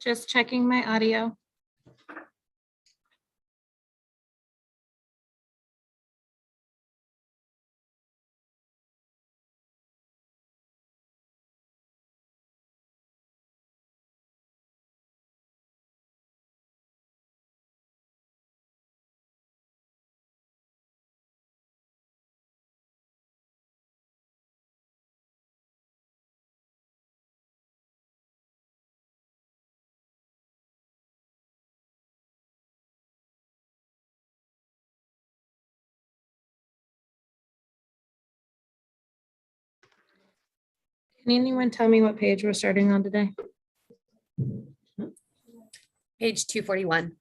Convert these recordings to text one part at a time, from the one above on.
Just checking my audio. Can anyone tell me what page we're starting on today? Page 241.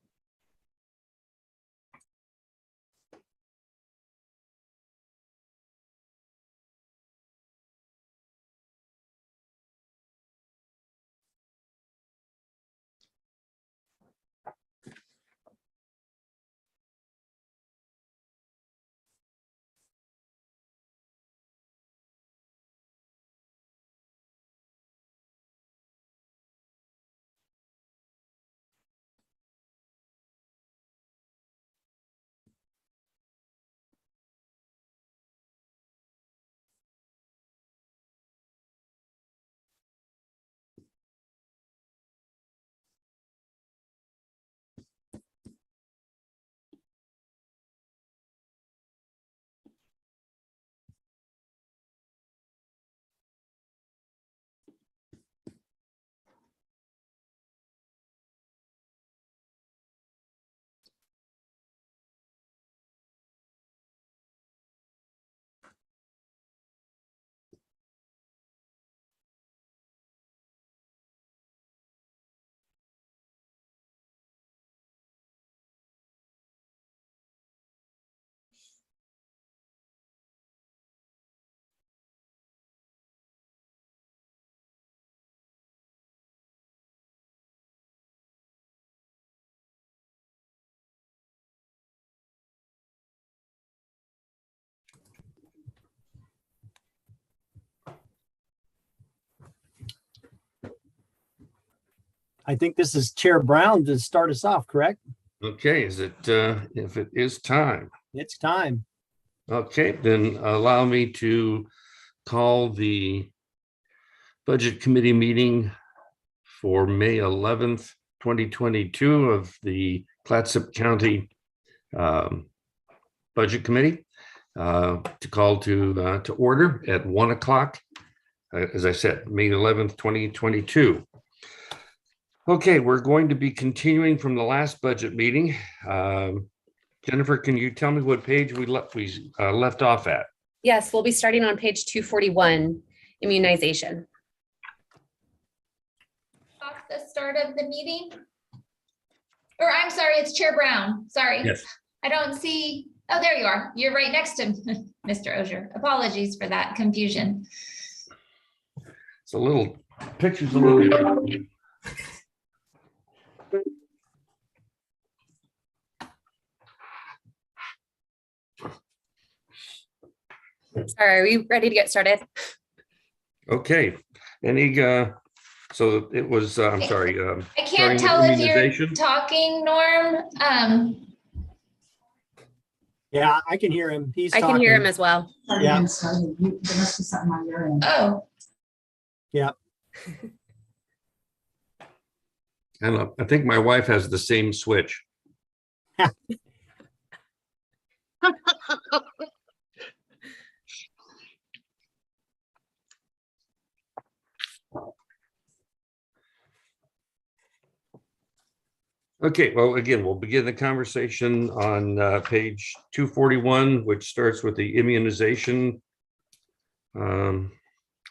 I think this is Chair Brown to start us off, correct? Okay, is it, if it is time? It's time. Okay, then allow me to call the Budget Committee meeting for May 11th, 2022 of the Clatsop County Budget Committee to call to order at 1 o'clock. As I said, May 11th, 2022. Okay, we're going to be continuing from the last budget meeting. Jennifer, can you tell me what page we left off at? Yes, we'll be starting on page 241, immunization. Off the start of the meeting? Or I'm sorry, it's Chair Brown. Sorry. Yes. I don't see, oh, there you are. You're right next to Mr. Ogier. Apologies for that confusion. It's a little, picture's a little. Are we ready to get started? Okay, any, so it was, I'm sorry. I starting can't with tell if you're immunization. talking, Norm. Yeah, I can hear him. He's I talking. can hear him as well. Yeah. There must be something on your end. Oh, I don't know, I think my wife has the same switch. Okay, well, again, we'll begin the conversation on page 241, which starts with the immunization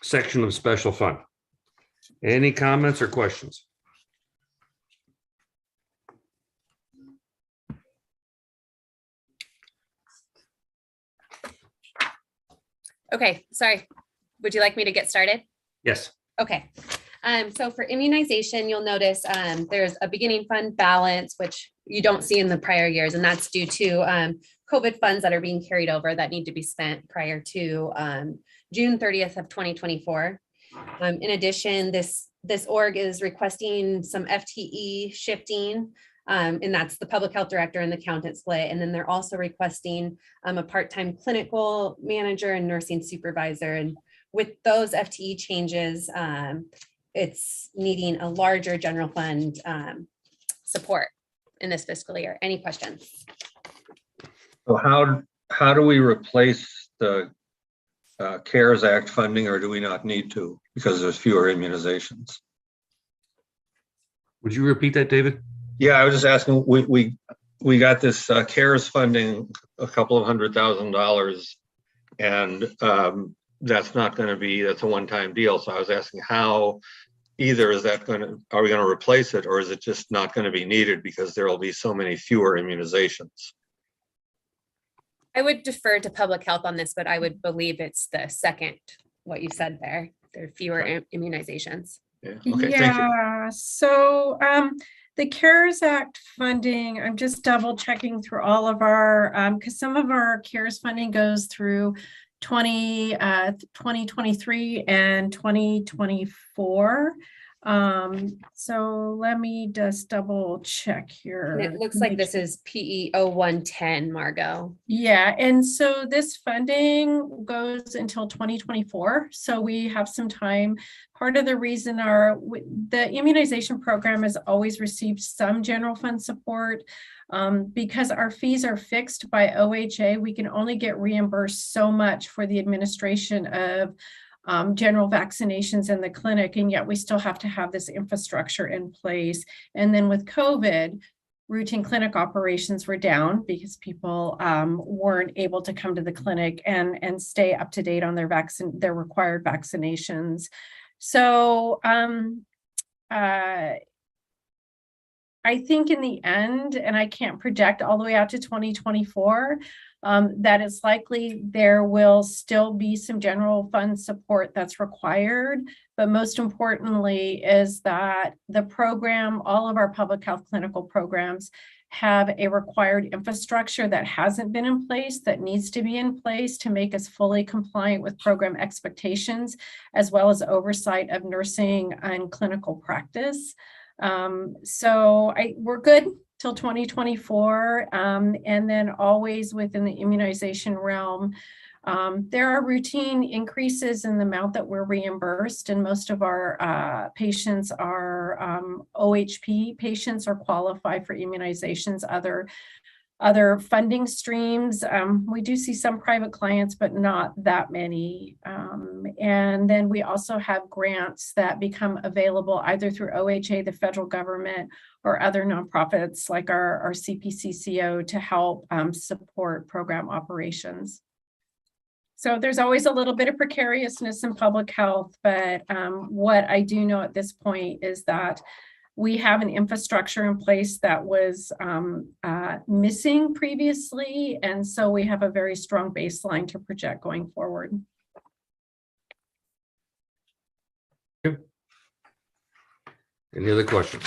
section of special fund. Any comments or questions? Okay, sorry. Would you like me to get started? Yes. Okay. So for immunization, you'll notice there's a beginning fund balance, which you don't see in the prior years, and that's due to COVID funds that are being carried over that need to be spent prior to June 30th of 2024. In addition, this org is requesting some FTE shifting, and that's the public health director and the accountant split. And then they're also requesting a part-time clinical manager and nursing supervisor. And with those FTE changes, it's needing a larger general fund support in this fiscal year. Any questions? So how do we replace the CARES Act funding, or do we not need to because there's fewer immunizations? Would you repeat that, David? Yeah, I was just asking, we got this CARES funding, a couple of $100,000, and that's not going to be, that's a one-time deal. So I was asking how, either is that going to, are we going to replace it, or is it just not going to be needed because there will be so many fewer immunizations? I would defer to public health on this, but I would believe it's the second, what you said there. There are fewer immunizations. Yeah. Okay, thank you. Yeah, so the CARES Act funding, I'm just double checking through all of our, because some of our CARES funding goes through 2023 and 2024. So let me just double check here. And it looks like this is PE 0110, Margot. Yeah, and so this funding goes until 2024, so we have some time. Part of the reason the immunization program has always received some general fund support. Because our fees are fixed by OHA, we can only get reimbursed so much for the administration of general vaccinations in the clinic, and yet we still have to have this infrastructure in place. And then with COVID, routine clinic operations were down because people weren't able to come to the clinic and stay up to date on their required vaccinations. So I think in the end, and I can't project all the way out to 2024, that it's likely there will still be some general fund support that's required. But most importantly is that the program, all of our public health clinical programs have a required infrastructure that hasn't been in place, that needs to be in place to make us fully compliant with program expectations, as well as oversight of nursing and clinical practice. So we're good till 2024, and then always within the immunization realm. There are routine increases in the amount that we're reimbursed, and most of our patients are OHP patients or qualify for immunizations, other funding streams. We do see some private clients, but not that many. And then we also have grants that become available either through OHA, the federal government, or other nonprofits like our CPCCO to help support program operations. So there's always a little bit of precariousness in public health, but what I do know at this point is that we have an infrastructure in place that was missing previously, and so we have a very strong baseline to project going forward. Any other questions?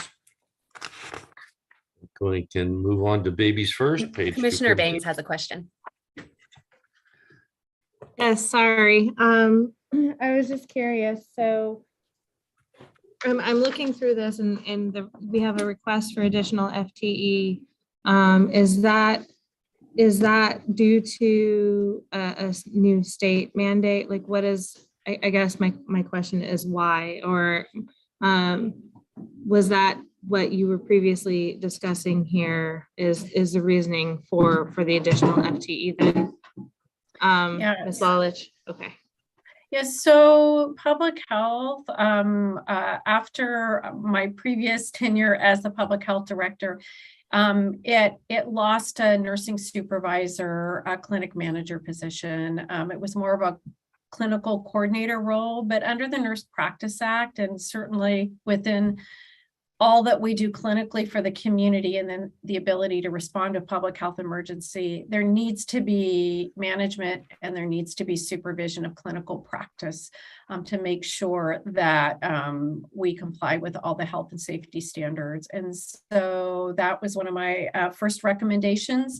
We can move on to babies first, page. Commissioner 214. Bangs has a question. Yes, sorry. I was just curious. So I'm looking through this and we have a request for additional FTE. Is that due to a new state mandate? Like what is, I guess my question is why, or was that what you were previously discussing here is the reasoning for the additional FTE then? Ms. Lalich, okay. Yes, so public health, after my previous tenure as the public health director, it lost a nursing supervisor, a clinic manager position. It was more of a clinical coordinator role, but under the Nurse Practice Act and certainly within all that we do clinically for the community and then the ability to respond to public health emergency, there needs to be management and there needs to be supervision of clinical practice to make sure that we comply with all the health and safety standards. And so that was one of my first recommendations,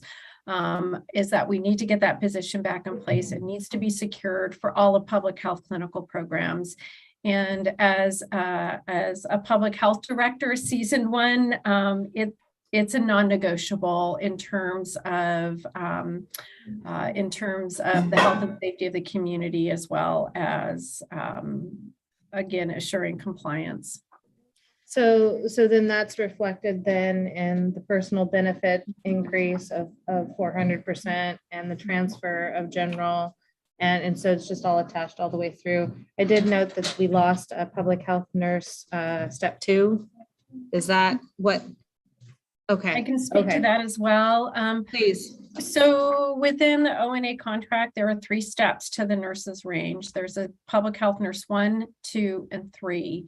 is that we need to get that position back in place. It needs to be secured for all of public health clinical programs. And as a public health director, season one, it's a non-negotiable in terms of the health and safety of the community, as well as again assuring compliance. So then that's reflected then in the personal benefit increase of 400% and the transfer of general. And so it's just all attached all the way through. I did note that we lost a public health nurse, step 2. Is that what? Okay. I can speak to that as well. Please. So within the ONA contract, there are 3 steps to the nurses range. There's a public health nurse 1, 2, and 3.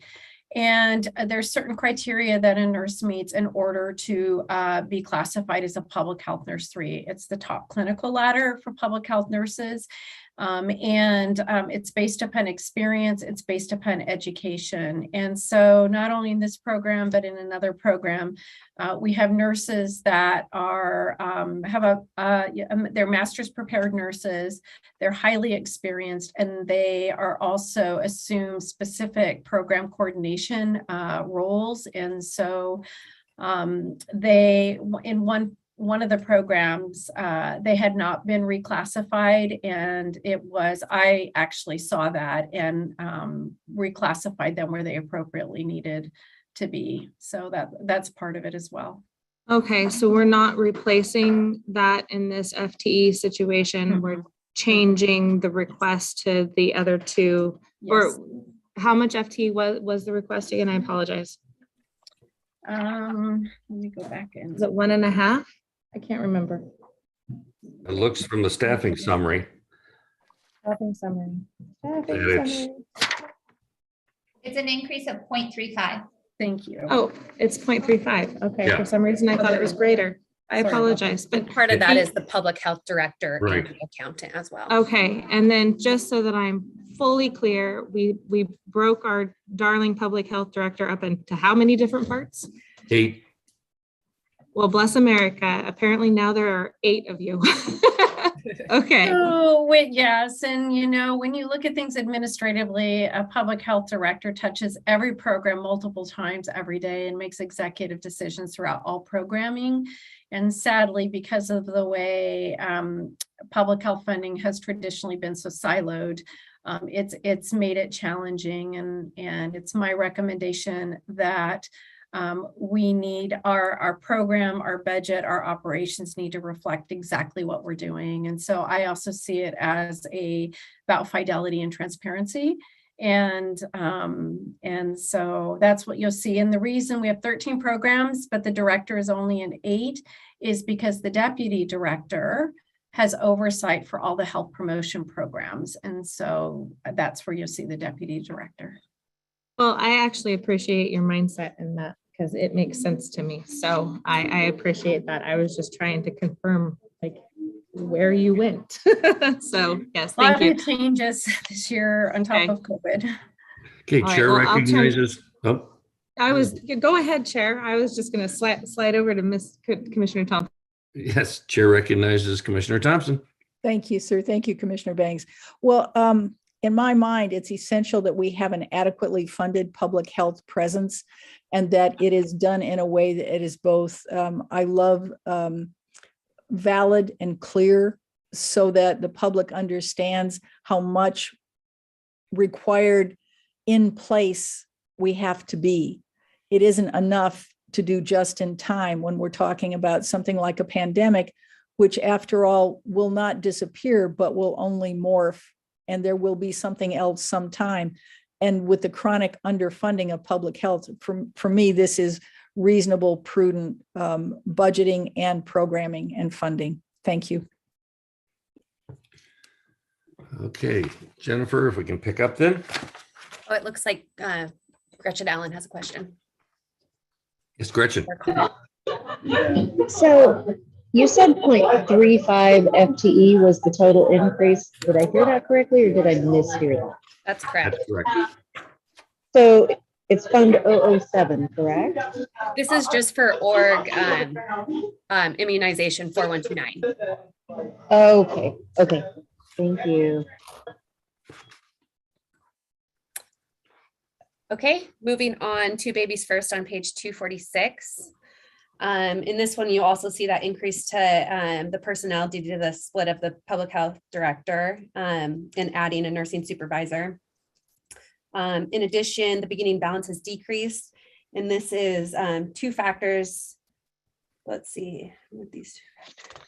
And there's certain criteria that a nurse meets in order to be classified as a public health nurse 3. It's the top clinical ladder for public health nurses. It's based upon experience, it's based upon education. And so not only in this program, but in another program, we have nurses that are, they're master's prepared nurses, they're highly experienced, and they are also assume specific program coordination roles. And so they, in one of the programs, they had not been reclassified, and I actually saw that and reclassified them where they appropriately needed to be. So that's part of it as well. Okay, so we're not replacing that in this FTE situation. We're changing the request to the other 2. Yes. Or how much FTE was the request again? I apologize. Let me go back in. Is it 1.5? I can't remember. It looks from the staffing summary. Staffing summary. It's- It's an increase of 0.35. Thank you. Oh, it's 0.35. Okay, Yeah. for some reason I thought it was greater. I Sorry about apologize, but Part of that is the public health director Right. and the accountant as well. okay. And then just so that I'm fully clear, we broke our darling public health director up into how many different parts? 8. Well, bless America. Apparently now there are 8 of you. Okay. Oh, yes. And when you look at things administratively, a public health director touches every program multiple times every day and makes executive decisions throughout all programming. And sadly, because of the way public health funding has traditionally been so siloed, it's made it challenging. And it's my recommendation that we need our program, our budget, our operations need to reflect exactly what we're doing. And so I also see it as about fidelity and transparency. And so that's what you'll see. And the reason we have 13 programs, but the director is only in 8 is because the deputy director has oversight for all the health promotion programs. And so that's where you'll see the deputy director. Well, I actually appreciate your mindset in that because it makes sense to me. So I appreciate that. I was just trying to confirm like where you went. So yes, A lot thank you. of changes this year on top Okay. of COVID. Okay, All right, chair well, I'll turn- recognizes, oh, Go ahead, Chair. I was just going to slide over to Commissioner Thompson. Yes, Chair recognizes Commissioner Thompson. Thank you, sir. Thank you, Commissioner Banks. Well, in my mind, it's essential that we have an adequately funded public health presence and that it is done in a way that it is both, I love, valid and clear so that the public understands how much required in place we have to be. It isn't enough to do just in time when we're talking about something like a pandemic, which after all will not disappear, but will only morph, and there will be something else sometime. And with the chronic underfunding of public health, for me, this is reasonable, prudent budgeting and programming and funding. Thank you. Okay, Jennifer, if we can pick up then. Oh, it looks like Gretchen Allen has a question. Yes, Gretchen. So you said 0.35 FTE was the total increase. Did I hear that correctly or did I mishear that? That's correct. That's correct. So it's Fund 007, correct? This is just for org immunization 4129. Okay, okay. Thank you. Okay, moving on to Babies First on page 246. In this one, you also see that increase to the personnel due to the split of the public health director and adding a nursing supervisor. In addition, the beginning balance has decreased, and this is two factors. Let's see what these two factors.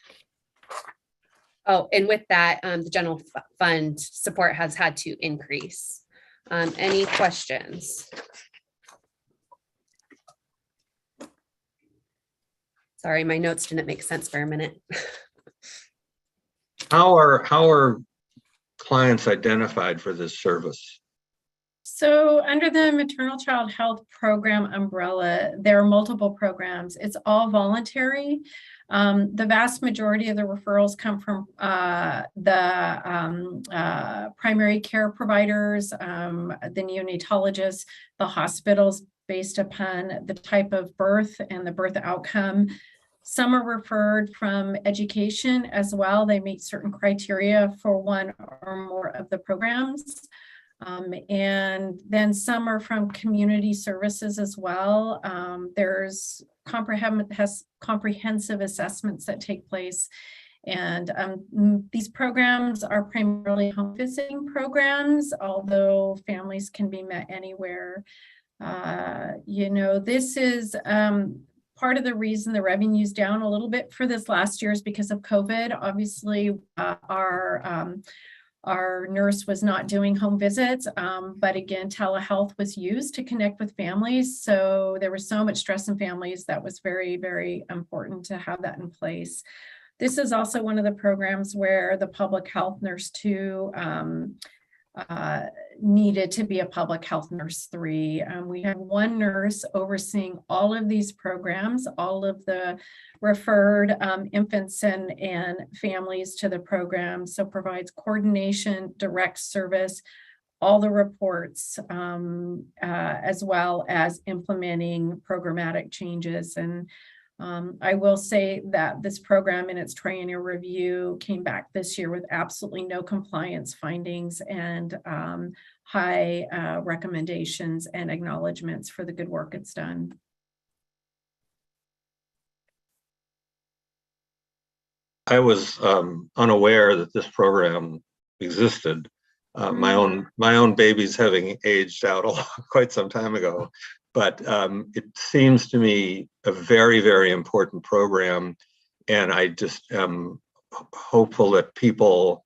Oh, and with that, the general fund support has had to increase. Any questions? Sorry, my notes didn't make sense for a minute. How are clients identified for this service? So under the Maternal Child Health Program umbrella, there are multiple programs. It's all voluntary. The vast majority of the referrals come from the primary care providers, the neonatologists, the hospitals, based upon the type of birth and the birth outcome. Some are referred from education as well. They meet certain criteria for one or more of the programs. And then some are from community services as well. There's comprehensive assessments that take place. And these programs are primarily home visiting programs, although families can be met anywhere. This is part of the reason the revenue is down a little bit for this last year is because of COVID. Obviously, our nurse was not doing home visits, but again, telehealth was used to connect with families. So there was so much stress in families that was very, very important to have that in place. This is also one of the programs where the public health nurse 2 needed to be a public health nurse 3. We have one nurse overseeing all of these programs, all of the referred infants and families to the program. So provides coordination, direct service, all the reports, as well as implementing programmatic changes. And I will say that this program in its triennial review came back this year with absolutely no compliance findings and high recommendations and acknowledgements for the good work it's done. I was unaware that this program existed. My own baby's having aged out quite some time ago, but it seems to me a very, very important program, and I just am hopeful that people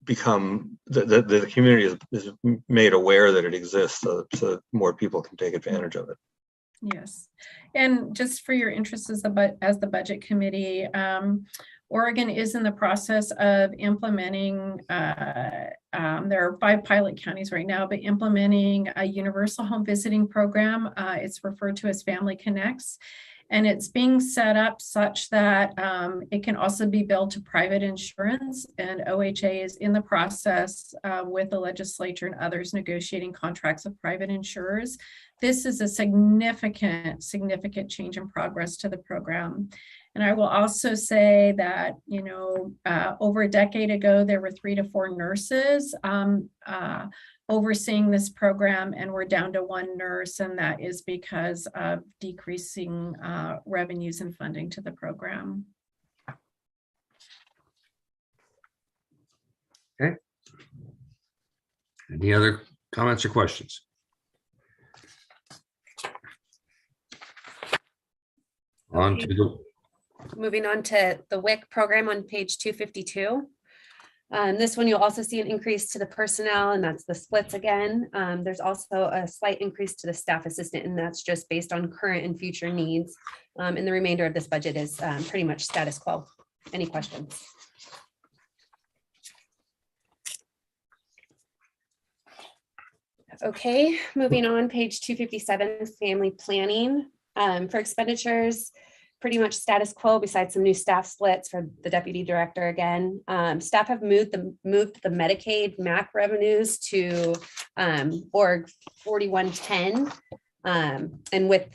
become the community is made aware that it exists, so more people can take advantage of it. Yes, and just for your interest as the budget committee, Oregon is in the process of implementing, there are 5 pilot counties right now, but implementing a universal home visiting program. It's referred to as Family Connects. And it's being set up such that it can also be billed to private insurance, and OHA is in the process with the legislature and others negotiating contracts with private insurers. This is a significant change in progress to the program. And I will also say that, you know, over a decade ago, there were 3 to 4 nurses overseeing this program, and we're down to 1 nurse, and that is because of decreasing revenues and funding to the program. Okay. Any other comments or questions? On to the Moving on to the WIC program on page 252. This one, you'll also see an increase to the personnel, and that's the splits again. There's also a slight increase to the staff assistant, and that's just based on current and future needs. And the remainder of this budget is pretty much status quo. Any questions? Okay, moving on, page 257, family planning. For expenditures, pretty much status quo besides some new staff splits for the deputy director again. Staff have moved the Medicaid MAC revenues to org 4110. And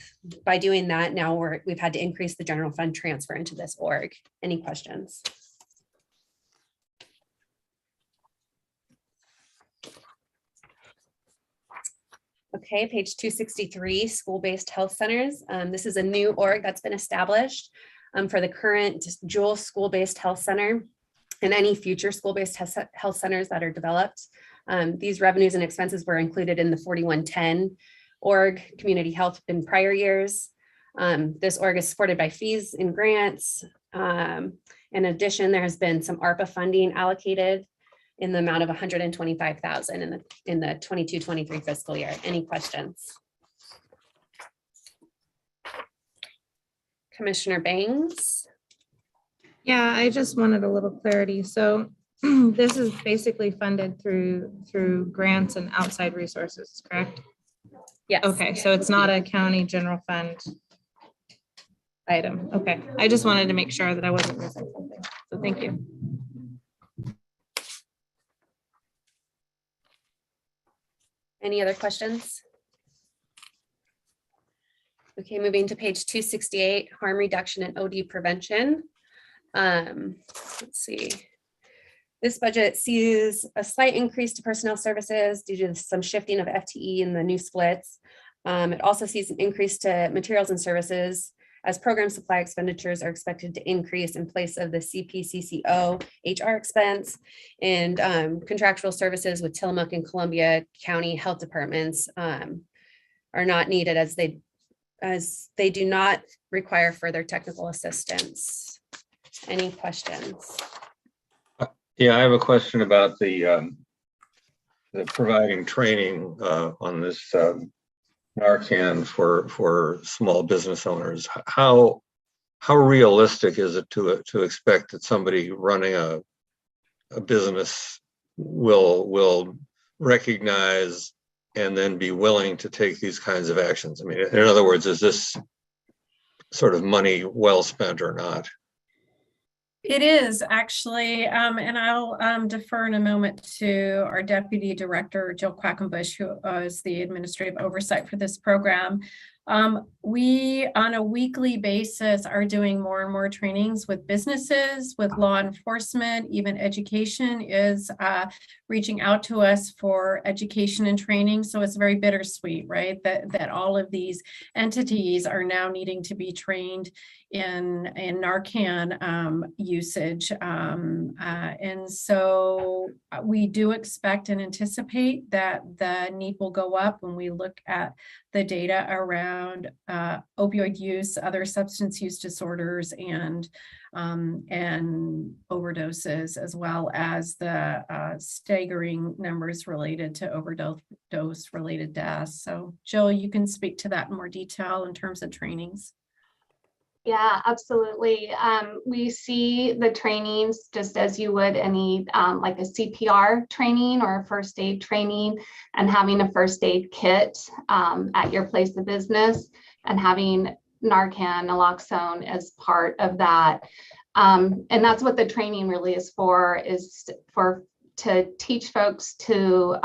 by doing that, now we've had to increase the general fund transfer into this org. Any questions? Okay, page 263, school-based health centers. This is a new org that's been established for the current Jewel school-based health center and any future school-based health centers that are developed. These revenues and expenses were included in the 4110 org community health in prior years. This org is supported by fees and grants. In addition, there has been some ARPA funding allocated in the amount of $125,000 in the 22-23 fiscal year. Any questions? Commissioner Bangs? Yeah, I just wanted a little clarity. So this is basically funded through grants and outside resources, correct? Yes. Okay, so it's not a county general fund item. Okay, I just wanted to make sure that I wasn't missing something. So thank you. Any other questions? Okay, moving to page 268, harm reduction and OD prevention. Let's see. This budget sees a slight increase to personnel services due to some shifting of FTE and the new splits. It also sees an increase to materials and services as program supply expenditures are expected to increase in place of the CPCCO HR expense, and contractual services with Tillamook and Columbia County Health Departments are not needed as they do not require further technical assistance. Any questions? Yeah, I have a question about the providing training on this Narcan for small business owners. How realistic is it to expect that somebody running a business will recognize and then be willing to take these kinds of actions? I mean, in other words, is this sort of money well spent or not? It is actually, and I'll defer in a moment to our Deputy Director, Jill Quackenbush, who is the administrative oversight for this program. We, on a weekly basis, are doing more and more trainings with businesses, with law enforcement. Even education is reaching out to us for education and training. So it's very bittersweet, right? That all of these entities are now needing to be trained in Narcan usage. And so we do expect and anticipate that the need will go up when we look at the data around opioid use, other substance use disorders, and overdoses, as well as the staggering numbers related to overdose related deaths. So Jill, you can speak to that in more detail in terms of trainings. Yeah, absolutely. We see the trainings just as you would any like a CPR training or a first aid training, and having a first aid kit at your place of business, and having Narcan, naloxone as part of that. And that's what the training really is to teach folks to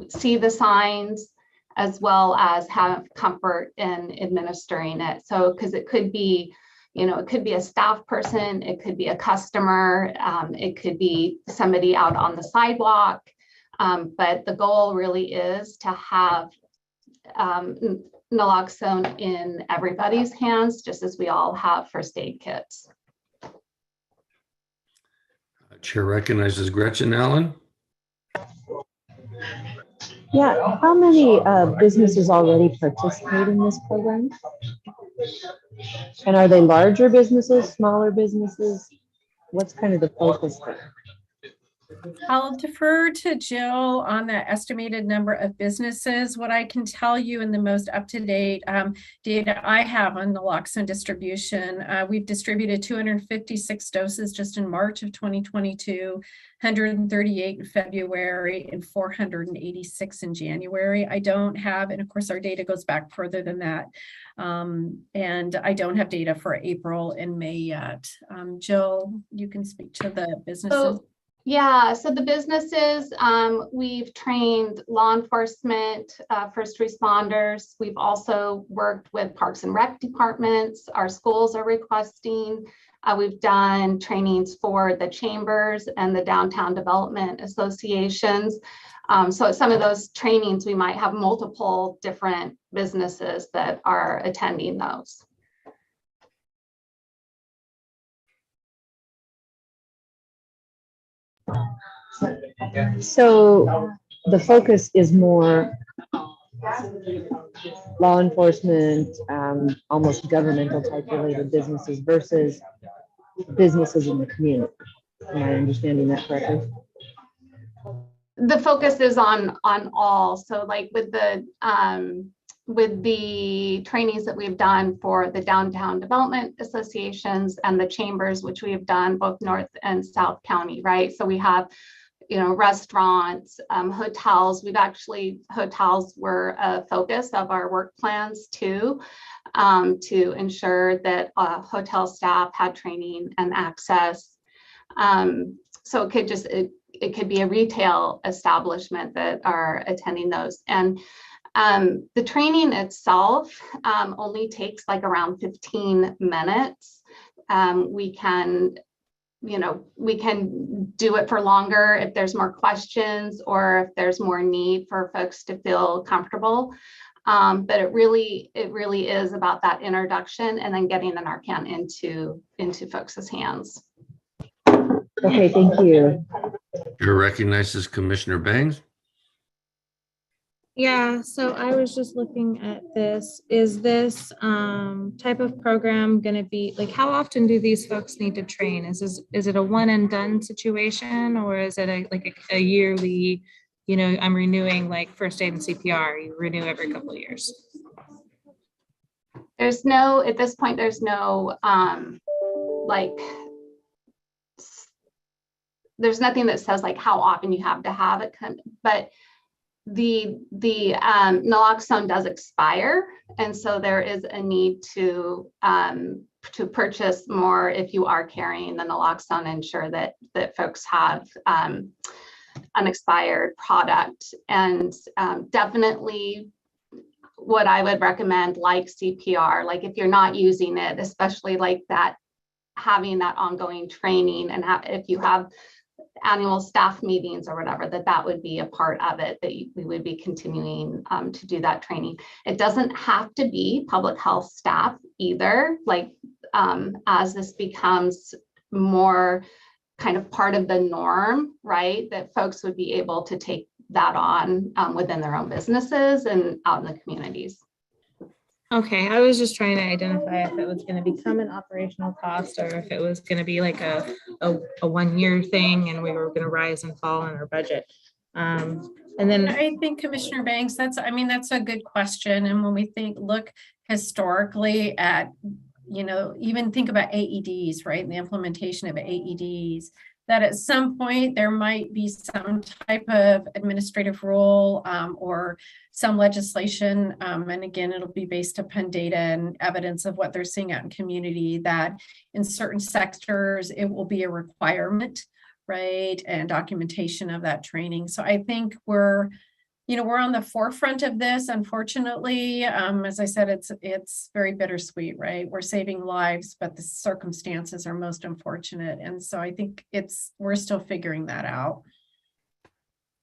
see the signs as well as have comfort in administering it. So, because it could be, it could be a staff person, it could be a customer, it could be somebody out on the sidewalk. But the goal really is to have naloxone in everybody's hands, just as we all have first aid kits. Chair recognizes Gretchen Allen. Yeah, how many businesses already participate in this program? And are they larger businesses, smaller businesses? What's kind of the focus there? I'll defer to Jill on the estimated number of businesses. What I can tell you in the most up-to-date data I have on naloxone distribution, we've distributed 256 doses just in March of 2022, 138 in February, and 486 in January. I don't have, and of course our data goes back further than that. And I don't have data for April and May yet. Jill, you can speak to the businesses. Yeah, so the businesses, we've trained law enforcement, first responders. We've also worked with Parks and Rec departments. Our schools are requesting. We've done trainings for the chambers and the downtown development associations. So at some of those trainings, we might have multiple different businesses that are attending those. So the focus is more law enforcement, almost governmental type related businesses versus businesses in the community. Am I understanding that correctly? The focus is on all. So like with the trainings that we've done for the downtown development associations and the chambers, which we have done both North and South County, right? So we have, restaurants, hotels. Hotels were a focus of our work plans too, to ensure that hotel staff had training and access. So it could be a retail establishment that are attending those. And the training itself only takes like around 15 minutes. We can do it for longer if there's more questions or if there's more need for folks to feel comfortable. But it really is about that introduction and then getting the Narcan into folks' hands. Okay, thank you. Chair recognizes Commissioner Bangs. Yeah, so I was just looking at this. Is this type of program going to be like, how often do these folks need to train? Is it a one and done situation, or is it a yearly, I'm renewing like first aid and CPR, you renew every couple of years? At this point, there's no there's nothing that says like how often you have to have it, but the naloxone does expire, and so there is a need to purchase more if you are carrying the naloxone, ensure that folks have an expired product. And definitely what I would recommend, like CPR, like if you're not using it, especially like that, having that ongoing training, and if you have annual staff meetings or whatever, that would be a part of it, that we would be continuing to do that training. It doesn't have to be public health staff either, like as this becomes more kind of part of the norm, right, that folks would be able to take that on within their own businesses and out in the communities. Okay, I was just trying to identify if it was going to become an operational cost or if it was going to be like a 1 year thing and we were going to rise and fall in our budget. And then I think Commissioner Banks, that's a good question. And when we look historically at, even think about AEDs, right? And the implementation of AEDs, that at some point there might be some type of administrative rule or some legislation. And again, it'll be based upon data and evidence of what they're seeing out in community, that in certain sectors, it will be a requirement, right? And documentation of that training. So I think we're on the forefront of this. Unfortunately, as I said, it's very bittersweet, right? We're saving lives, but the circumstances are most unfortunate. And so I think we're still figuring that out.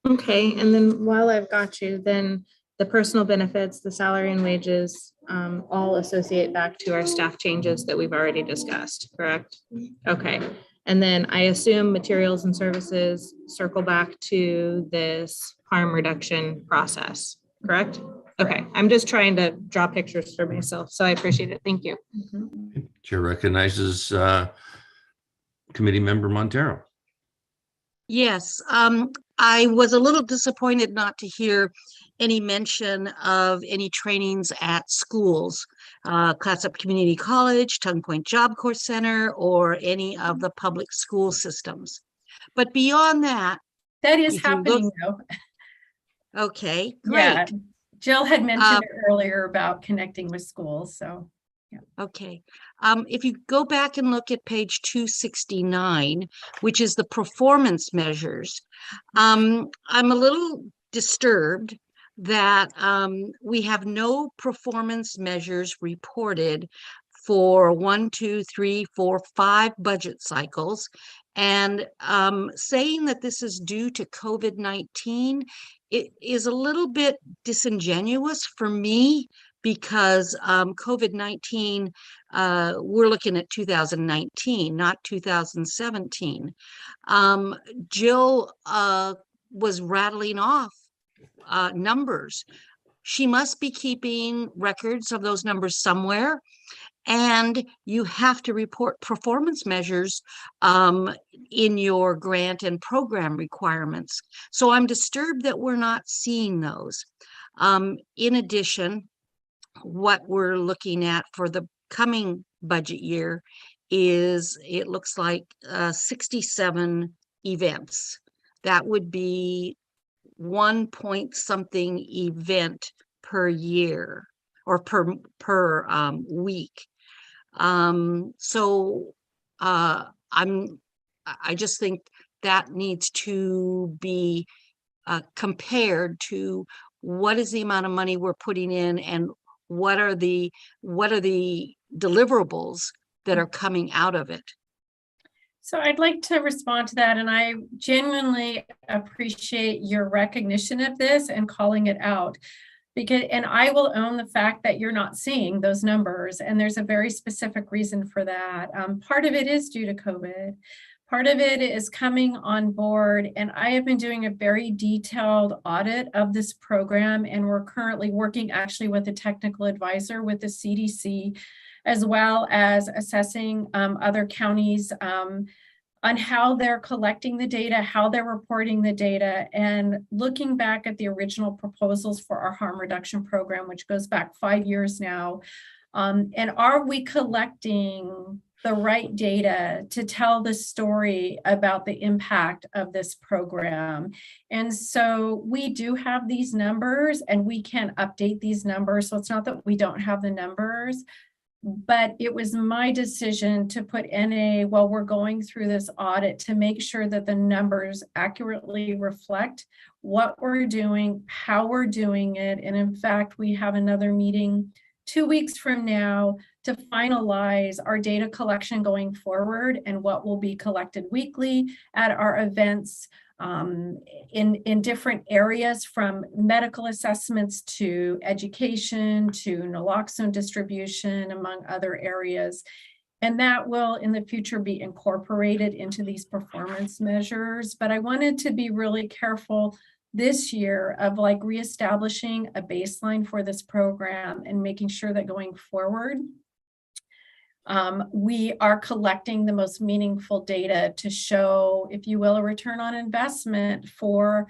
Okay, and then while I've got you, then the personal benefits, the salary and wages, all associate back to our staff changes that we've already discussed, correct? Okay, and then I assume materials and services circle back to this harm reduction process, correct? Okay, I'm just trying to draw pictures for myself, so I appreciate it. Thank you. Chair recognizes Committee Member Montero. Yes, I was a little disappointed not to hear any mention of any trainings at schools, Clatsop Community College, Tongue Point Job Corps Center, or any of the public school systems. But beyond that, that is happening though. Okay, great. Yeah, Jill had mentioned it earlier about connecting with schools, so. Yeah. Okay. If you go back and look at page 269, which is the performance measures, I'm a little disturbed that we have no performance measures reported for 1, 2, 3, 4, 5 budget cycles. And saying that this is due to COVID-19, it is a little bit disingenuous for me, because COVID-19, we're looking at 2019, not 2017. Jill was rattling off numbers. She must be keeping records of those numbers somewhere, and you have to report performance measures in your grant and program requirements. So I'm disturbed that we're not seeing those. In addition, what we're looking at for the coming budget year is, it looks like 67 events. That would be 1 point something event per year or per week. I just think that needs to be compared to what is the amount of money we're putting in, and what are the deliverables that are coming out of it. So I'd like to respond to that, and I genuinely appreciate your recognition of this and calling it out. And I will own the fact that you're not seeing those numbers, and there's a very specific reason for that. Part of it is due to COVID. Part of it is coming on board, and I have been doing a very detailed audit of this program, and we're currently working actually with a technical advisor with the CDC, as well as assessing other counties on how they're collecting the data, how they're reporting the data, and looking back at the original proposals for our harm reduction program, which goes back 5 years now. And are we collecting the right data to tell the story about the impact of this program? And so we do have these numbers, and we can update these numbers. So it's not that we don't have the numbers, but it was my decision to put NA while we're going through this audit to make sure that the numbers accurately reflect what we're doing, how we're doing it. And in fact, we have another meeting 2 weeks from now to finalize our data collection going forward and what will be collected weekly at our events in different areas, from medical assessments to education to naloxone distribution, among other areas. And that will in the future be incorporated into these performance measures. But I wanted to be really careful this year of like reestablishing a baseline for this program and making sure that going forward, we are collecting the most meaningful data to show, if you will, a return on investment for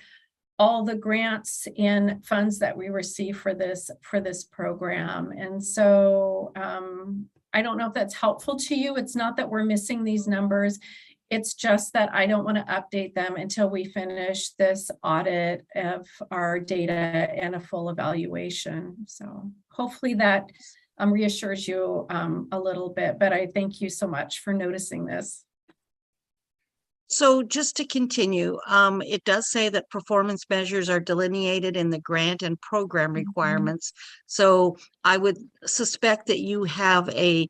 all the grants and funds that we receive for this program. And so I don't know if that's helpful to you. It's not that we're missing these numbers. It's just that I don't want to update them until we finish this audit of our data and a full evaluation. So hopefully that reassures you a little bit, but I thank you so much for noticing this. So just to continue, it does say that performance measures are delineated in the grant and program requirements. So I would suspect that you have a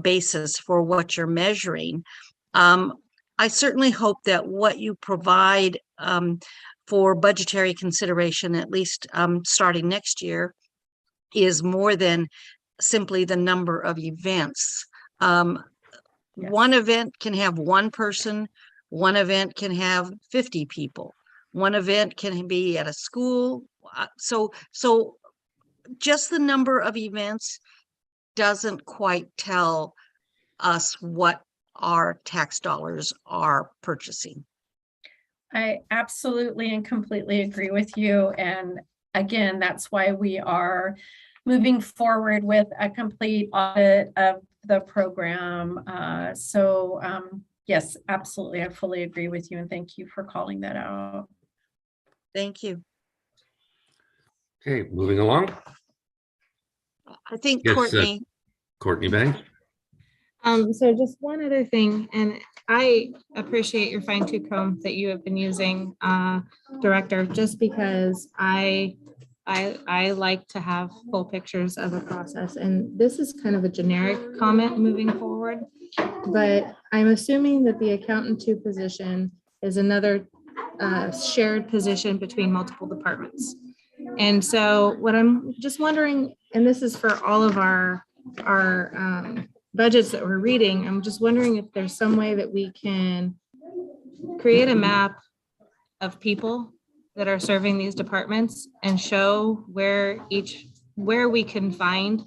basis for what you're measuring. I certainly hope that what you provide for budgetary consideration, at least starting next year, is more than simply the number of events. One event can have one person, one event can have 50 people, one event can be at a school. So just the number of events doesn't quite tell us what our tax dollars are purchasing. I absolutely and completely agree with you. And again, that's why we are moving forward with a complete audit of the program. Yes, absolutely. I fully agree with you. And thank you for calling that out. Thank you. Okay, moving along. I think Yes, Courtney. Courtney Banks. So just one other thing, and I appreciate your fine tooth comb that you have been using, Director, just because I like to have full pictures of a process, and this is kind of a generic comment moving forward, but I'm assuming that the accountant two position is another shared position between multiple departments. And so what I'm just wondering, and this is for all of our budgets that we're reading, I'm just wondering if there's some way that we can create a map of people that are serving these departments and show where we can find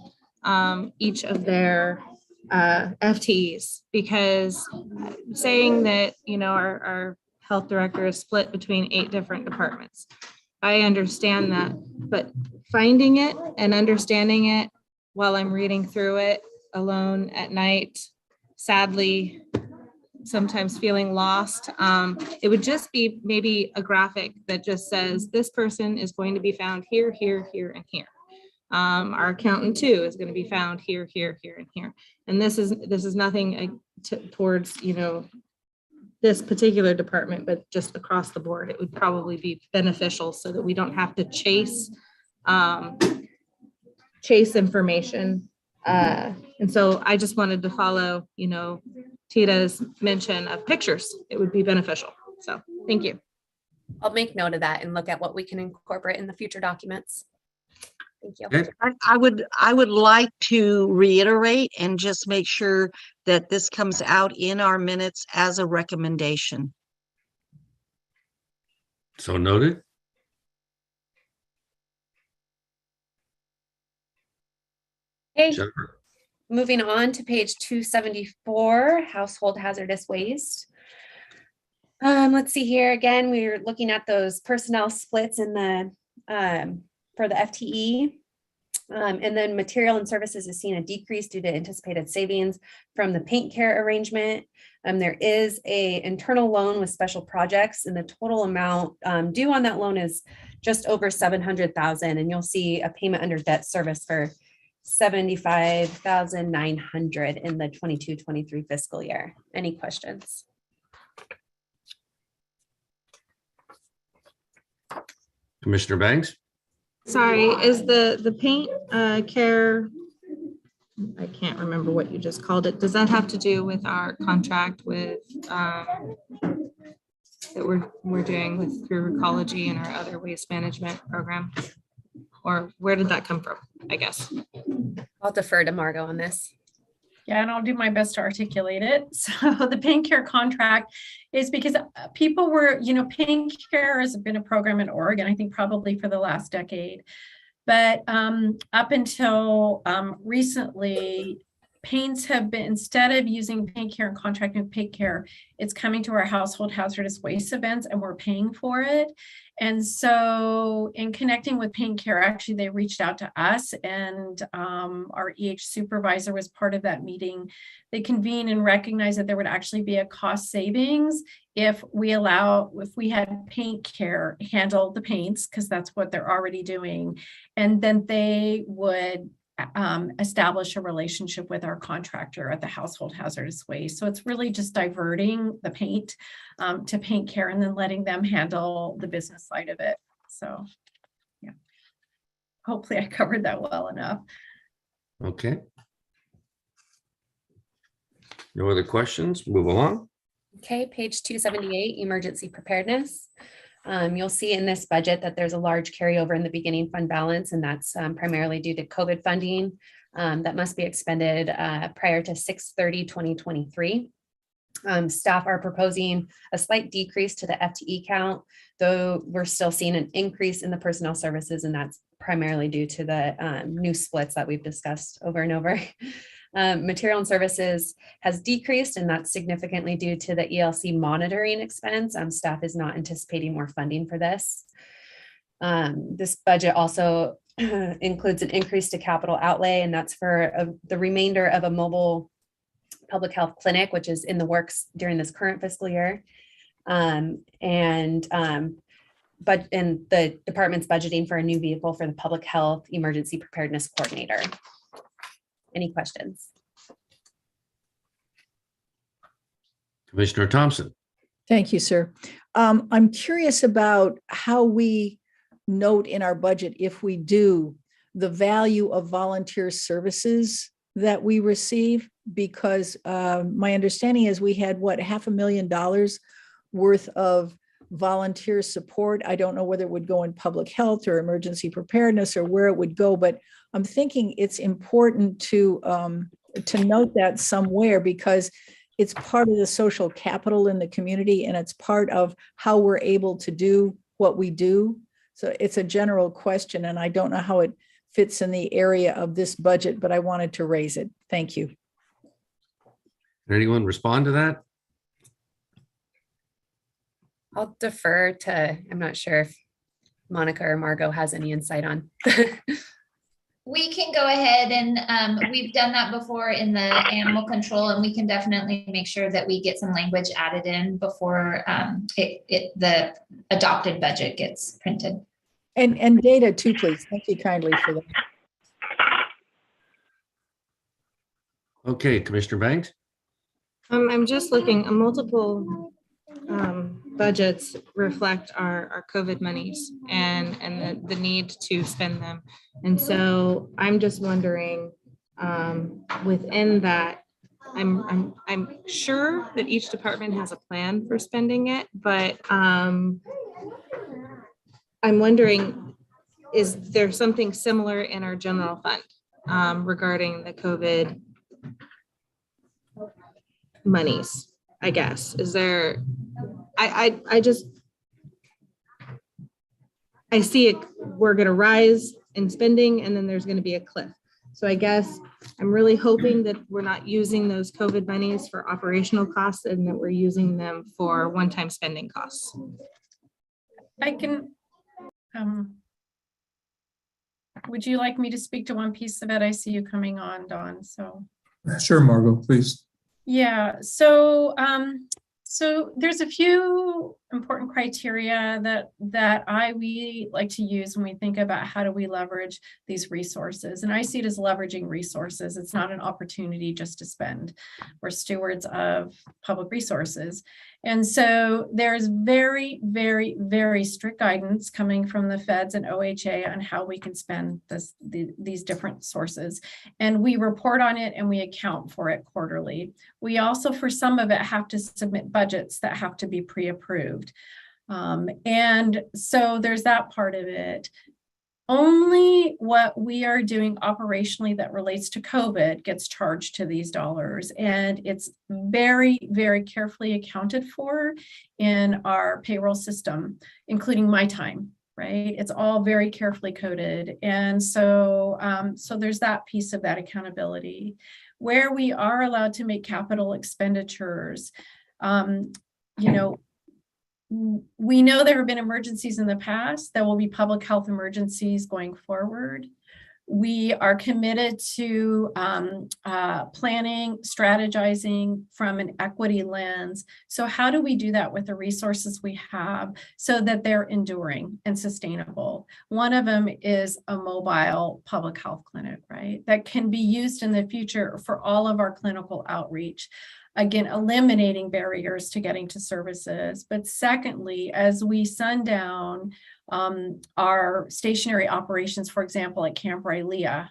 each of their FTEs, because saying that, you know, our health director is split between 8 different departments, I understand that, but finding it and understanding it while I'm reading through it alone at night, sadly, sometimes feeling lost. It would just be maybe a graphic that just says this person is going to be found here, here, here, and here. Our accountant too is going to be found here, here, here, and here. And this is nothing towards, you know, this particular department, but just across the board, it would probably be beneficial so that we don't have to chase information. And so I just wanted to follow, you know, Tita's mention of pictures. It would be beneficial. So thank you. I'll make note of that and look at what we can incorporate in the future documents. Thank you. Okay. I would like to reiterate and just make sure that this comes out in our minutes as a recommendation. So noted. Okay, Jennifer. moving on to page 274, household hazardous waste. Let's see here again, we're looking at those personnel splits in the for the FTE. And then material and services is seeing a decrease due to anticipated savings from the paint care arrangement. There is a internal loan with special projects, and the total amount due on that loan is just over $700,000, and you'll see a payment under debt service for $75,900 in the 22-23 fiscal year. Any questions? Commissioner Banks. Sorry, is the paint care, I can't remember what you just called it. Does that have to do with our contract with that we're doing with Pure Ecology and our other waste management program? Or where did that come from, I guess? I'll defer to Margot on this. Yeah, and I'll do my best to articulate it. So the pain care contract is because people were, you know, pain care has been a program in Oregon, I think probably for the last decade. But up until recently, paints have been, instead of using Paint Care and contracting with Paint Care, it's coming to our household hazardous waste events and we're paying for it. And so in connecting with Paint Care, actually, they reached out to us, and our EH supervisor was part of that meeting. They convened and recognized that there would actually be a cost savings if we had Paint Care handle the paints, because that's what they're already doing. And then they would establish a relationship with our contractor at the household hazardous waste. So it's really just diverting the paint to Paint Care and then letting them handle the business side of it. So yeah, hopefully I covered that well enough. Okay. No other questions? Move along. Okay, page 278, emergency preparedness. You'll see in this budget that there's a large carryover in the beginning fund balance, and that's primarily due to COVID funding that must be expended prior to 6/30/2023. Staff are proposing a slight decrease to the FTE count, though we're still seeing an increase in the personnel services, and that's primarily due to the new splits that we've discussed over and over. Material and services has decreased, and that's significantly due to the ELC monitoring expense. Staff is not anticipating more funding for this. This budget also includes an increase to capital outlay, and that's for the remainder of a mobile public health clinic, which is in the works during this current fiscal year. But the department's budgeting for a new vehicle for the public health emergency preparedness coordinator. Any questions? Commissioner Thompson. Thank you, sir. I'm curious about how we note in our budget, if we do, the value of volunteer services that we receive, because my understanding is we had, what, $500,000 worth of volunteer support. I don't know whether it would go in public health or emergency preparedness or where it would go, but I'm thinking it's important to note that somewhere, because it's part of the social capital in the community, and it's part of how we're able to do what we do. So it's a general question, and I don't know how it fits in the area of this budget, but I wanted to raise it. Thank you. Can anyone respond to that? I'll defer to, I'm not sure if Monica or Margot has any insight on. We can go ahead and we've done that before in the animal control, and we can definitely make sure that we get some language added in before the adopted budget gets printed. And data too, please. Thank you kindly for that. Okay, Commissioner Banks. I'm just looking, multiple budgets reflect our COVID monies and the need to spend them. And so I'm just wondering, within that, I'm sure that each department has a plan for spending it, but I'm wondering, is there something similar in our general fund regarding the COVID monies? I guess, is there, I see it, we're going to rise in spending and then there's going to be a cliff. So I guess I'm really hoping that we're not using those COVID monies for operational costs and that we're using them for one-time spending costs. I can, would you like me to speak to one piece of it? I see you coming on, Dawn, so. Sure, Margot, please. Yeah, so there's a few important criteria that we like to use when we think about how do we leverage these resources. And I see it as leveraging resources. It's not an opportunity just to spend. We're stewards of public resources. And so there's very, very, very strict guidance coming from the feds and OHA on how we can spend these different sources. And we report on it and we account for it quarterly. We also, for some of it, have to submit budgets that have to be pre-approved. And so there's that part of it. Only what we are doing operationally that relates to COVID gets charged to these dollars. And it's very, very carefully accounted for in our payroll system, including my time, right? It's all very carefully coded. And so, so there's that piece of that accountability. where we are allowed to make capital expenditures, you know, we know there have been emergencies in the past. There will be public health emergencies going forward. We are committed to planning, strategizing from an equity lens. So how do we do that with the resources we have so that they're enduring and sustainable? One of them is a mobile public health clinic, right? That can be used in the future for all of our clinical outreach. Again, eliminating barriers to getting to services. But secondly, as we sundown our stationary operations, for example, at Camp Rylea,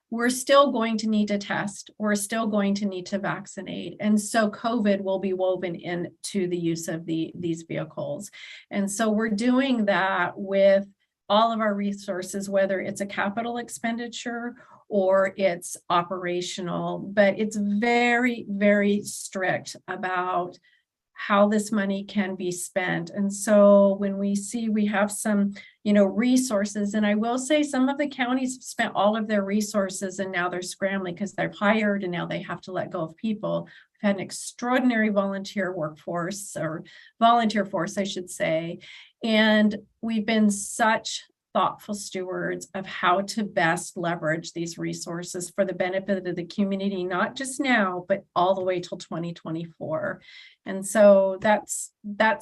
we're still going to need to test. We're still going to need to vaccinate. And so COVID will be woven into the use of these vehicles. And so we're doing that with all of our resources, whether it's a capital expenditure or it's operational, but it's very, very strict about how this money can be spent. And so when we see we have some, you know, resources, and I will say some of the counties have spent all of their resources and now they're scrambling because they've hired and now they have to let go of people. We've had an extraordinary volunteer workforce, or volunteer force, I should say. And we've been such thoughtful stewards of how to best leverage these resources for the benefit of the community, not just now, but all the way till 2024. And so that's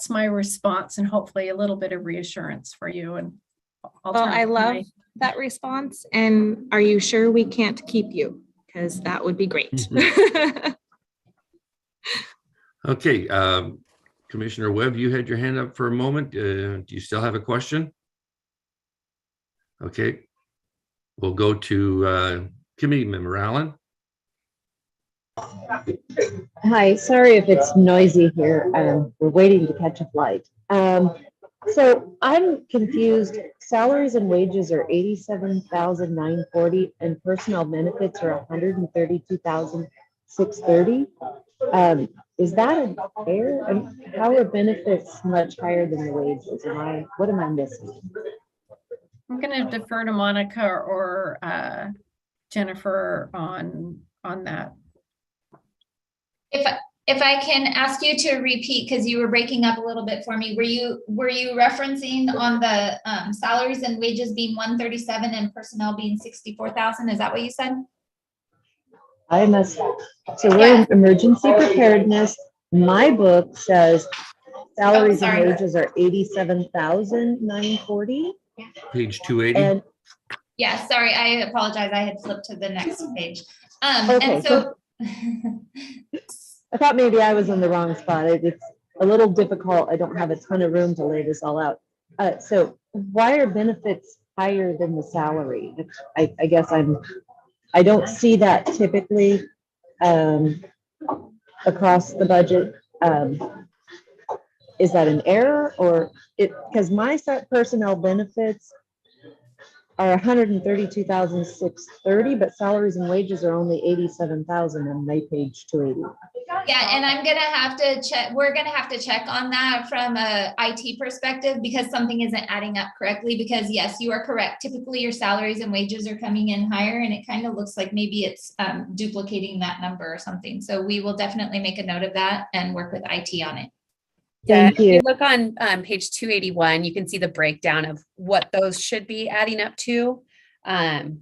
my response, and hopefully a little bit of reassurance for you. And well, I love that response. And are you sure we can't keep you? Because that would be great. Okay, Commissioner Webb, you had your hand up for a moment. Do you still have a question? Okay, we'll go to Committee Member Allen. Hi, sorry if it's noisy here. We're waiting to catch a flight. So I'm confused. Salaries and wages are $87,940 and personnel benefits are $132,630. Is that an error? And how are benefits much higher than the wages? What am I missing? I'm going to defer to Monica or Jennifer on that. If I can ask you to repeat, because you were breaking up a little bit for me, were you referencing on the salaries and wages being 137 and personnel being 64,000? Is that what you said? I must. So we're in emergency preparedness. My book says salaries and wages are $87,940. Page 280. And yeah, sorry, I apologize. I had flipped to the next page. Okay, and so I thought maybe I was in the wrong spot. It's a little difficult. I don't have a ton of room to lay this all out. So why are benefits higher than the salary? I guess I don't see that typically across the budget. Is that an error, or because my personnel benefits are $132,630, but salaries and wages are only $87,000 on my page 280. Yeah, and I'm gonna have to check. We're gonna have to check on that from a IT perspective because something isn't adding up correctly. Because yes, you are correct. Typically, your salaries and wages are coming in higher, and it kind of looks like maybe it's duplicating that number or something. So we will definitely make a note of that and work with IT on it. Yeah, if you look on page 281, you can see the breakdown of what those should be adding up to. And,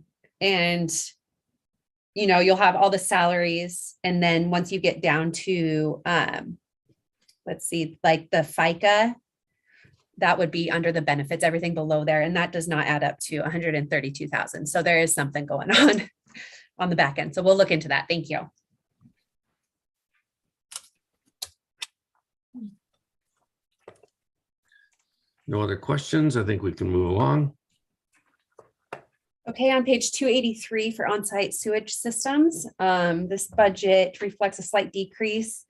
you know, you'll have all the salaries. And then once you get down to, let's see, like the FICA, that would be under the benefits, everything below there. And that does not add up to 132,000. So there is something going on the back end. So we'll look into that. Thank you. No other questions? I think we can move along. Okay, on page 283 for on-site sewage systems, this budget reflects a slight decrease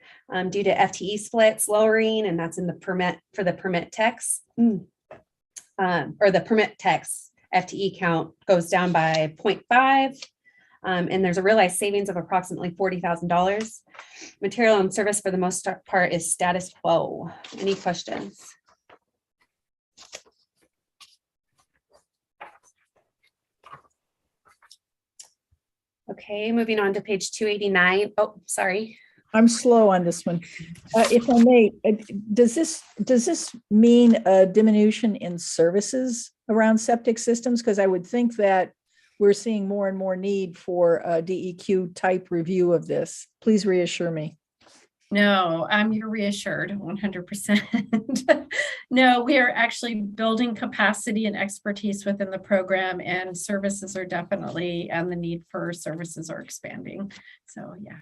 due to FTE splits lowering, and that's in the permit for the permit techs, or the permit techs FTE count goes down by 0.5. And there's a realized savings of approximately $40,000. Material and service for the most part is status quo. Any questions? Okay, moving on to page 289. Oh, sorry. I'm slow on this one. If I may, does this mean a diminution in services around septic systems? Because I would think that we're seeing more and more need for a DEQ type review of this. Please reassure me. No, you're reassured 100%. No, we are actually building capacity and expertise within the program, and services are definitely, and the need for services are expanding. So, yeah.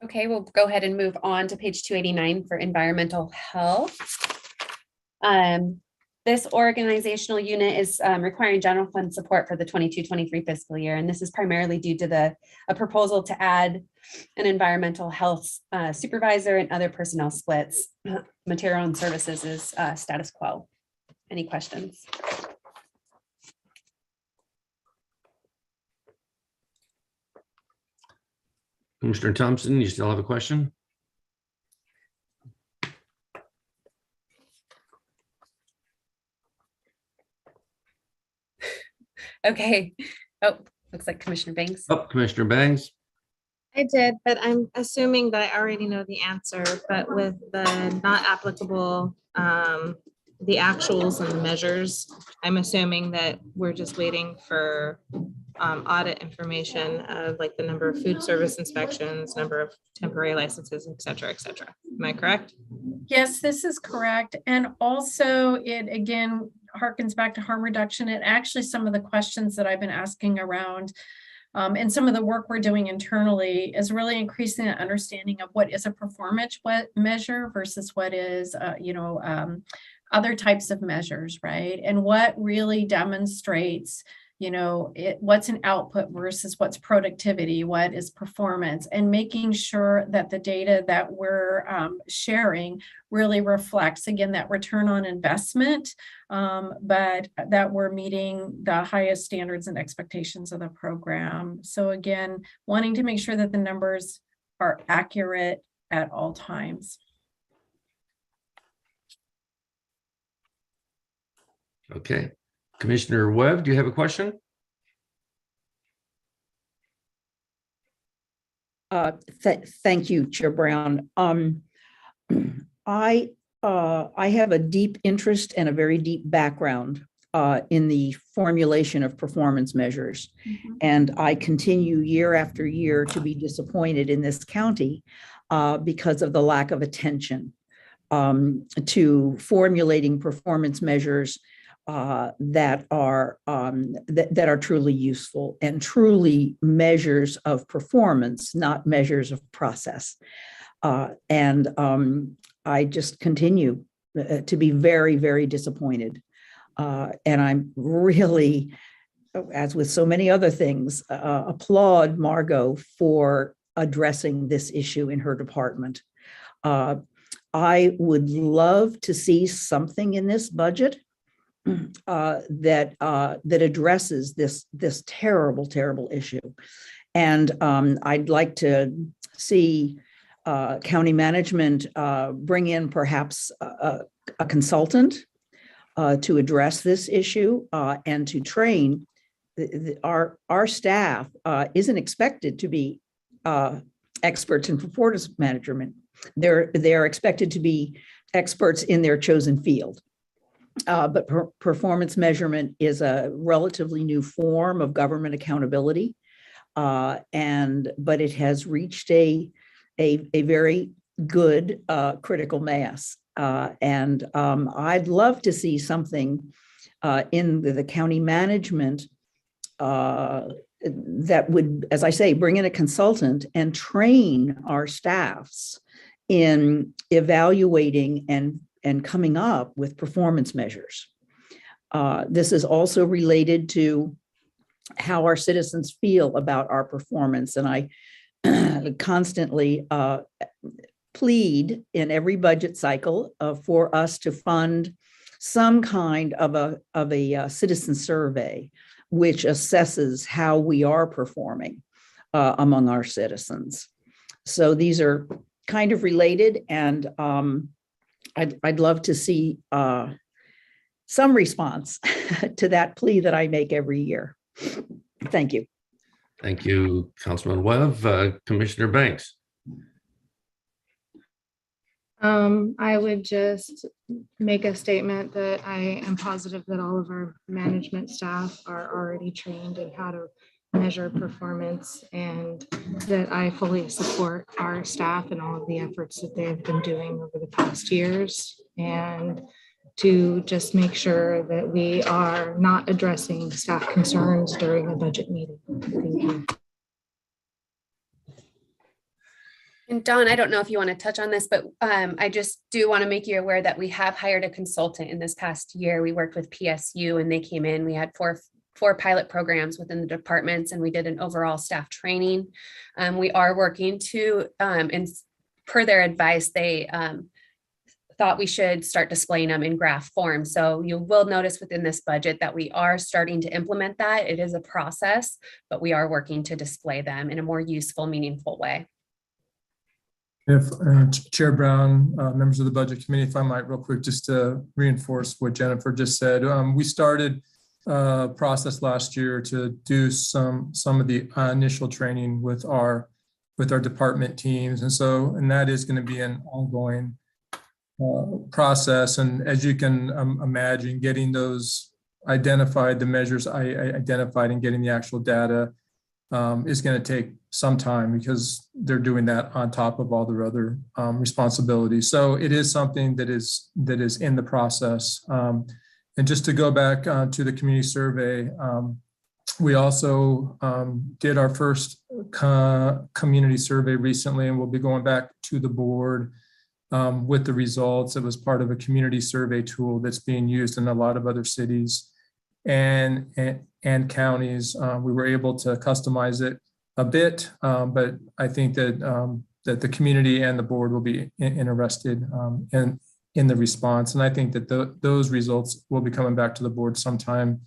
Okay, we'll go ahead and move on to page 289 for environmental health. This organizational unit is requiring general fund support for the 22-23 fiscal year. And this is primarily due to a proposal to add an environmental health supervisor and other personnel splits. Material and services is status quo. Any questions? Commissioner Thompson, you still have a question? Okay. Oh, looks like Commissioner Banks. Oh, Commissioner Bangs. I did, but I'm assuming that I already know the answer, but with the not applicable, the actuals and the measures, I'm assuming that we're just waiting for audit information of like the number of food service inspections, number of temporary licenses, et cetera, et cetera. Am I correct? Yes, this is correct. And also it again harkens back to harm reduction, and actually some of the questions that I've been asking around and some of the work we're doing internally is really increasing the understanding of what is a performance measure versus what is, other types of measures, right? And what really demonstrates, what's an output versus what's productivity, what is performance, and making sure that the data that we're sharing really reflects, again, that return on investment, but that we're meeting the highest standards and expectations of the program. So again, wanting to make sure that the numbers are accurate at all times. Okay. Commissioner Webb, do you have a question? Thank you, Chair Brown. I have a deep interest and a very deep background in the formulation of performance measures. Mm-hmm. And I continue year after year to be disappointed in this county because of the lack of attention to formulating performance measures that are truly useful and truly measures of performance, not measures of process. I just continue to be very, very disappointed. And I'm really, as with so many other things, applaud Margot for addressing this issue in her department. I would love to see something in this budget that addresses this terrible, terrible issue. And I'd like to see county management bring in perhaps a consultant to address this issue and to train. Our staff isn't expected to be experts in performance management. They're expected to be experts in their chosen field. But performance measurement is a relatively new form of government accountability, but it has reached a very good critical mass. I'd love to see something in the county management that would, as I say, bring in a consultant and train our staffs in evaluating and coming up with performance measures. This is also related to how our citizens feel about our performance. And I constantly plead in every budget cycle for us to fund some kind of a citizen survey, which assesses how we are performing among our citizens. So these are kind of related, and I'd love to see some response to that plea that I make every year. Thank you. Thank you, Councilman Webb. Commissioner Banks. I would just make a statement that I am positive that all of our management staff are already trained in how to measure performance, and that I fully support our staff and all of the efforts that they have been doing over the past years, and to just make sure that we are not addressing staff concerns during a budget meeting. Thank you. And Dawn, I don't know if you want to touch on this, but I just do want to make you aware that we have hired a consultant in this past year. We worked with PSU and they came in. We had four pilot programs within the departments, and we did an overall staff training. We are working to, and per their advice, they thought we should start displaying them in graph form. So you will notice within this budget that we are starting to implement that. It is a process, but we are working to display them in a more useful, meaningful way. If Chair Brown, members of the Budget Committee, if I might real quick, just to reinforce what Jennifer just said, we started a process last year to do some of the initial training with our department teams. And that is going to be an ongoing process. And as you can imagine, getting those identified, the measures I identified, and getting the actual data is going to take some time, because they're doing that on top of all their other responsibilities. So it is something that is in the process. And just to go back to the community survey, we also did our first community survey recently, and we'll be going back to the board with the results. It was part of a community survey tool that's being used in a lot of other cities and counties. We were able to customize it a bit, but I think that that the community and the board will be interested in the response. And I think that those results will be coming back to the board sometime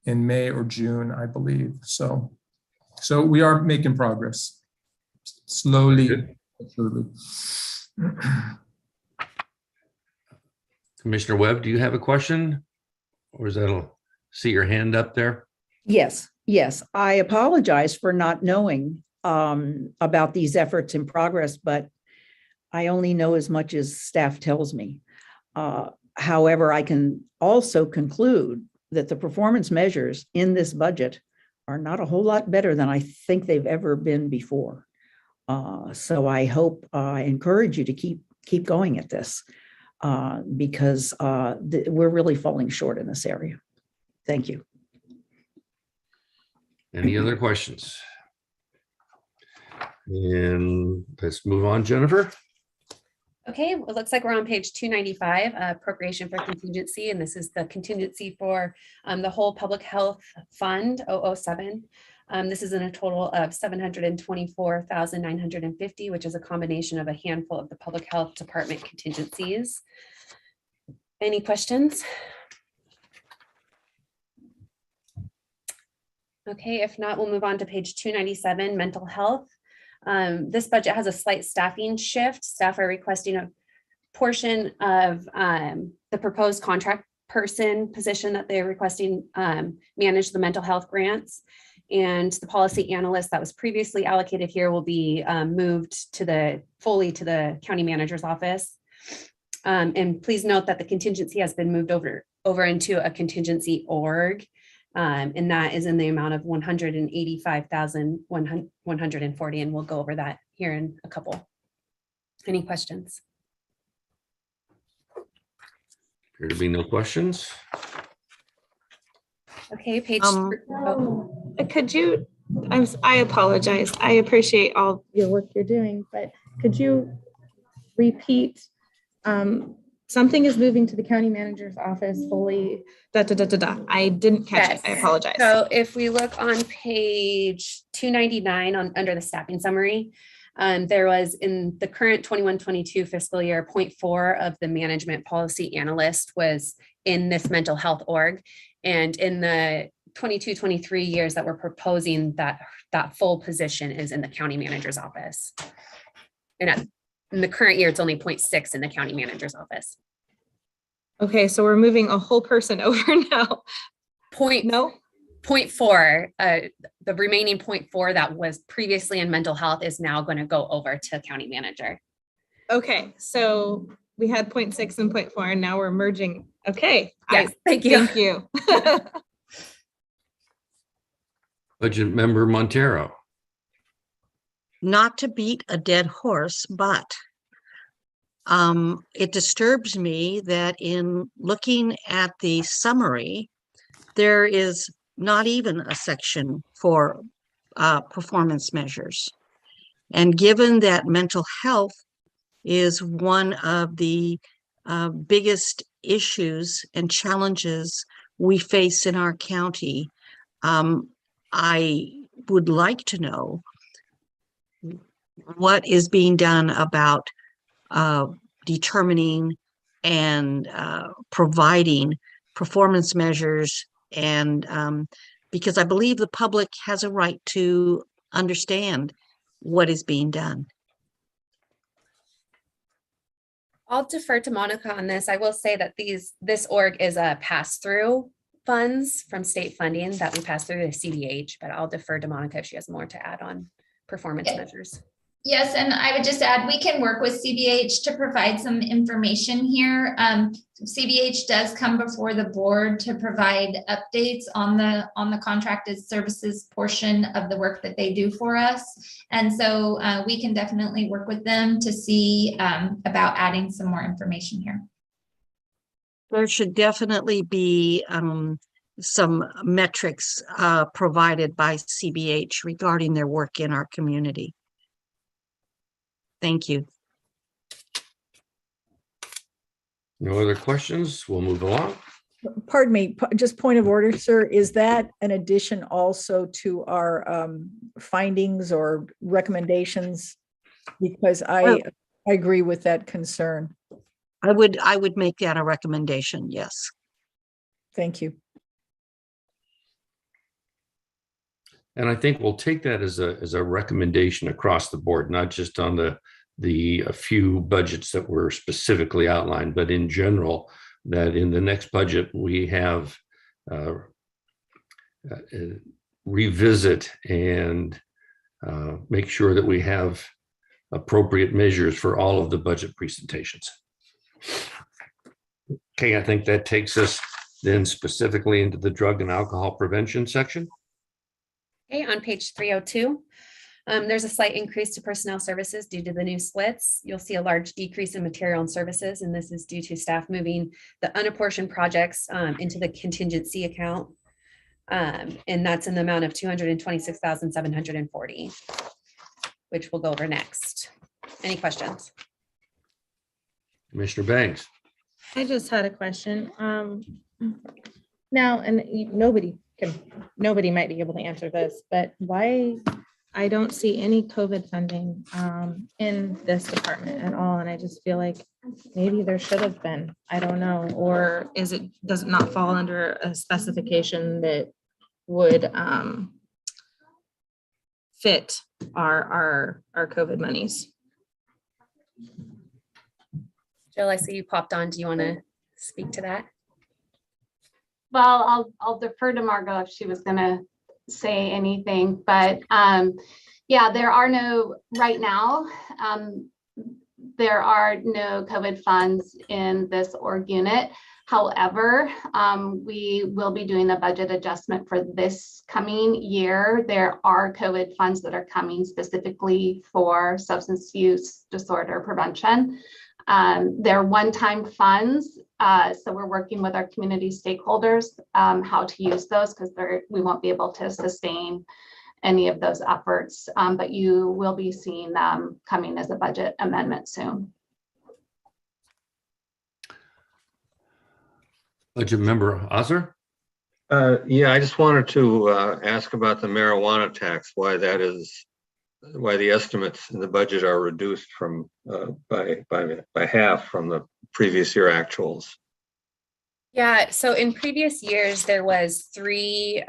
in May or June, I believe. So we are making progress slowly. Commissioner Webb, do you have a question? Or is that see your hand up there? Yes. I apologize for not knowing about these efforts in progress, but I only know as much as staff tells me. However, I can also conclude that the performance measures in this budget are not a whole lot better than I think they've ever been before. So I hope, I encourage you to keep going at this because we're really falling short in this area. Thank you. Any other questions? And let's move on, Jennifer. Okay, well, it looks like we're on page 295, appropriation for contingency, and this is the contingency for the whole public health fund 007. This is in a total of $724,950, which is a combination of a handful of the public health department contingencies. Any questions? Okay, if not, we'll move on to page 297, mental health. This budget has a slight staffing shift. Staff are requesting a portion of the proposed contract person position that they're requesting manage the mental health grants. And the policy analyst that was previously allocated here will be moved fully to the county manager's office. And please note that the contingency has been moved over into a contingency org. And that is in the amount of $185,140, and we'll go over that here in a couple. Any questions? Appear to be no questions. Okay, page. Could you, I apologize. I appreciate all your work you're doing, but could you repeat? Something is moving to the county manager's office fully. I didn't catch it. I apologize. So if we look on page 299 under the staffing summary, there was in the current 21-22 fiscal year, 0.4 of the management policy analyst was in this mental health org. And in the 22-23 years that we're proposing, that full position is in the county manager's office. And in the current year, it's only 0.6 in the county manager's office. Okay, so we're moving a whole person over now. Point No? 0.4, the remaining 0.4 that was previously in mental health is now going to go over to county manager. Okay, so we had 0.6 and 0.4 and now we're merging. Okay. Yes, thank you. Thank you. Budget Member Montero. Not to beat a dead horse, but it disturbs me that in looking at the summary, there is not even a section for performance measures. And given that mental health is one of the biggest issues and challenges we face in our county, I would like to know what is being done about determining and providing performance measures, and because I believe the public has a right to understand what is being done. I'll defer to Monica on this. I will say that this org is a pass-through funds from state funding that we pass through to CDH, but I'll defer to Monica if she has more to add on performance measures. Yes, and I would just add, we can work with CBH to provide some information here. CBH does come before the board to provide updates on the contracted services portion of the work that they do for us. And so we can definitely work with them to see about adding some more information here. There should definitely be some metrics provided by CBH regarding their work in our community. Thank you. No other questions? We'll move along. Pardon me, just point of order, sir. Is that an addition also to our findings or recommendations? Because I agree with that concern. I would make that a recommendation, yes. Thank you. And I think we'll take that as a recommendation across the board, not just on the few budgets that were specifically outlined, but in general, that in the next budget, we have revisit and make sure that we have appropriate measures for all of the budget presentations. Okay, I think that takes us then specifically into the drug and alcohol prevention section. Okay, on page 302, there's a slight increase to personnel services due to the new splits. You'll see a large decrease in material and services, and this is due to staff moving the unapportioned projects into the contingency account. And that's in the amount of $226,740, which we'll go over next. Any questions? Commissioner Banks. I just had a question. Now, and nobody might be able to answer this, but why I don't see any COVID funding in this department at all. And I just feel like maybe there should have been, I don't know, or does it not fall under a specification that would fit our COVID monies? Jill, I see you popped on. Do you want to speak to that? Well, I'll defer to Margot if she was going to say anything, but yeah, there are no, right now, there are no COVID funds in this org unit. However, we will be doing a budget adjustment for this coming year. There are COVID funds that are coming specifically for substance use disorder prevention. They're one-time funds, so we're working with our community stakeholders how to use those, because we won't be able to sustain any of those efforts, but you will be seeing them coming as a budget amendment soon. Budget Member Osser. Yeah, I just wanted to ask about the marijuana tax, why the estimates in the budget are reduced from by half from the previous year actuals. Yeah, so in previous years, there was three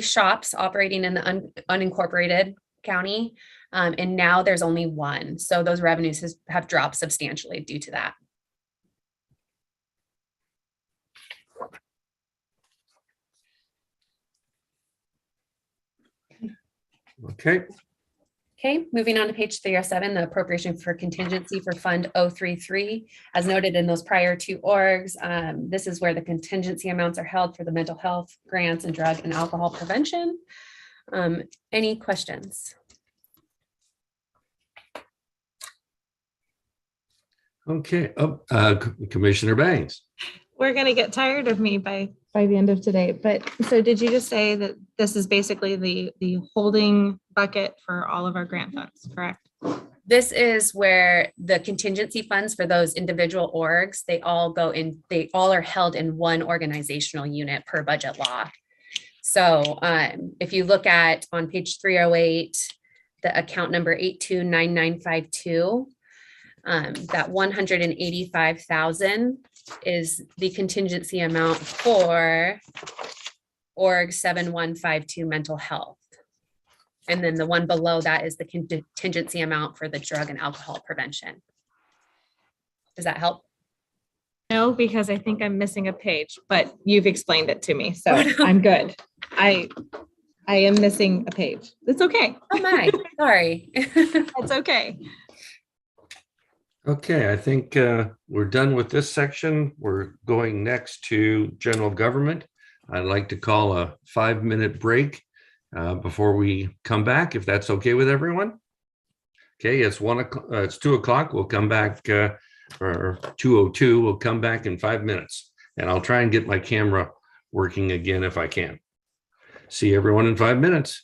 shops operating in the unincorporated county, and now there's only one. So those revenues have dropped substantially due to that. Okay, Okay, moving on to page 307, the appropriation for contingency for Fund 033. As noted in those prior two orgs, this is where the contingency amounts are held for the mental health grants and drug and alcohol prevention. Any questions? okay. Commissioner Banks. We're gonna get tired of me by the end of today, but so did you just say that this is basically the holding bucket for all of our grant funds, correct? This is where the contingency funds for those individual orgs, they all are held in one organizational unit per budget law. So if you look at on page 308, the account number 829952, that 185,000 is the contingency amount for org 7152 mental health. And then the one below that is the contingency amount for the drug and alcohol prevention. Does that help? No, because I think I'm missing a page, but you've explained it to me, so I'm good. I am missing a page. It's okay. Oh my, sorry. It's okay. Okay, I think we're done with this section. We're going next to general government. I'd like to call a 5-minute break before we come back, if that's okay with everyone. Okay, it's 2 o'clock. We'll come back, or 2:02. We'll come back in 5 minutes, and I'll try and get my camera working again if I can. See everyone in 5 minutes.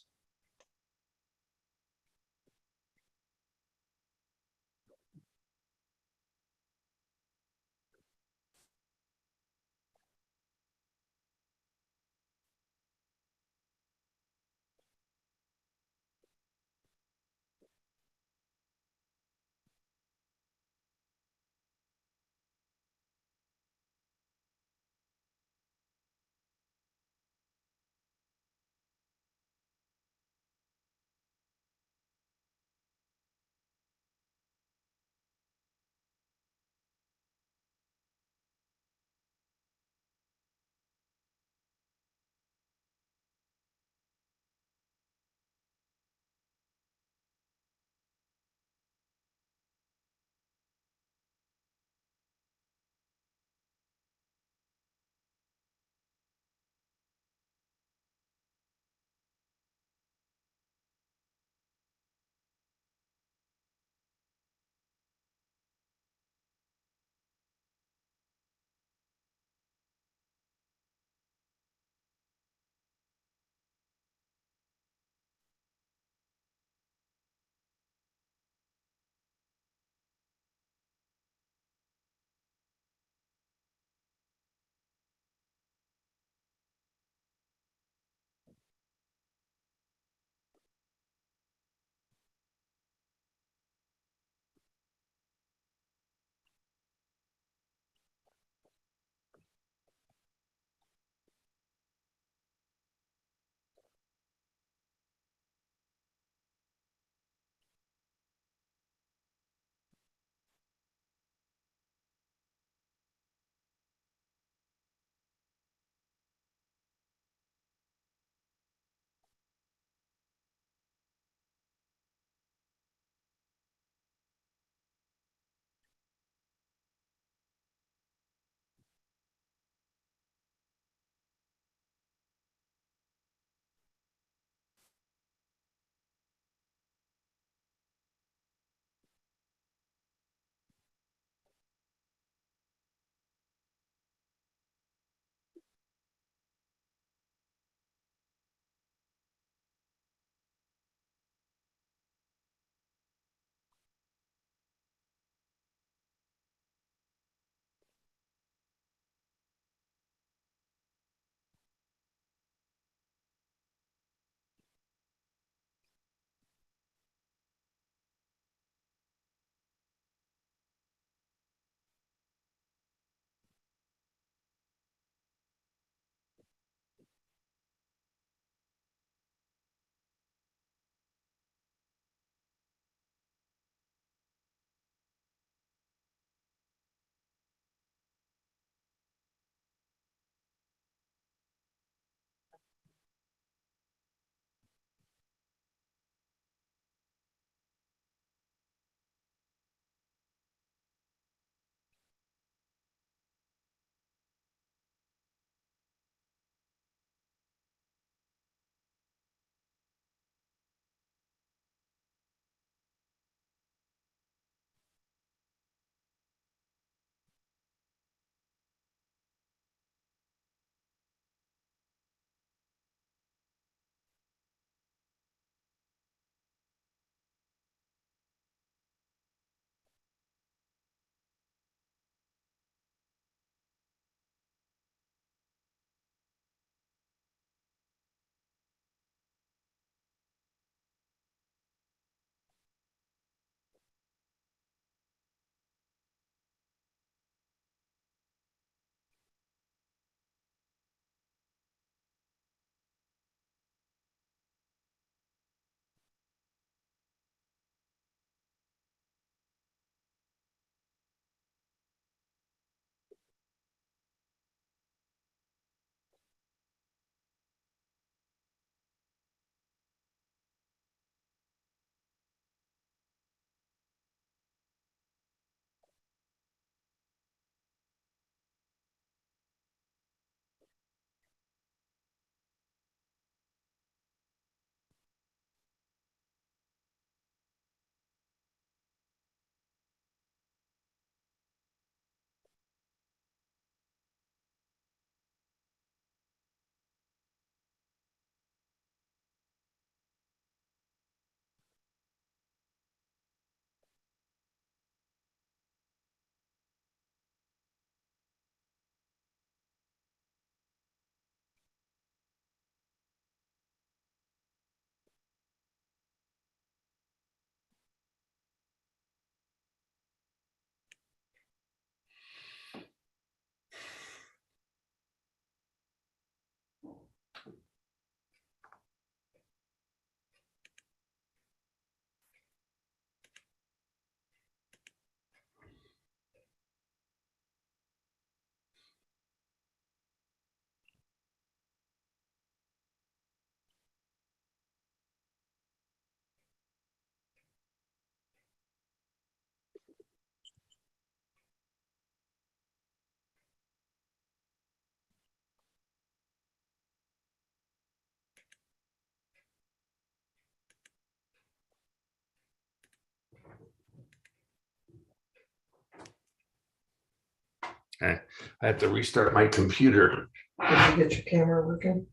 I have to restart my computer. Did you get your camera working?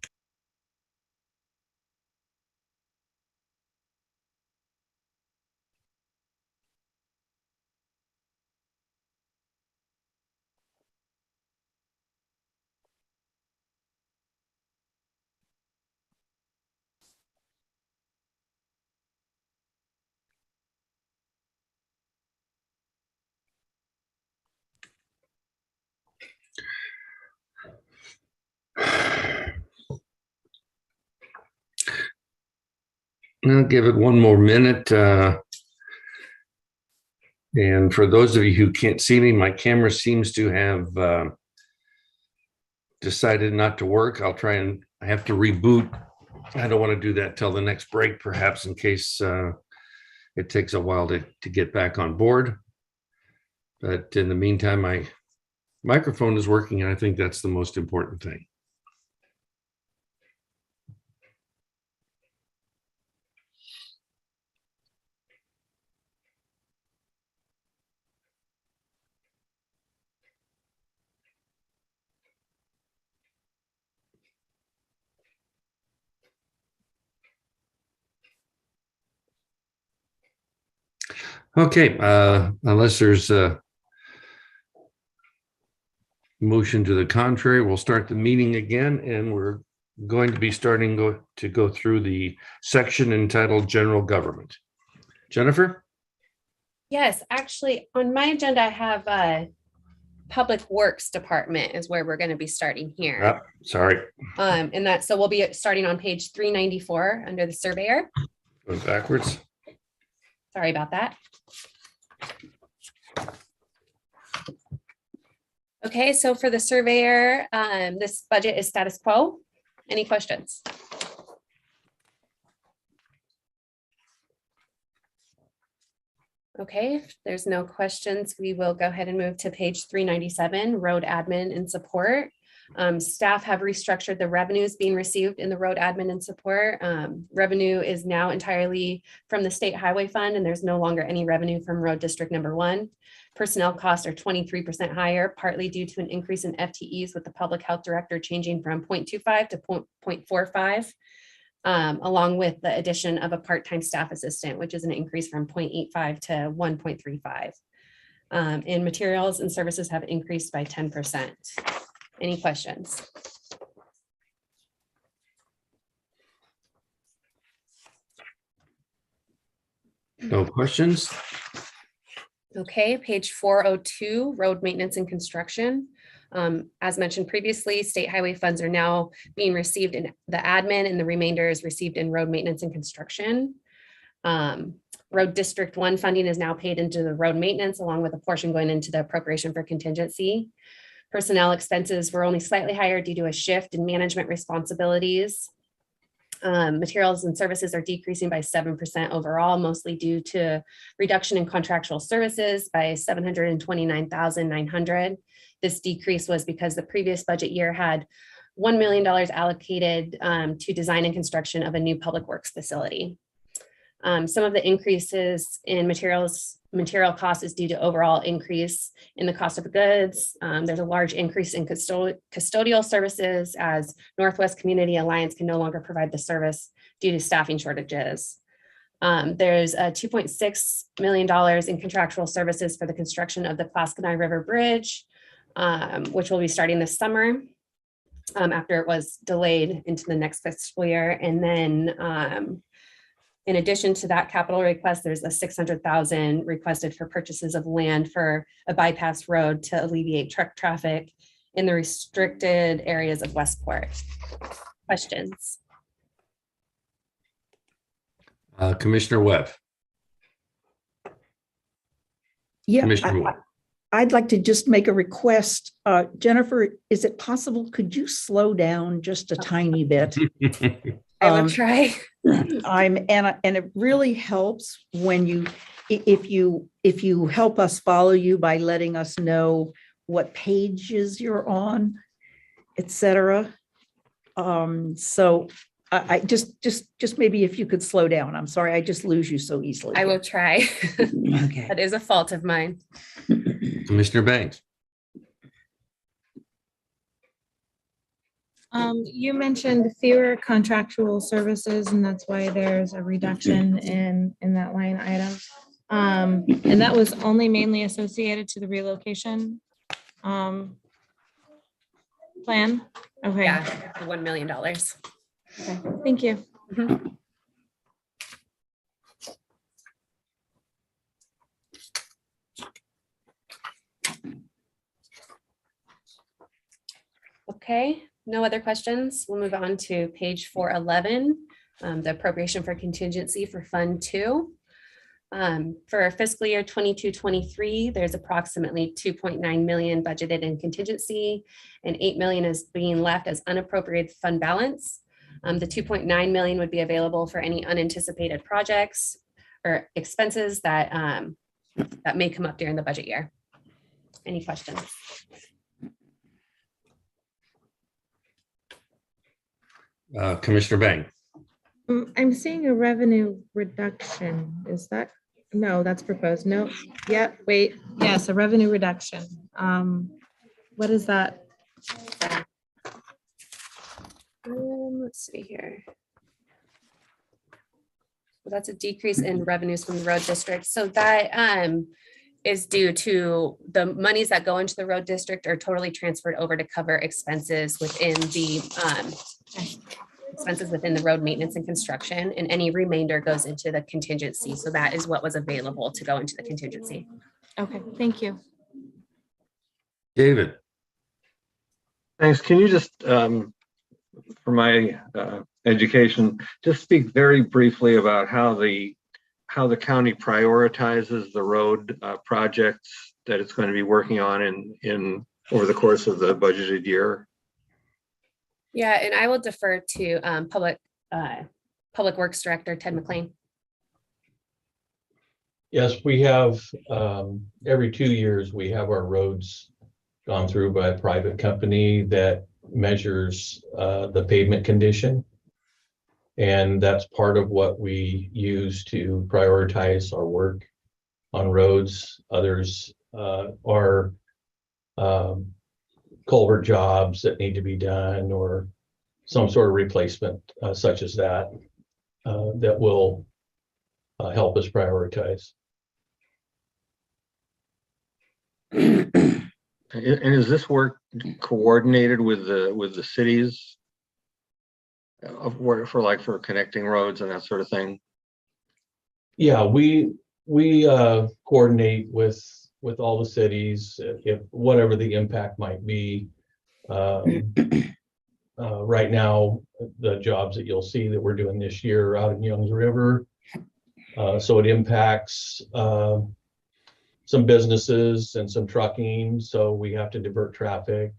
I'll give it one more minute. And for those of you who can't see me, my camera seems to have decided not to work. I'll try and I have to reboot. I don't want to do that till the next break, perhaps, in case it takes a while to get back on board. But in the meantime, my microphone is working, and I think that's the most important thing. Okay, unless there's a motion to the contrary, we'll start the meeting again, and we're going to be starting to go through the section entitled General Government. Jennifer? Yes, actually, on my agenda, I have Public Works Department is where we're going to be starting here. Sorry. And that, so we'll be starting on page 394 under the surveyor. Going backwards. Sorry about that. Okay, so for the surveyor, this budget is status quo. Any questions? Okay, if there's no questions, we will go ahead and move to page 397, road admin and support. Staff have restructured the revenues being received in the road admin and support. Revenue is now entirely from the state highway fund, and there's no longer any revenue from road district number 1. Personnel costs are 23% higher, partly due to an increase in FTEs with the public health director changing from 0.25 to 0.45, along with the addition of a part-time staff assistant, which is an increase from 0.85 to 1.35. And materials and services have increased by 10%. Any questions? No questions. Okay, page 402, road maintenance and construction. As mentioned previously, state highway funds are now being received in the admin, and the remainder is received in road maintenance and construction. Road District 1 funding is now paid into the road maintenance, along with a portion going into the appropriation for contingency. Personnel expenses were only slightly higher due to a shift in management responsibilities. Materials and services are decreasing by 7% overall, mostly due to reduction in contractual services by $729,900. This decrease was because the previous budget year had $1 million allocated to design and construction of a new public works facility. Some of the increases in material costs is due to overall increase in the cost of goods. There's a large increase in custodial services as Northwest Community Alliance can no longer provide the service due to staffing shortages. There's a $2.6 million in contractual services for the construction of the Claskanai River Bridge, which will be starting this summer after it was delayed into the next fiscal year. And then in addition to that capital request, there's a $600,000 requested for purchases of land for a bypass road to alleviate truck traffic in the restricted areas of Westport. Questions? Commissioner Webb. Yeah, Commissioner Webb. I'd like to just make a request. Jennifer, is it possible, could you slow down just a tiny bit? I will try. And it really helps when if you help us follow you by letting us know what pages you're on, etc. So I just maybe if you could slow down. I'm sorry, I just lose you so easily. I will try. Okay. That is a fault of mine. Commissioner Banks. You mentioned fewer contractual services, and that's why there's a reduction in that line item. And that was only mainly associated to the relocation plan? Okay. Yeah, $1 million. Okay, thank you. Okay, no other questions. We'll move on to page 411, the appropriation for contingency for Fund 2. For fiscal year 22-23, there's approximately 2.9 million budgeted in contingency, and 8 million is being left as unappropriated fund balance. The 2.9 million would be available for any unanticipated projects or expenses that that may come up during the budget year. Any questions? Commissioner Bang. I'm seeing a revenue reduction. Is that, no, that's proposed. No, yeah, wait, yes, a revenue reduction. What is that? Let's see here. Well, that's a decrease in revenues from the road district. So that is due to the monies that go into the road district are totally transferred over to cover expenses within the road maintenance and construction, and any remainder goes into the contingency. So that is what was available to go into the contingency. Okay, thank you. David. Thanks. Can you just, for my education, just speak very briefly about how the county prioritizes the road projects that it's going to be working on in over the course of the budgeted year? Yeah, and I will defer to Public Works Director Ted McLean. Yes, we have, every 2 years, we have our roads gone through by a private company that measures the pavement condition. And that's part of what we use to prioritize our work on roads. Others are culvert jobs that need to be done, or some sort of replacement such as that, that will help us prioritize. And is this work coordinated with the cities for connecting roads and that sort of thing? Yeah, we coordinate with all the cities, if whatever the impact might be. Right now, the jobs that you'll see that we're doing this year are out in Youngs River. So it impacts some businesses and some trucking, so we have to divert traffic.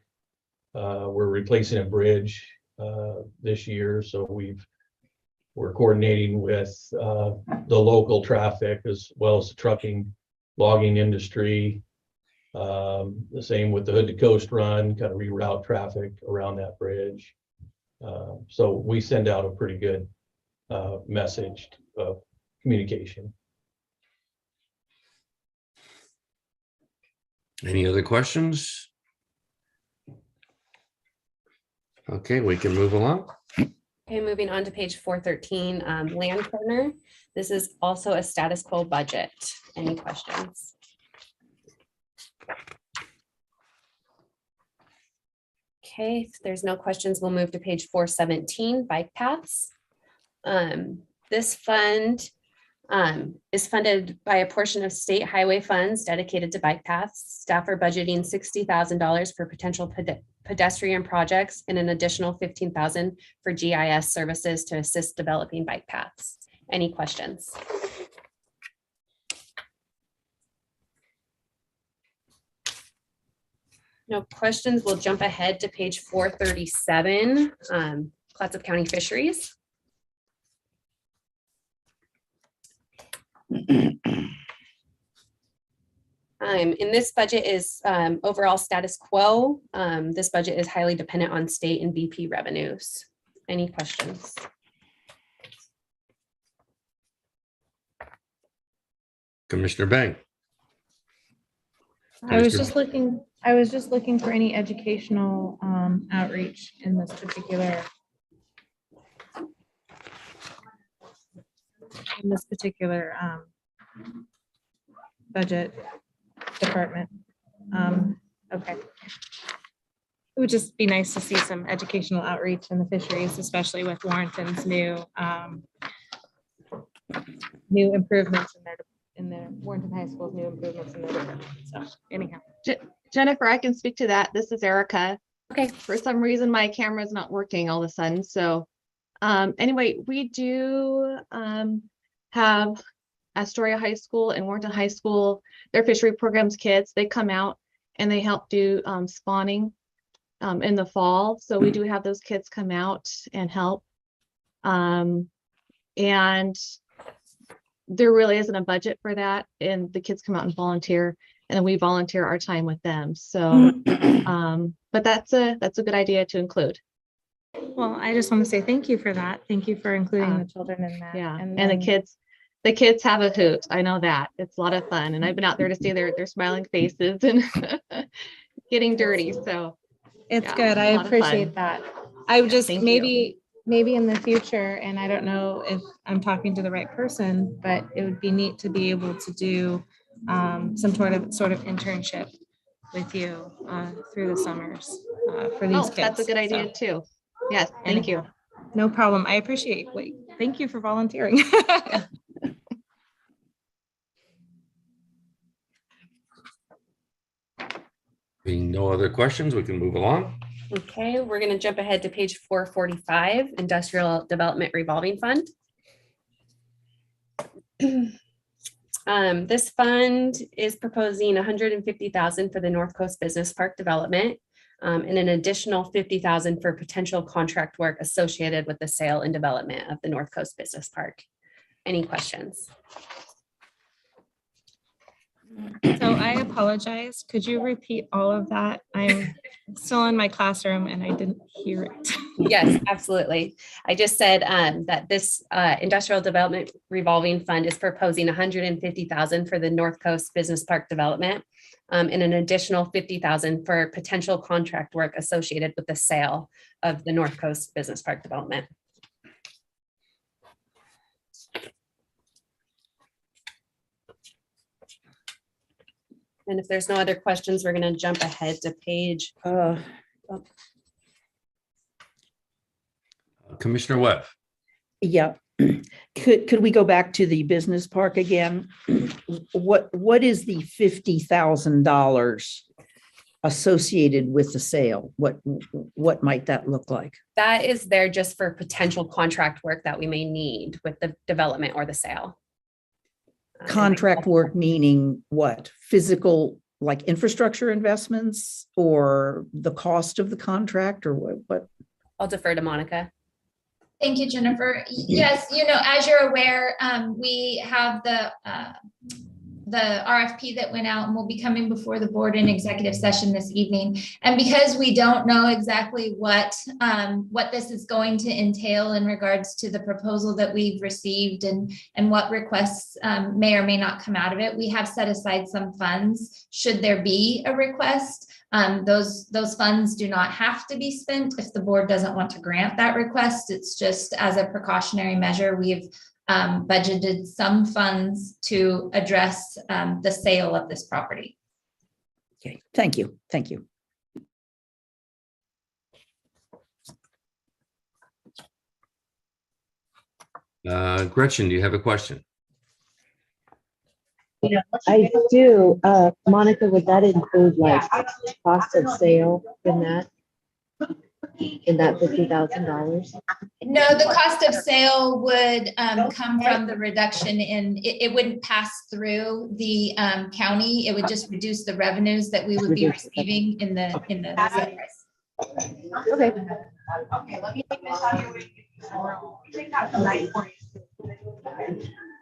We're replacing a bridge this year, so we're coordinating with the local traffic as well as the trucking, logging industry. The same with the Hood to Coast run, kind of reroute traffic around that bridge. So we send out a pretty good message of communication. Any other questions? Okay, we can move along. Okay, moving on to page 413, land corner. This is also a status quo budget. Any questions? Okay, if there's no questions, we'll move to page 417, bike paths. This fund is funded by a portion of state highway funds dedicated to bike paths. Staff are budgeting $60,000 for potential pedestrian projects and an additional $15,000 for GIS services to assist developing bike paths. Any questions? No questions. We'll jump ahead to page 437, Clatsop County Fisheries. And this budget is overall status quo. This budget is highly dependent on state and BP revenues. Any questions? Commissioner Bang. I was just looking I was just looking for any educational outreach in this particular budget department. Okay. It would just be nice to see some educational outreach in the fisheries, especially with Warrenton's new improvements in their Warrenton High School's new improvements in their department. So anyhow. Jennifer, I can speak to that. This is Erica. Okay. For some reason, my camera is not working all of a sudden. So anyway, we do have Astoria High School and Warrenton High School, their fishery programs kids, they come out and they help do spawning in the fall. So we do have those kids come out and help. And there really isn't a budget for that. And the kids come out and volunteer, and then we volunteer our time with them. So, but that's a good idea to include. Well, I just want to say thank you for that. Thank you for including the children in that. Yeah, and then, the kids have a hoot. I know that. It's a lot of fun. And I've been out there to see their smiling faces and getting dirty. So it's yeah, good. I a lot of appreciate fun. that. I would just Thank maybe in the future, and I don't know if I'm talking to the right person, but it would be neat to be able to do some sort of internship with you through the summers for these kids. That's a good idea too. Yes, thank you. No problem. I appreciate it. Thank you for volunteering. Being no other questions, we can move along. Okay, we're going to jump ahead to page 445, Industrial Development Revolving Fund. This fund is proposing $150,000 for the North Coast Business Park development and an additional $50,000 for potential contract work associated with the sale and development of the North Coast Business Park. Any questions? So I apologize. Could you repeat all of that? I'm still in my classroom and I didn't hear it. Yes, absolutely. I just said that this Industrial Development Revolving Fund is proposing $150,000 for the North Coast Business Park development and an additional $50,000 for potential contract work associated with the sale of the North Coast Business Park development. And if there's no other questions, we're going to jump ahead to page. Commissioner Webb. Yeah. Could we go back to the business park again? What is the $50,000 associated with the sale? What might that look like? That is there just for potential contract work that we may need with the development or the sale. Contract work meaning what? Physical, like infrastructure investments, or the cost of the contract, or what? I'll defer to Monica. Thank you, Jennifer. Yes, as you're aware, we have the RFP that went out and will be coming before the board in executive session this evening. And because we don't know exactly what this is going to entail in regards to the proposal that we've received and what requests may or may not come out of it, we have set aside some funds should there be a request. Those funds do not have to be spent if the board doesn't want to grant that request. It's just as a precautionary measure, we've budgeted some funds to address the sale of this property. Okay, thank you. Thank you. Gretchen, do you have a question? I do. Monica, would that include like cost of sale in that $50,000? No, the cost of sale would come from the reduction in, it wouldn't pass through the county. It would just reduce the revenues that we would be receiving in the sale price. Okay. Okay, let me take this out of your way. Take that tonight for you.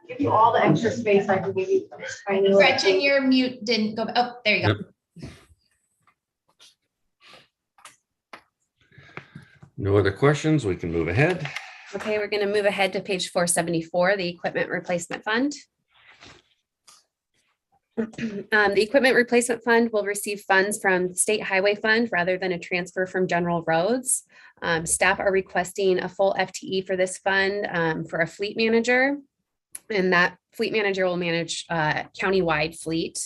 Give you all the extra space I can give you. Gretchen, your mute didn't go. Oh, there you go. Yep. No other questions. We can move ahead. Okay, we're going to move ahead to page 474, the Equipment Replacement Fund. The Equipment Replacement Fund will receive funds from State Highway Fund rather than a transfer from general roads. Staff are requesting a full FTE for this fund for a fleet manager. And that fleet manager will manage countywide fleet.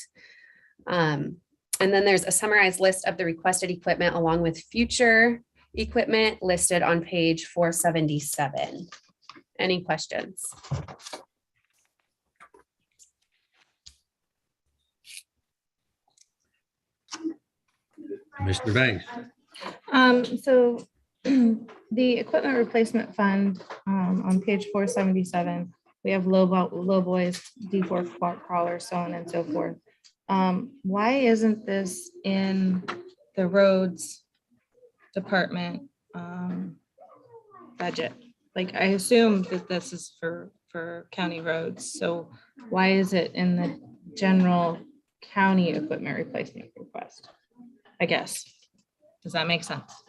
And then there's a summarized list of the requested equipment along with future equipment listed on page 477. Any questions? Mr. Banks. So the equipment replacement fund, on page 477, we have low boys, D4 crawlers, so on and so forth. Why isn't this in the roads department budget? Like, I assume that this is for county roads. So why is it in the general county equipment replacement request? I guess. Does that make sense?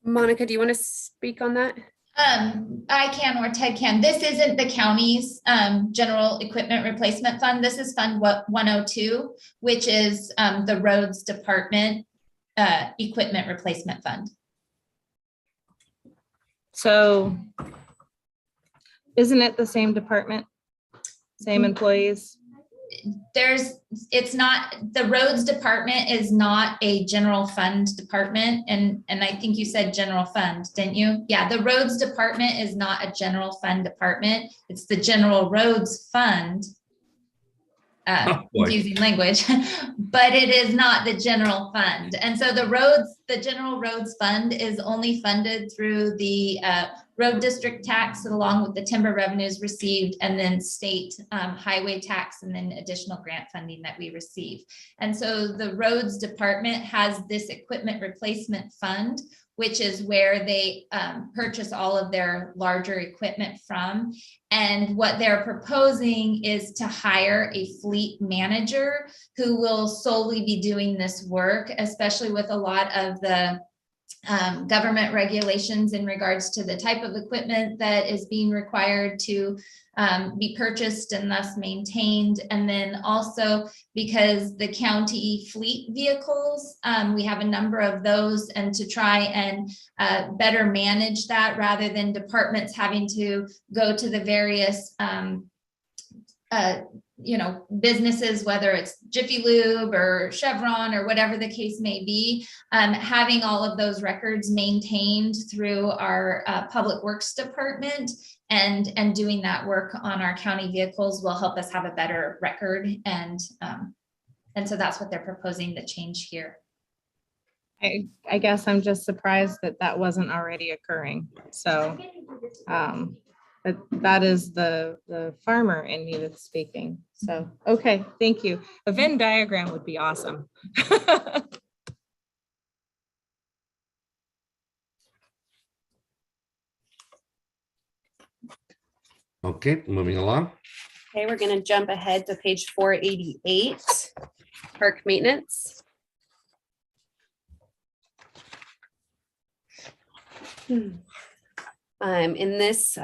Monica, do you want to speak on that? I can, or Ted can. This isn't the county's general equipment replacement fund. This is Fund 102, which is the roads department equipment replacement fund. So isn't it the same department, same employees? It's not, the roads department is not a general fund department. And I think you said general fund, didn't you? Yeah, the roads department is not a general fund department. It's the general roads fund. Confusing language, but it is not the general fund. And so the general roads fund is only funded through the road district tax along with the timber revenues received, and then state highway tax, and then additional grant funding that we receive. And so the roads department has this equipment replacement fund, which is where they purchase all of their larger equipment from. And what they're proposing is to hire a fleet manager who will solely be doing this work, especially with a lot of the government regulations in regards to the type of equipment that is being required to be purchased and thus maintained. And then also because the county fleet vehicles, we have a number of those, and to try and better manage that rather than departments having to go to the various businesses, whether it's Jiffy Lube or Chevron or whatever the case may be, having all of those records maintained through our public works department and doing that work on our county vehicles will help us have a better record. And so that's what they're proposing to change here. I guess I'm just surprised that that wasn't already occurring. So but that is the farmer in me that's speaking. So, okay, thank you. A Venn diagram would be awesome. Okay, moving along. Okay, we're going to jump ahead to page 488, park maintenance. In this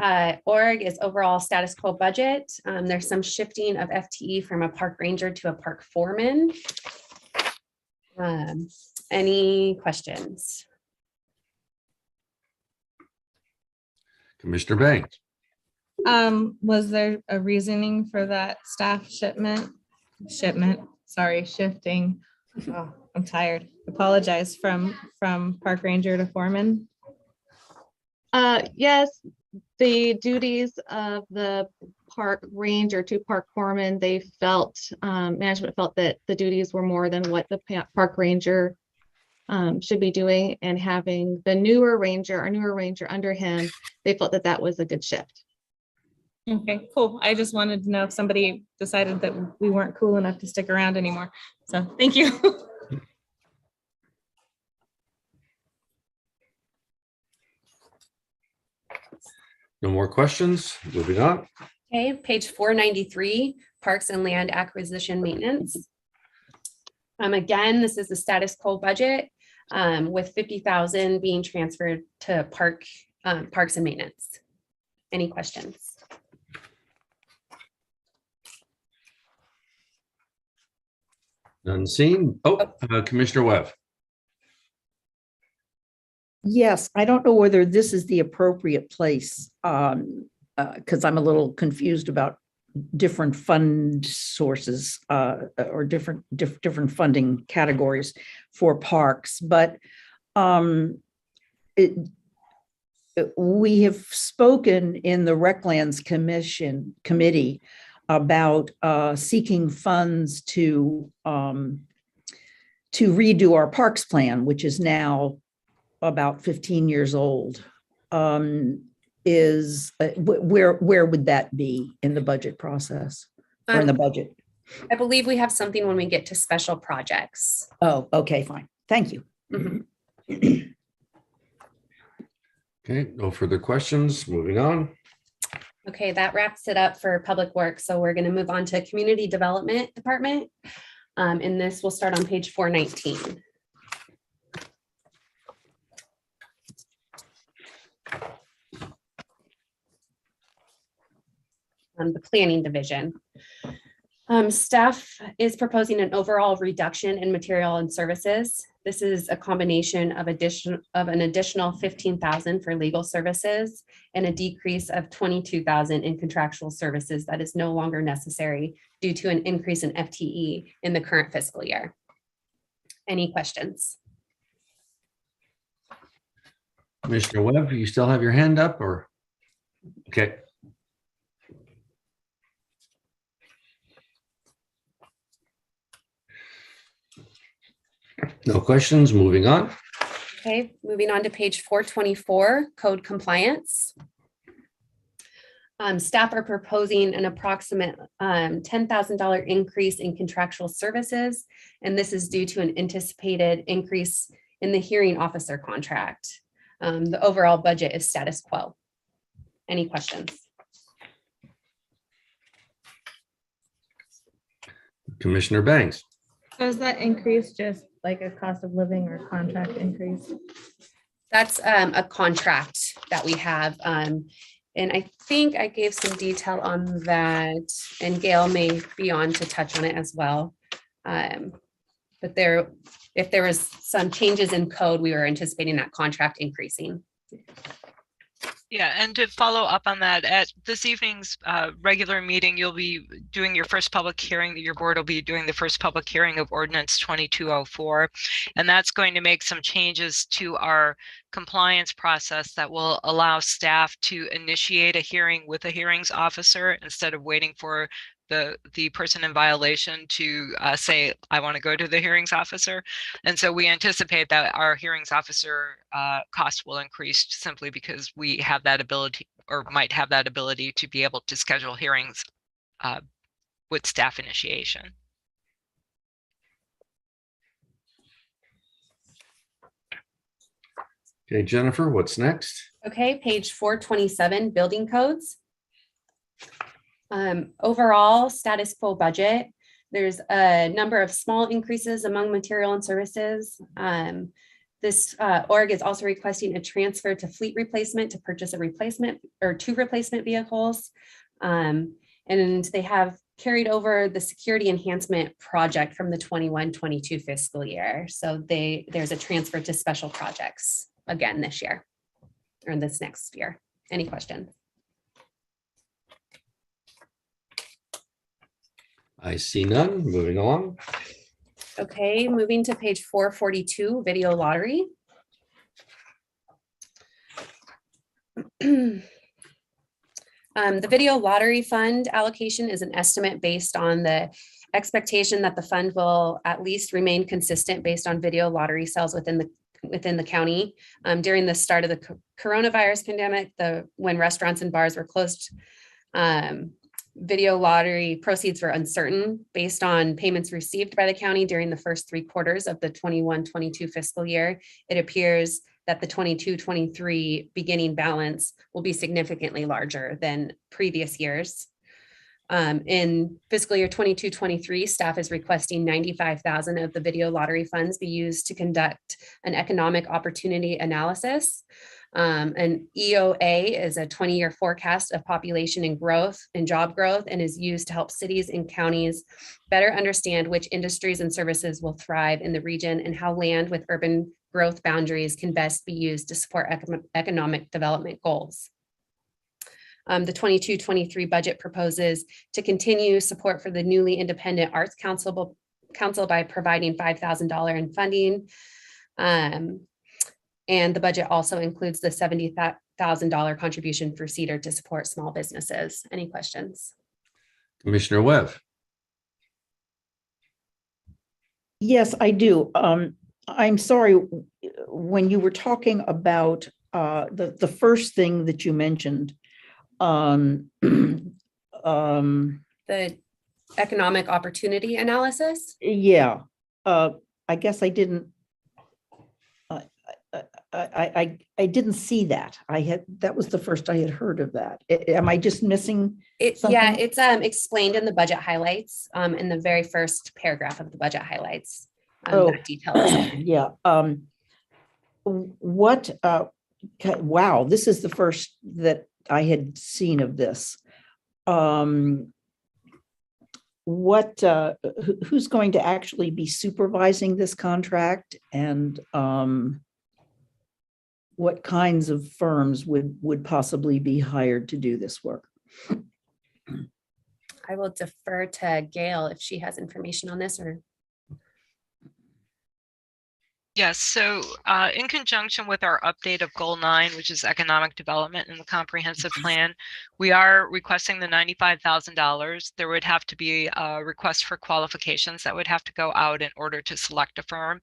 org is overall status quo budget. There's some shifting of FTE from a park ranger to a park foreman. Any questions? Commissioner Banks. Was there a reasoning for that staff shifting? Oh, I'm tired. Apologize, from park ranger to foreman. Yes, the duties of the park ranger to park foreman, they felt, management felt that the duties were more than what the park ranger should be doing, and having our newer ranger under him, they felt that that was a good shift. Okay, cool. I just wanted to know if somebody decided that we weren't cool enough to stick around anymore. So thank you. No more questions. Moving on. Okay, page 493, parks and land acquisition maintenance. Again, this is the status quo budget with 50,000 being transferred to parks and maintenance. Any questions? None seen. Oh, Commissioner Webb. Yes, I don't know whether this is the appropriate place, because I'm a little confused about different fund sources, or different funding categories for parks, but we have spoken in the Reclands Committee about seeking funds to redo our parks plan, which is now about 15 years old. Where would that be in the budget process or in the budget? I believe we have something when we get to special projects. Oh, okay, fine. Thank you. Mhm. Okay, no further questions. Moving on. Okay, that wraps it up for Public Works. So we're going to move on to Community Development Department. And this will start on page 419. The Planning Division. Staff is proposing an overall reduction in material and services. This is a combination of an additional 15,000 for legal services and a decrease of 22,000 in contractual services that is no longer necessary due to an increase in FTE in the current fiscal year. Any questions? Commissioner Webb, you still have your hand up or? Okay. No questions, moving on. Okay, moving on to page 424, code compliance. Staff are proposing an approximate $10,000 increase in contractual services, and this is due to an anticipated increase in the hearing officer contract. The overall budget is status quo. Any questions? Commissioner Banks. So is that increase just like a cost of living or contract increase? That's a contract that we have. And I think I gave some detail on that, and Gail may be on to touch on it as well. But if there was some changes in code, we were anticipating that contract increasing. Yeah, and to follow up on that, at this evening's regular meeting, you'll be doing your first public hearing. Your board will be doing the first public hearing of Ordinance 2204, and that's going to make some changes to our compliance process that will allow staff to initiate a hearing with a hearings officer instead of waiting for the person in violation to say, I want to go to the hearings officer. And so we anticipate that our hearings officer cost will increase simply because we have that ability, or might have that ability, to be able to schedule hearings with staff initiation. Okay, Jennifer, what's next? Okay, page 427, building codes. Overall status quo budget. There's a number of small increases among material and services. This org is also requesting a transfer to fleet replacement to purchase a replacement or 2 replacement vehicles. And they have carried over the security enhancement project from the 21-22 fiscal year. So there's a transfer to special projects again this year or this next year. Any questions? I see none. Moving along. Okay, moving to page 442, video lottery. The video lottery fund allocation is an estimate based on the expectation that the fund will at least remain consistent based on video lottery sales within the county. During the start of the coronavirus pandemic, when restaurants and bars were closed, video lottery proceeds were uncertain. Based on payments received by the county during the first 3 quarters of the 21-22 fiscal year, it appears that the 22-23 beginning balance will be significantly larger than previous years. In fiscal year 22-23, staff is requesting 95,000 of the video lottery funds be used to conduct an economic opportunity analysis. An EOA is a 20-year forecast of population and growth and job growth, and is used to help cities and counties better understand which industries and services will thrive in the region and how land with urban growth boundaries can best be used to support economic development goals. The 22-23 budget proposes to continue support for the newly independent Arts Council by providing $5,000 in funding. And the budget also includes the $70,000 contribution for Cedar to support small businesses. Any questions? Commissioner Webb. Yes, I do. I'm sorry, when you were talking about the first thing that you mentioned, The economic opportunity analysis? yeah, I guess I didn't. I didn't see that. That was the first I had heard of that. Am I just missing? Yeah, something? it's explained in the budget highlights, in the very first paragraph of the budget highlights. That details. Yeah. Wow, this is the first that I had seen of this. Who's going to actually be supervising this contract, and what kinds of firms would possibly be hired to do this work? I will defer to Gail if she has information on this, or. Yes, so in conjunction with our update of Goal 9, which is economic development in the comprehensive plan, we are requesting the $95,000. There would have to be a request for qualifications that would have to go out in order to select a firm.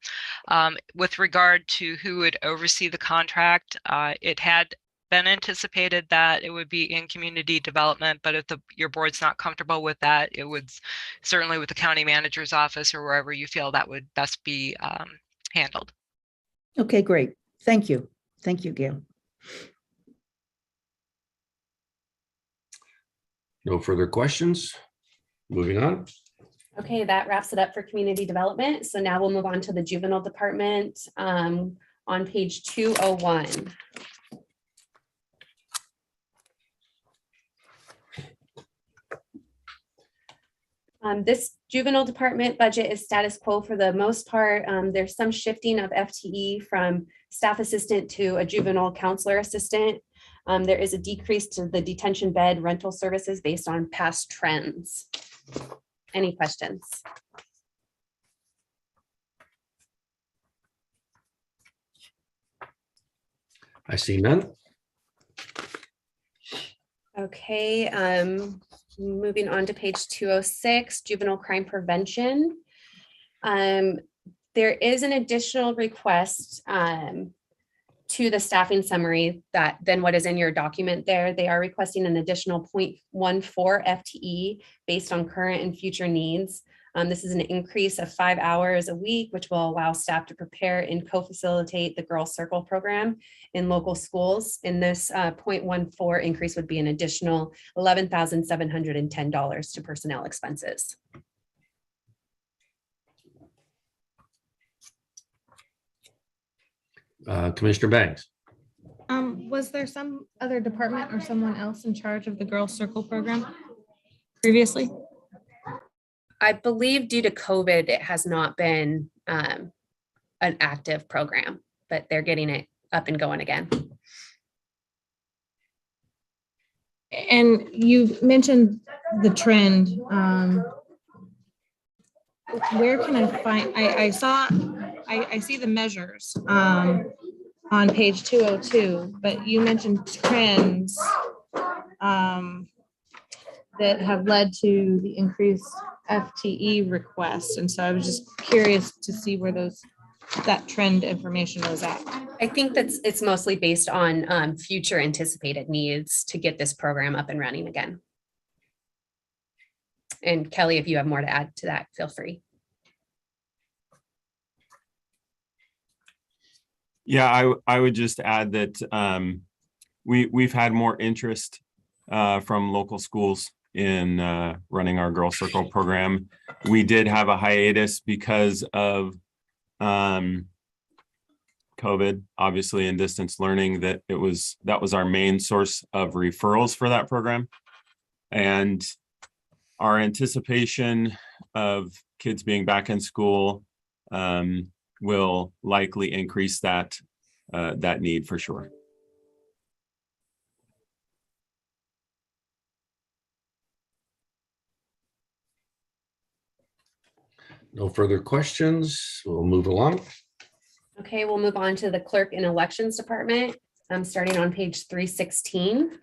With regard to who would oversee the contract, it had been anticipated that it would be in community development, but if your board's not comfortable with that, it would certainly with the county manager's office or wherever you feel that would best be handled. Okay, great. Thank you. Thank you, Gail. No further questions. Moving on. Okay, that wraps it up for community development. So now we'll move on to the juvenile department on page 201. This juvenile department budget is status quo for the most part. There's some shifting of FTE from staff assistant to a juvenile counselor assistant. There is a decrease to the detention bed rental services based on past trends. Any questions? I see none. Okay, moving on to page 206, juvenile crime prevention. There is an additional request to the staffing summary than what is in your document there. They are requesting an additional 0.14 FTE based on current and future needs. This is an increase of 5 hours a week, which will allow staff to prepare and co-facilitate the Girl Circle program in local schools. And this 0.14 increase would be an additional $11,710 to personnel expenses. Commissioner Banks. Was there some other department or someone else in charge of the Girl Circle program previously? I believe due to COVID, it has not been an active program, but they're getting it up and going again. And you've mentioned the trend. Where can I find, I see the measures on page 202, but you mentioned trends that have led to the increased FTE requests. And so I was just curious to see where that trend information was at. I think it's mostly based on future anticipated needs to get this program up and running again. And Kelly, if you have more to add to that, feel free. Yeah, I would just add that we've had more interest from local schools in running our Girl Circle program. We did have a hiatus because of COVID, obviously, and distance learning. That was our main source of referrals for that program. And our anticipation of kids being back in school will likely increase that need for sure. No further questions. We'll move along. Okay, we'll move on to the Clerk and Elections Department. I'm starting on page 316.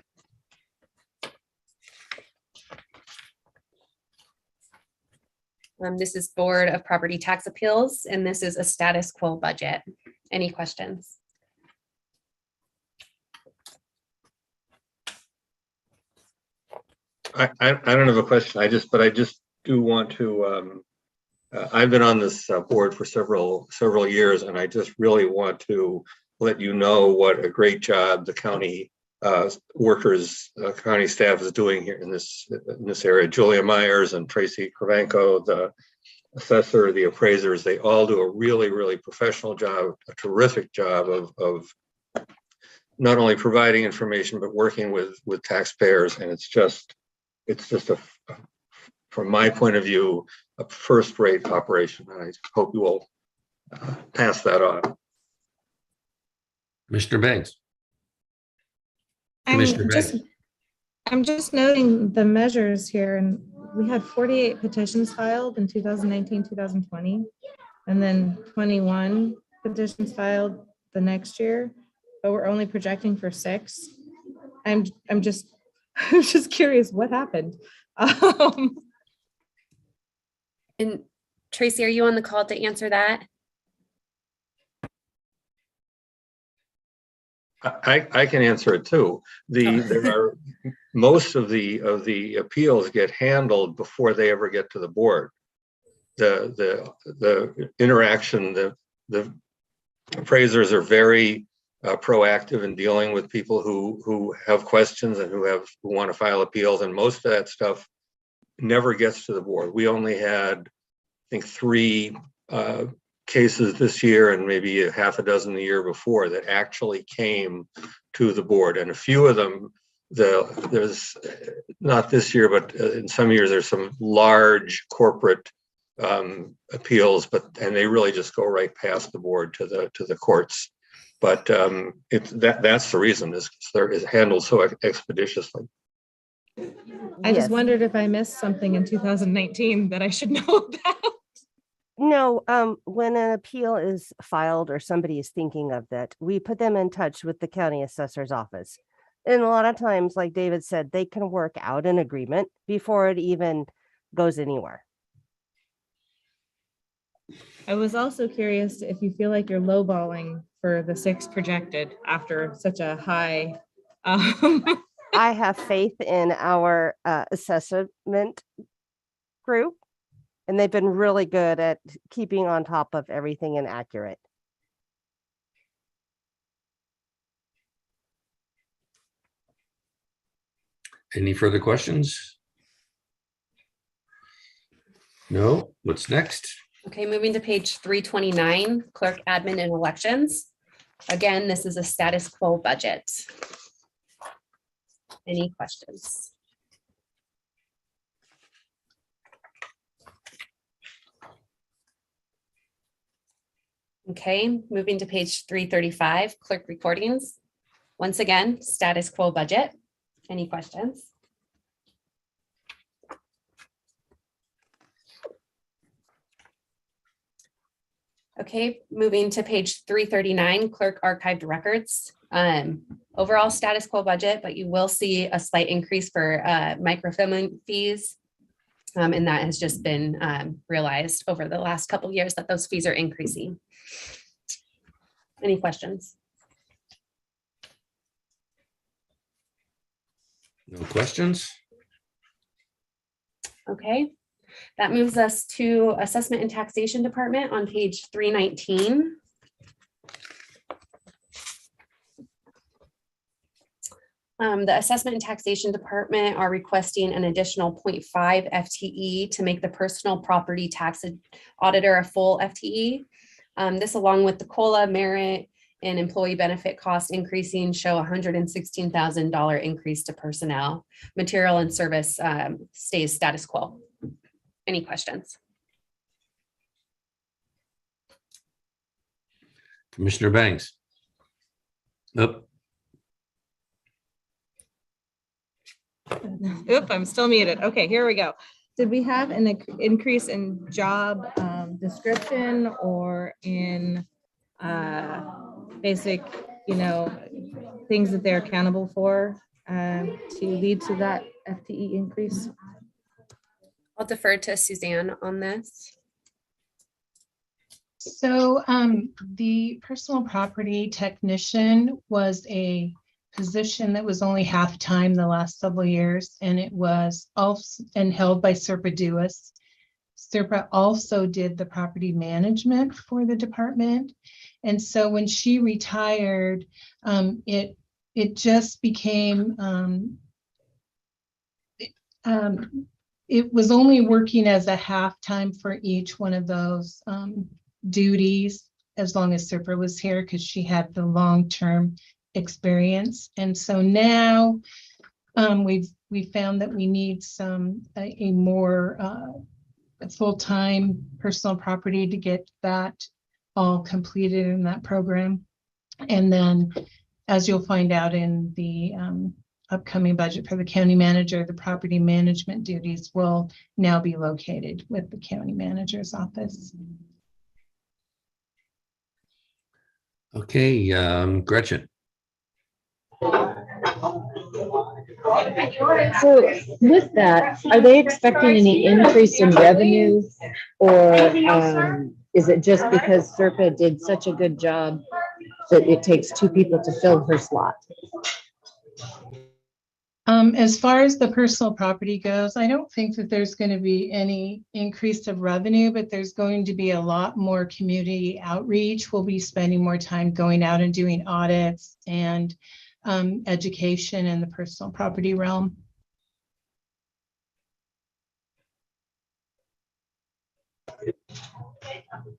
This is Board of Property Tax Appeals, and this is a status quo budget. Any questions? I don't have a question. I just do want to, I've been on this board for several years, and I just really want to let you know what a great job the county workers, county staff is doing here in this area. Julia Myers and Tracy Kravanko, the assessor, the appraisers, they all do a really professional job, a terrific job of not only providing information, but working with taxpayers. And it's just from my point of view, a first-rate operation. And I hope you will pass that on. Mr. Banks. Commissioner Banks. I'm just noting the measures here, and we had 48 petitions filed in 2019, 2020, and then 21 petitions filed the next year, but we're only projecting for 6. I'm just curious what happened. And Tracy, are you on the call to answer that? I can answer it too. There are most of the appeals get handled before they ever get to the board. The interaction, the appraisers are very proactive in dealing with people who have questions and who want to file appeals, and most of that stuff never gets to the board. We only had, I think, 3 cases this year and maybe a half a dozen the year before that actually came to the board, and a few of them, there's not this year, but in some years there's some large corporate appeals, and they really just go right past the board to the courts. But that's the reason is handled so expeditiously. I just wondered if I missed something in 2019 that I should know about. No, when an appeal is filed or somebody is thinking of that, we put them in touch with the county assessor's office. And a lot of times, like David said, they can work out an agreement before it even goes anywhere. I was also curious if you feel like you're lowballing for the 6 projected after such a high. I have faith in our assessment group, and they've been really good at keeping on top of everything and accurate. Any further questions? No. What's next? Okay, moving to page 329, Clerk, Admin, and Elections. Again, this is a status quo budget. Any questions? Okay, moving to page 335, Clerk Recordings. Once again, status quo budget. Any questions? Okay, moving to page 339, Clerk Archived Records. Overall status quo budget, but you will see a slight increase for microfilming fees. And that has just been realized over the last couple of years that those fees are increasing. Any questions? No questions. Okay, that moves us to Assessment and Taxation Department on page 319. The Assessment and Taxation Department are requesting an additional 0.5 FTE to make the personal property tax auditor a full FTE. This, along with the COLA, merit, and employee benefit cost increasing, show $116,000 increase to personnel. Material and service stays status quo. Any questions? Commissioner Banks. Up. Oop, I'm still muted. Okay, here we go. Did we have an increase in job description or in basic, things that they're accountable for to lead to that FTE increase? I'll defer to Suzanne on this. So the personal property technician was a position that was only half-time the last several years, and it was also held by Serpa Duis. Serpa also did the property management for the department. And so when she retired, it just became, it was only working as a half-time for each one of those duties, as long as Serpa was here, because she had the long-term experience. And so now we found that we need a more full-time personal property to get that all completed in that program. And then, as you'll find out in the upcoming budget for the county manager, the property management duties will now be located with the county manager's office. Okay, Gretchen. So with that, are they expecting any increase in revenue, or is it just because Serpa did such a good job that it takes two people to fill her slot? As far as the personal property goes, I don't think that there's going to be any increase of revenue, but there's going to be a lot more community outreach. We'll be spending more time going out and doing audits and education in the personal property realm.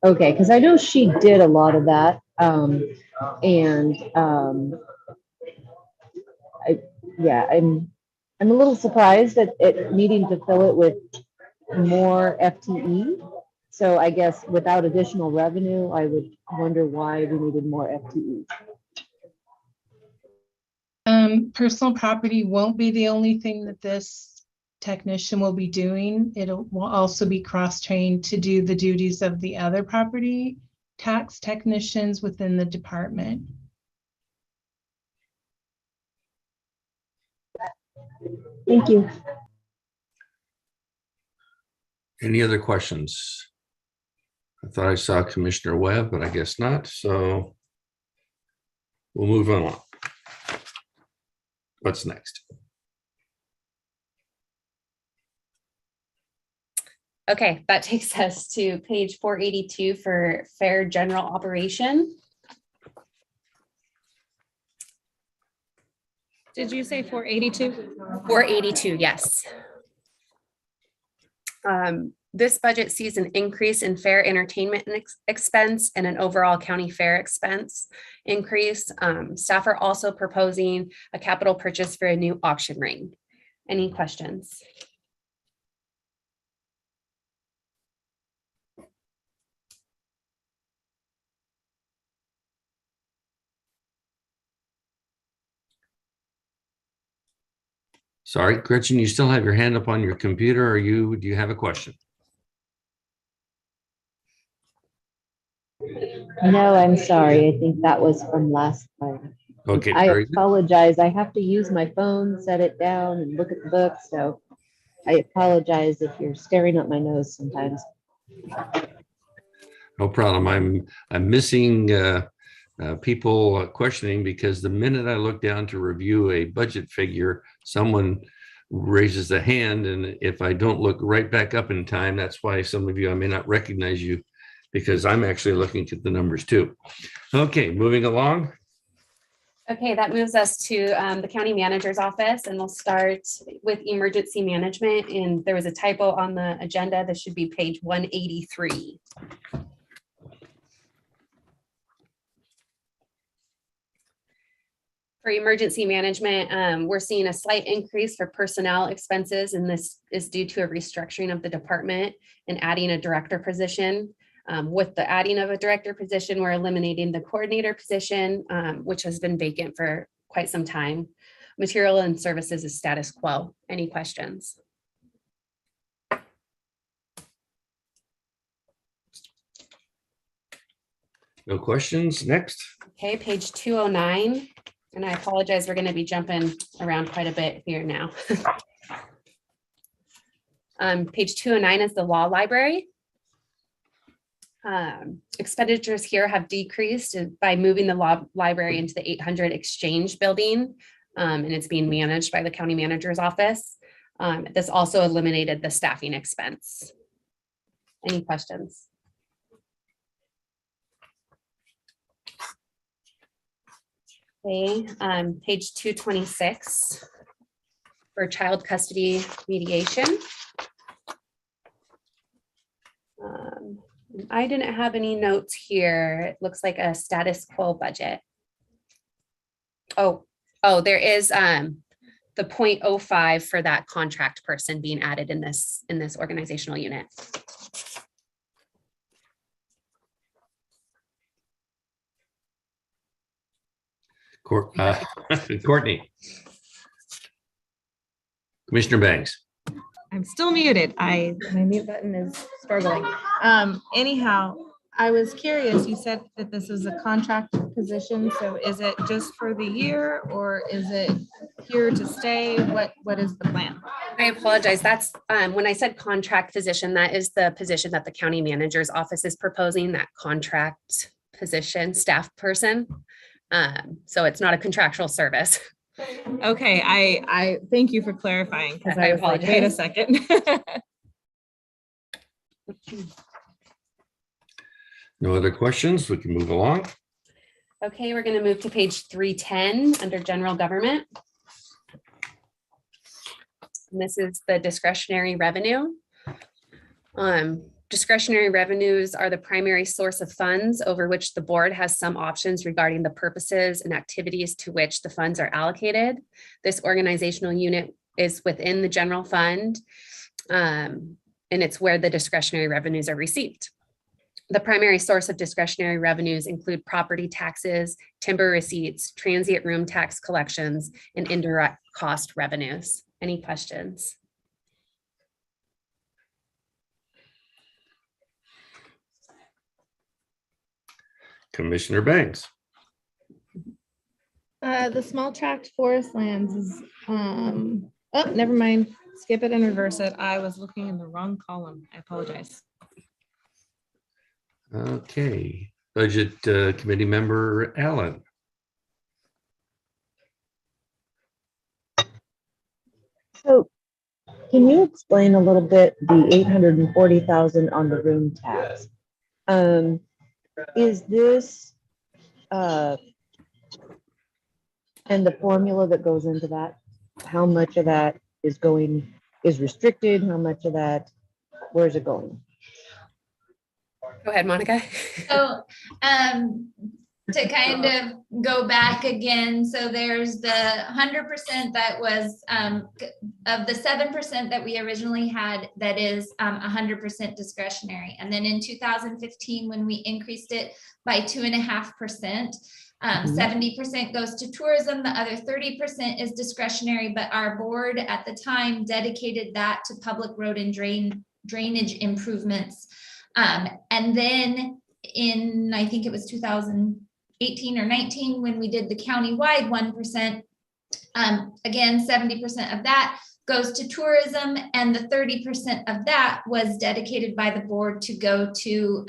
Okay, because I know she did a lot of that. I'm a little surprised at it needing to fill it with more FTE. So I guess without additional revenue, I would wonder why we needed more FTE. Personal property won't be the only thing that this technician will be doing. It will also be cross-trained to do the duties of the other property tax technicians within the department. Thank you. Any other questions? I thought I saw Commissioner Webb, but I guess not. So we'll move on. What's next? Okay, that takes us to page 482 for fair general operation. Did you say 482? 482, yes. This budget sees an increase in fair entertainment expense and an overall county fair expense increase. Staff are also proposing a capital purchase for a new auction ring. Any questions? Sorry, Gretchen, you still have your hand up on your computer, or do you have a question? No, I'm sorry. I think that was from last time. Okay, I very good. apologize. I have to use my phone, set it down, and look at the book. So I apologize if you're staring at my nose sometimes. No problem. I'm missing people questioning because the minute I look down to review a budget figure, someone raises a hand, and if I don't look right back up in time, that's why some of you, I may not recognize you, because I'm actually looking at the numbers too. Okay, moving along. Okay, that moves us to the county manager's office, and we'll start with emergency management. And there was a typo on the agenda. This should be page 183. For emergency management, we're seeing a slight increase for personnel expenses, and this is due to a restructuring of the department and adding a director position. With the adding of a director position, we're eliminating the coordinator position, which has been vacant for quite some time. Material and services is status quo. Any questions? No questions. Next. Okay, page 209. And I apologize, we're going to be jumping around quite a bit here now. Page 209 is the law library. Expenditures here have decreased by moving the law library into the 800 Exchange building, and it's being managed by the county manager's office. This also eliminated the staffing expense. Any questions? Okay, page 226 for child custody mediation. I didn't have any notes here. It looks like a status quo budget. Oh, there is the 0.05 for that contract person being added in this organizational unit. Courtney. Commissioner Banks. I'm still muted. My mute button is struggling. Anyhow, I was curious, you said that this is a contract position. So is it just for the year or is it here to stay? What is the plan? I apologize. That's when I said contract position, that is the position that the county manager's office is proposing, that contract position, staff person. So it's not a contractual service. Okay, I thank you for clarifying because I was like, wait a second. No other questions? We can move along. Okay, we're going to move to page 310 under general government. And this is the discretionary revenue. Discretionary revenues are the primary source of funds over which the board has some options regarding the purposes and activities to which the funds are allocated. This organizational unit is within the general fund, and it's where the discretionary revenues are received. The primary source of discretionary revenues include property taxes, timber receipts, transient room tax collections, and indirect cost revenues. Any questions? Commissioner Banks. The small tract forest lands is, oh, never mind. Skip it and reverse it. I was looking in the wrong column. I apologize. Okay, Budget Committee Member Allen. So can you explain a little bit the 840,000 on the room tax? Is this and the formula that goes into that, how much of that is restricted? How much of that, where's it going? Go ahead, Monica. So to kind of go back again, so there's the 100% that was of the 7% that we originally had, that is 100% discretionary. And then in 2015, when we increased it by 2.5%, 70% goes to tourism, the other 30% is discretionary, but our board at the time dedicated that to public road and drainage improvements. And then in, I think it was 2018 or 19, when we did the countywide 1%, again, 70% of that goes to tourism, and the 30% of that was dedicated by the board to go to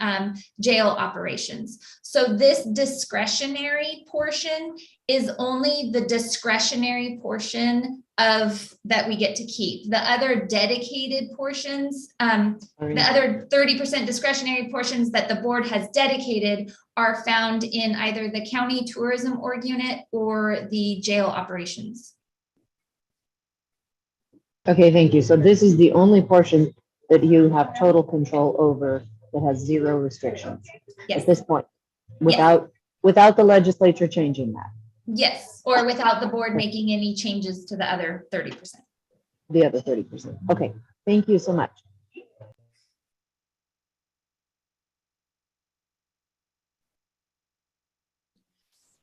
jail operations. So this discretionary portion is only the discretionary portion of that we get to keep. The other dedicated portions, the other 30% discretionary portions that the board has dedicated are found in either the county tourism org unit or the jail operations. Okay, thank you. So this is the only portion that you have total control over that has zero restrictions at this point, without the legislature changing that. Yes, or without the board making any changes to the other 30%. The other 30%. Okay, thank you so much.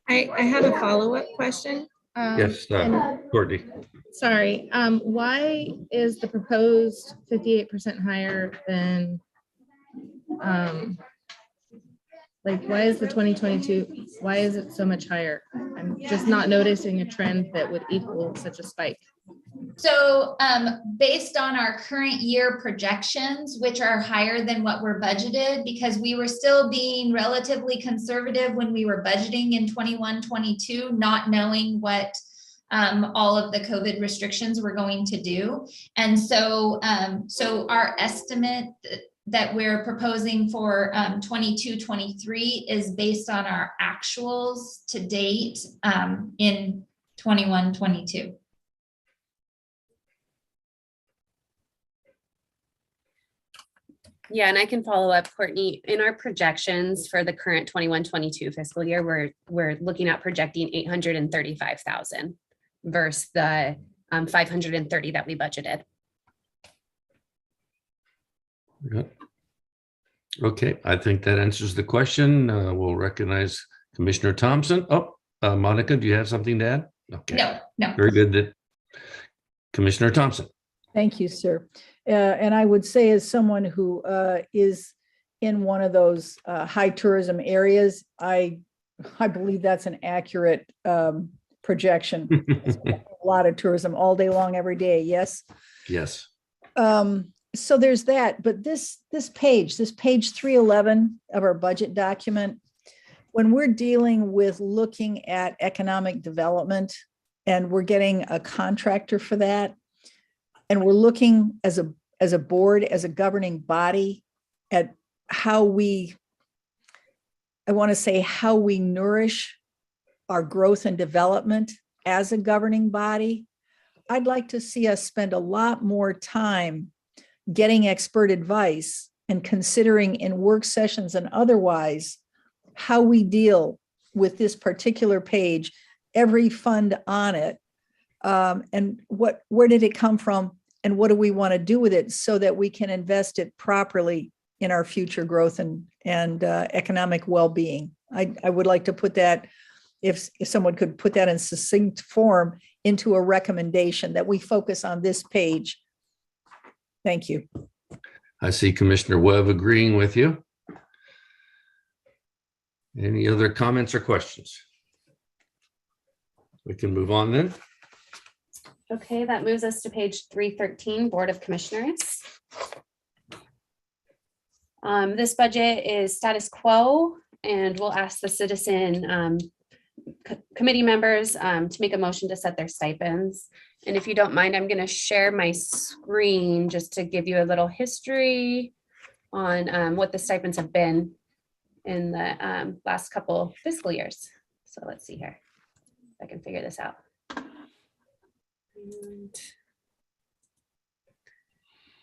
I had a follow-up question. Yes, and- Courtney. Sorry, why is the proposed 58% higher than, like, why is the 2022, why is it so much higher? I'm just not noticing a trend that would equal such a spike. So based on our current year projections, which are higher than what we're budgeted, because we were still being relatively conservative when we were budgeting in 21-22, not knowing what all of the COVID restrictions were going to do. And so, so our estimate that we're proposing for 22-23 is based on our actuals to date in 21-22. Yeah, and I can follow up, Courtney. In our projections for the current 21-22 fiscal year, we're looking at projecting 835,000 versus the 530 that we budgeted. Yeah. Okay, I think that answers the question. We'll recognize Commissioner Thompson. Oh, Monica, do you have something to add? Okay. No. Very good. Commissioner Thompson. Thank you, sir. And I would say, as someone who is in one of those high tourism areas, I believe that's an accurate projection. A lot of tourism all day long, every day. Yes. Yes. So there's that. But this page 311 of our budget document, when we're dealing with looking at economic development and we're getting a contractor for that, and we're looking as a board, as a governing body, at how we nourish our growth and development as a governing body. I'd like to see us spend a lot more time getting expert advice and considering in work sessions and otherwise how we deal with this particular page, every fund on it, and where did it come from? And what do we want to do with it so that we can invest it properly in our future growth and economic well-being? I would like to put that, if someone could put that in succinct form, into a recommendation that we focus on this page. Thank you. I see Commissioner Webb agreeing with you. Any other comments or questions? We can move on then. Okay, that moves us to page 313, Board of Commissioners. This budget is status quo, and we'll ask the citizen committee members to make a motion to set their stipends. And if you don't mind, I'm going to share my screen just to give you a little history on what the stipends have been in the last couple fiscal years. So let's see here if I can figure this out.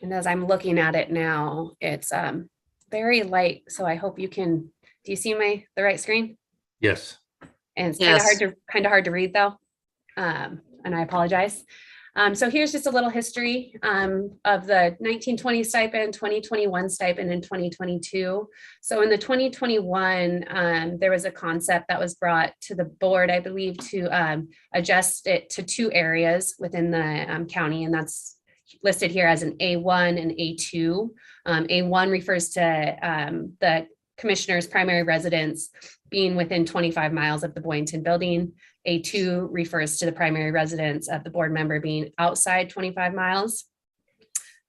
And as I'm looking at it now, it's very light. So I hope you can, do you see the right screen? Yes. And it's kind of hard to read though. And I apologize. So here's just a little history of the 1920 stipend, 2021 stipend, and 2022. So in the 2021, there was a concept that was brought to the board, I believe, to adjust it to two areas within the county, and that's listed here as an A1 and A2. A1 refers to the commissioner's primary residence being within 25 miles of the Boynton building. A2 refers to the primary residence of the board member being outside 25 miles.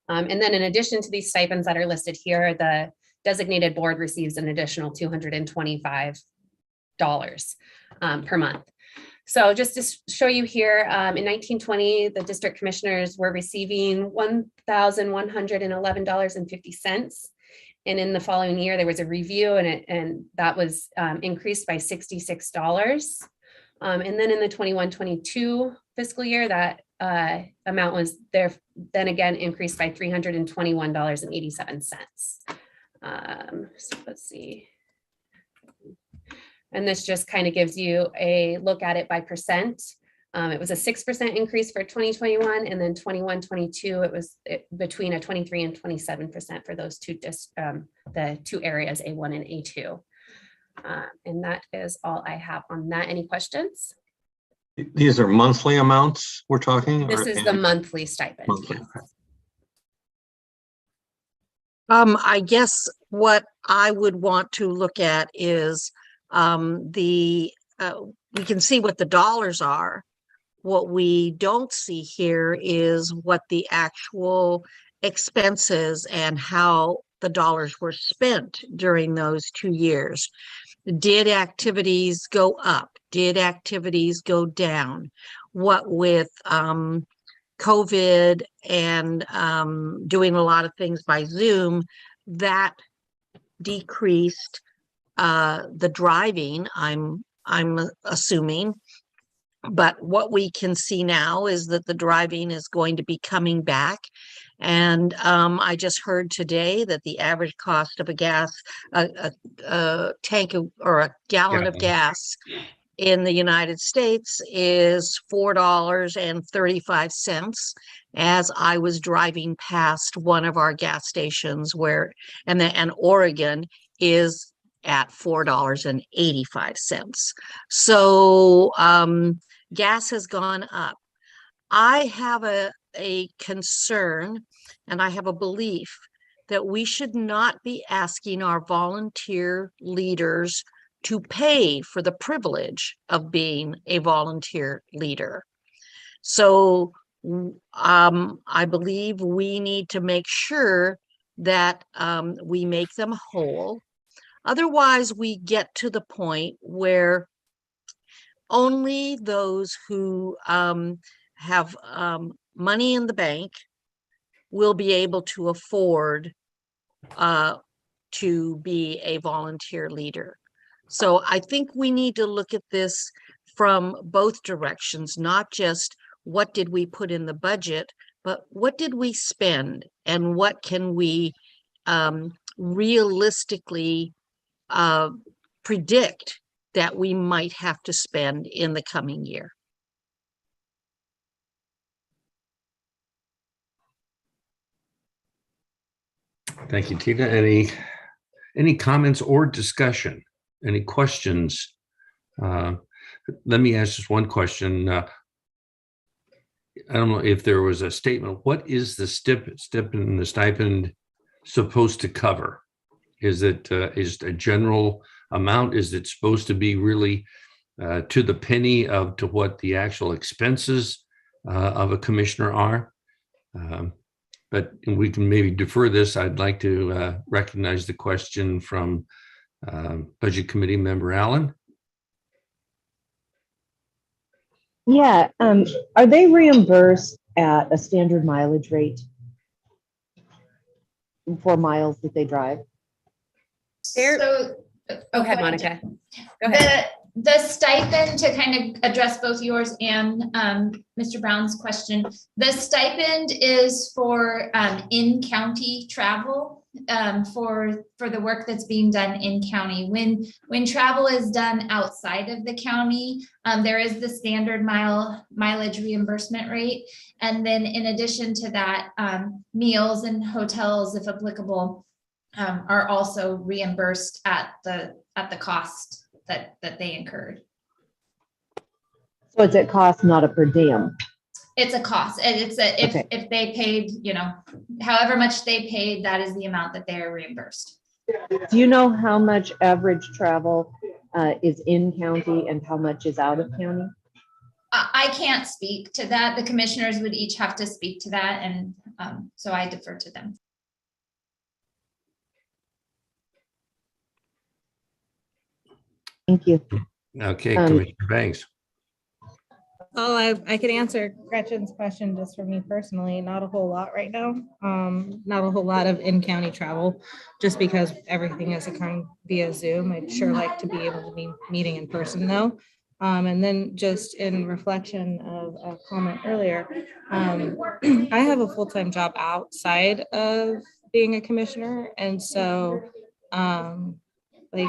And then in addition to these stipends that are listed here, the designated board receives an additional $225 per month. So just to show you here, in 1920, the district commissioners were receiving $1,111.50. And in the following year, there was a review and that was increased by $66. And then in the 21-22 fiscal year, that amount was there, then again increased by $321.87. So let's see. And this just kind of gives you a look at it by percent. It was a 6% increase for 2021, and then 21-22, it was between a 23 and 27% for those two, the two areas, A1 and A2. And that is all I have on that. Any questions? These are monthly amounts we're talking? This is the monthly stipend. Monthly. I guess what I would want to look at is we can see what the dollars are. What we don't see here is what the actual expenses and how the dollars were spent during those 2 years. Did activities go up? Did activities go down? What with COVID and doing a lot of things by Zoom, that decreased the driving, I'm assuming. But what we can see now is that the driving is going to be coming back. And I just heard today that the average cost of a tank or a gallon of gas in the United States is $4.35, as I was driving past one of our gas stations and Oregon is at $4.85. So gas has gone up. I have a concern and I have a belief that we should not be asking our volunteer leaders to pay for the privilege of being a volunteer leader. So I believe we need to make sure that we make them whole. Otherwise, we get to the point where only those who have money in the bank will be able to afford to be a volunteer leader. So I think we need to look at this from both directions, not just what did we put in the budget, but what did we spend and what can we realistically predict that we might have to spend in the coming year. Thank you, Tina. Any comments or discussion? Any questions? Let me ask just one question. I don't know if there was a statement. What is the stipend supposed to cover? Is it a general amount? Is it supposed to be really to the penny to what the actual expenses of a commissioner are? But we can maybe defer this. I'd like to recognize the question from Budget Committee Member Allen. Yeah, are they reimbursed at a standard mileage rate for miles that they drive? So, go ahead, Monica. Go ahead. The stipend, to kind of address both yours and Mr. Brown's question, the stipend is for in-county travel for the work that's being done in county. When travel is done outside of the county, there is the standard mileage reimbursement rate. And then in addition to that, meals and hotels, if applicable, are also reimbursed at the cost that they incurred. So it's at cost, not a per diem. It's a cost. And it's if they paid, however much they paid, that is the amount that they are reimbursed. Do you know how much average travel is in county and how much is out of county? I can't speak to that. The commissioners would each have to speak to that, and so I defer to them. Thank you. Okay, Commissioner Banks. Oh, I could answer Gretchen's question just for me personally, not a whole lot right now. Not a whole lot of in-county travel, just because everything is occurring via Zoom. I'd sure like to be able to be meeting in person though. And then just in reflection of a comment earlier, I have a full-time job outside of being a commissioner. And so like,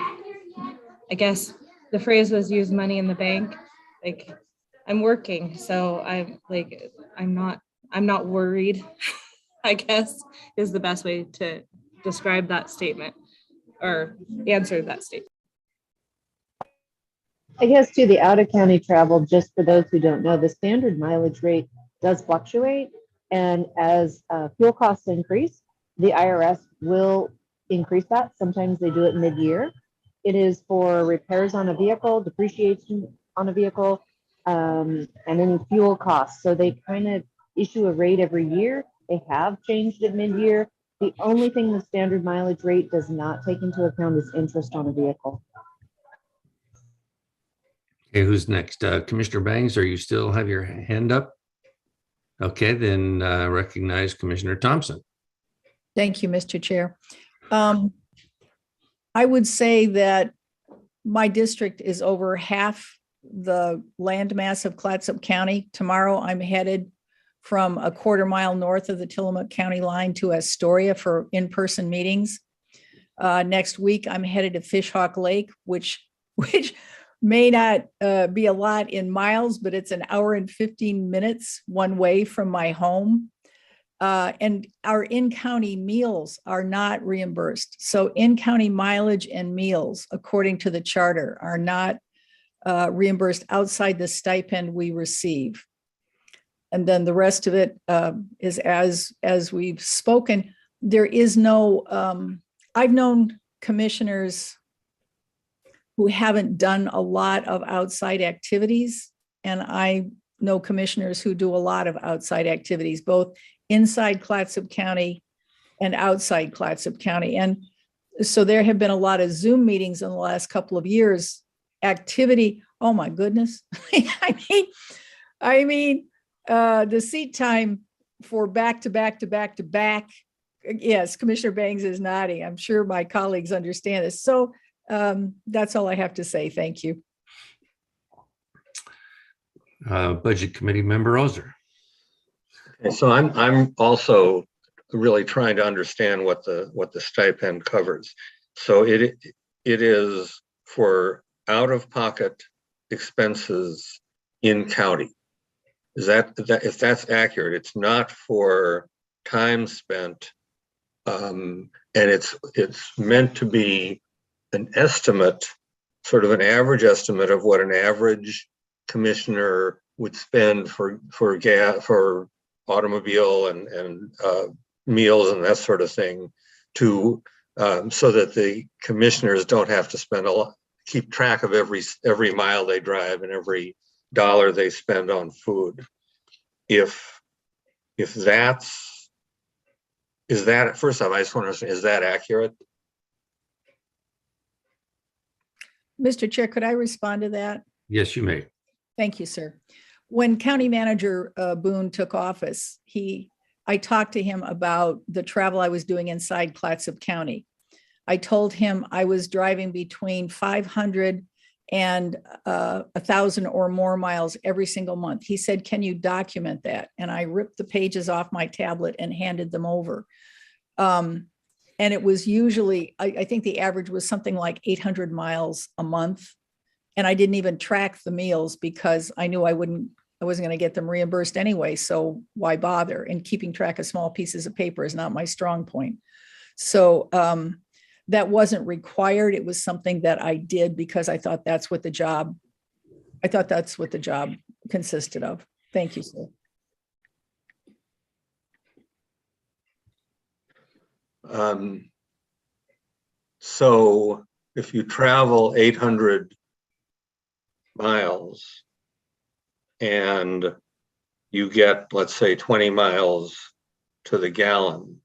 I guess the phrase was use money in the bank. Like, I'm working, so I'm not worried, I guess is the best way to describe that statement or answer that statement. I guess to the out of county travel, just for those who don't know, the standard mileage rate does fluctuate. And as fuel costs increase, the IRS will increase that. Sometimes they do it mid-year. It is for repairs on a vehicle, depreciation on a vehicle, and any fuel costs. So they kind of issue a rate every year. They have changed it mid-year. The only thing the standard mileage rate does not take into account is interest on a vehicle. Okay, who's next? Commissioner Bangs, are you still have your hand up? Okay, then recognize Commissioner Thompson. Thank you, Mr. Chair. I would say that my district is over half the landmass of Clatsop County. Tomorrow, I'm headed from a quarter mile north of the Tillamook County line to Astoria for in-person meetings. Next week, I'm headed to Fishhawk Lake, which may not be a lot in miles, but it's an hour and 15 minutes one way from my home. And our in-county meals are not reimbursed. So in-county mileage and meals, according to the charter, are not reimbursed outside the stipend we receive. And then the rest of it is as we've spoken. There is no, I've known commissioners who haven't done a lot of outside activities, and I know commissioners who do a lot of outside activities, both inside Clatsop County and outside Clatsop County. And so there have been a lot of Zoom meetings in the last couple of years. Activity, oh my goodness. I mean, the seat time for back to back. Yes, Commissioner Bangs is nodding. I'm sure my colleagues understand this. So that's all I have to say. Thank you. Budget Committee Member Ozer. Okay, so I'm also really trying to understand what the stipend covers. So it is for out-of-pocket expenses in county. Is that if that's accurate? It's not for time spent, and it's meant to be an estimate, sort of an average estimate of what an average commissioner would spend for gas, for automobile and meals and that sort of thing, to so that the commissioners don't have to spend keep track of every mile they drive and every dollar they spend on food. If that's, is that, first off, I just want to understand, is that accurate? Mr. Chair, could I respond to that? Yes, you may. Thank you, sir. When County Manager Boone took office, I talked to him about the travel I was doing inside Clatsop County. I told him I was driving between 500 and 1,000 or more miles every single month. He said, "Can you document that?" And I ripped the pages off my tablet and handed them over. And it was usually, I think the average was something like 800 miles a month. And I didn't even track the meals because I knew I wasn't going to get them reimbursed anyway. So why bother? And keeping track of small pieces of paper is not my strong point. So that wasn't required. It was something that I did because I thought that's what the job consisted of. Thank you, sir. So if you travel 800 miles and you get, let's say, 20 miles to the gallon,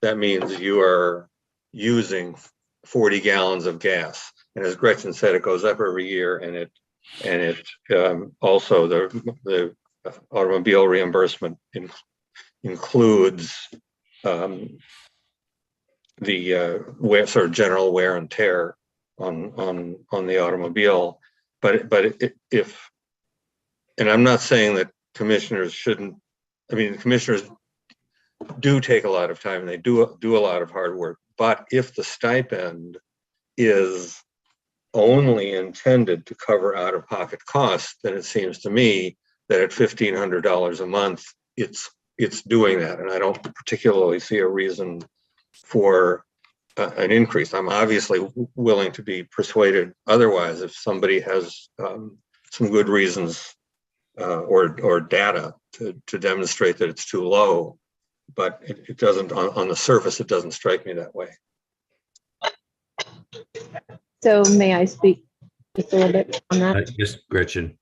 that means you are using 40 gallons of gas. And as Gretchen said, it goes up every year, and it also the automobile reimbursement includes the sort of general wear and tear on the automobile. But if, and I'm not saying that commissioners shouldn't, I mean, commissioners do take a lot of time and they do a lot of hard work, but if the stipend is only intended to cover out-of-pocket costs, then it seems to me that at $1,500 a month, it's doing that, and I don't particularly see a reason for an increase. I'm obviously willing to be persuaded otherwise if somebody has some good reasons or data to demonstrate that it's too low, but it doesn't, on the surface, it doesn't strike me that way. So may I speak just a little bit on that? Yes, Gretchen.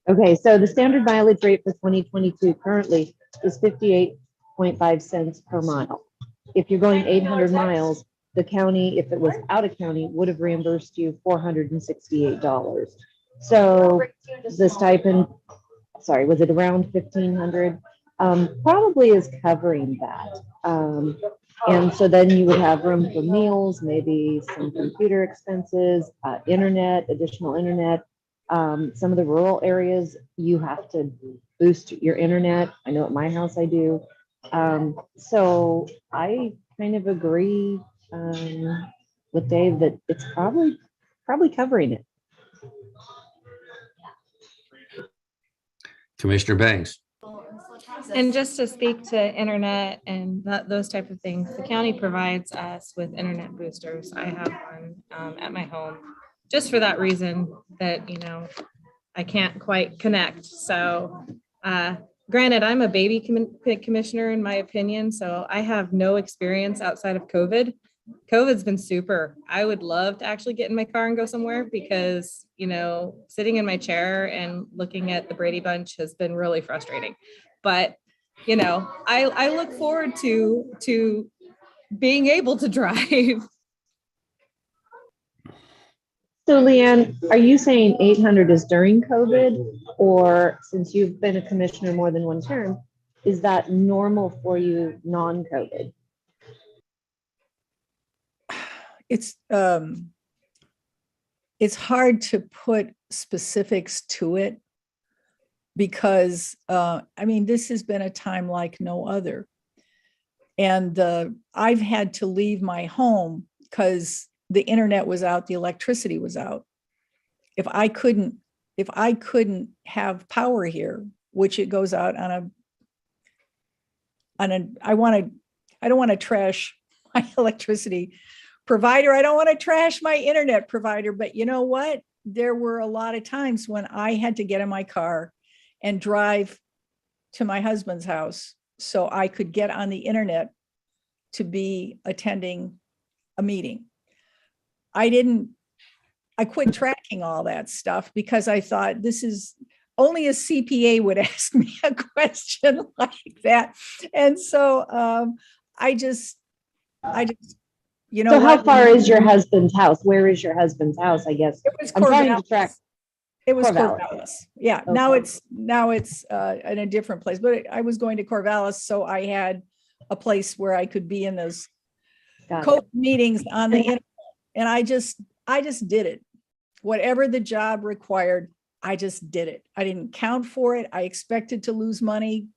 Okay, so the standard mileage rate for 2022 currently is 58.5 cents per mile. If you're going 800 miles, the county, if it was out of county, would have reimbursed you $468. So the stipend, sorry, was it around 1,500? Probably is covering that. And so then you would have room for meals, maybe some computer expenses, internet, additional internet. Some of the rural areas, you have to boost your internet. I know at my house I do. So I kind of agree with Dave that it's probably covering it. Commissioner Banks. And just to speak to internet and those type of things, the county provides us with internet boosters. I have one at my home, just for that reason that, you know, I can't quite connect. So granted, I'm a baby commissioner in my opinion, so I have no experience outside of COVID. COVID's been super. I would love to actually get in my car and go somewhere because, you know, sitting in my chair and looking at the Brady Bunch has been really frustrating. But, you know, I look forward to being able to drive. So Leanne, are you saying 800 is during COVID, or since you've been a commissioner more than one term, is that normal for you non-COVID? It's hard to put specifics to it because, I mean, this has been a time like no other. And I've had to leave my home because the internet was out, the electricity was out. If I couldn't have power here, which it goes out on a, I don't want to trash my electricity provider. I don't want to trash my internet provider, but you know what? There were a lot of times when I had to get in my car and drive to my husband's house so I could get on the internet to be attending a meeting. I quit tracking all that stuff because I thought this is only a CPA would ask me a question like that. And so I just, you know. So how far is your husband's house? Where is your husband's house? I guess it was I'm trying to track. It was Corvallis. Corvallis. Yeah. Okay. Now it's in a different place, but I was going to Corvallis, so I had a place where I could be in those COVID meetings on the internet, and I just did it. Whatever the job required, I just did it. I didn't count for it. I expected to lose money.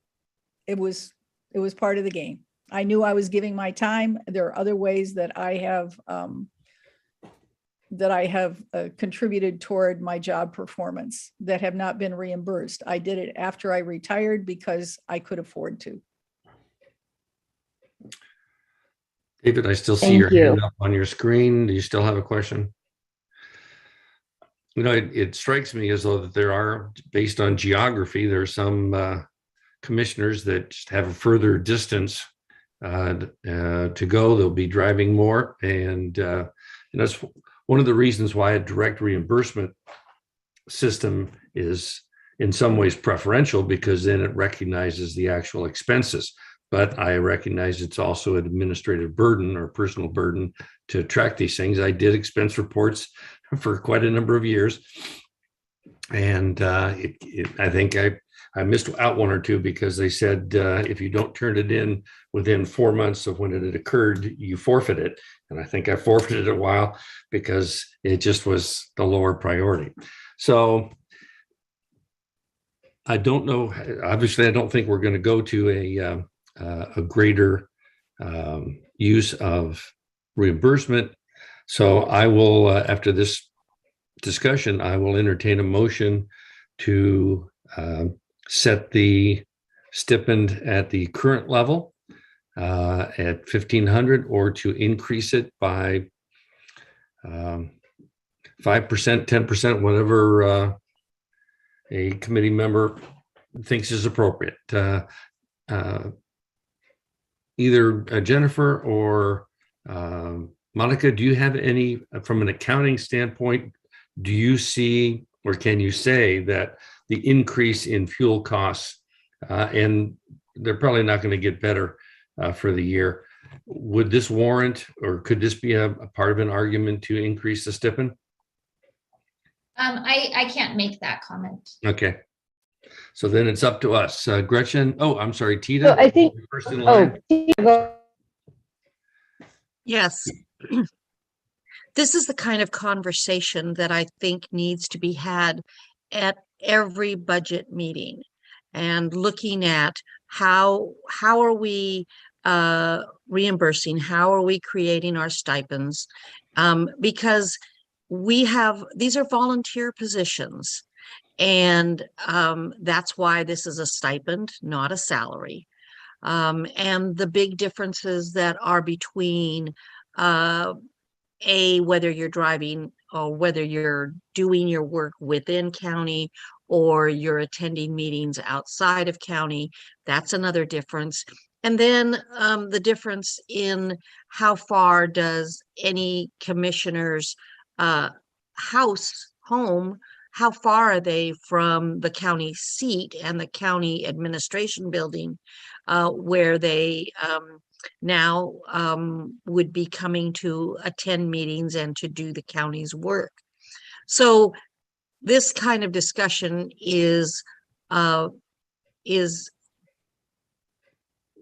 It was part of the game. I knew I was giving my time. There are other ways that I have contributed toward my job performance that have not been reimbursed. I did it after I retired because I could afford to. David, I still see your hand up on your screen. Do you still have a question? You know, it strikes me as though that there are, based on geography, there are some commissioners that just have a further distance to go. They'll be driving more, and that's one of the reasons why a direct reimbursement system is in some ways preferential, because then it recognizes the actual expenses. But I recognize it's also an administrative burden or personal burden to track these things. I did expense reports for quite a number of years. And I think I missed out one or two because they said if you don't turn it in within 4 months of when it had occurred, you forfeit it. And I think I forfeited it a while because it just was the lower priority. So I don't know. Obviously, I don't think we're going to go to a greater use of reimbursement. So I will, after this discussion, I will entertain a motion to set the stipend at the current level at 1,500, or to increase it by 5%, 10%, whatever a committee member thinks is appropriate. Either Jennifer or Monica, do you have any, from an accounting standpoint, do you see, or can you say that the increase in fuel costs, and they're probably not going to get better for the year, would this warrant, or could this be a part of an argument to increase the stipend? I can't make that comment. Okay. So then it's up to us. Gretchen, oh, I'm sorry, Tita. So I think, first in line. Yes. This is the kind of conversation that I think needs to be had at every budget meeting, and looking at how are we reimbursing, how are we creating our stipends, because these are volunteer positions, and that's why this is a stipend, not a salary. And the big differences that are between whether you're driving or whether you're doing your work within county or you're attending meetings outside of county, that's another difference. And then the difference in how far does any commissioner's home, how far are they from the county seat and the county administration building, where they now would be coming to attend meetings and to do the county's work. So this kind of discussion is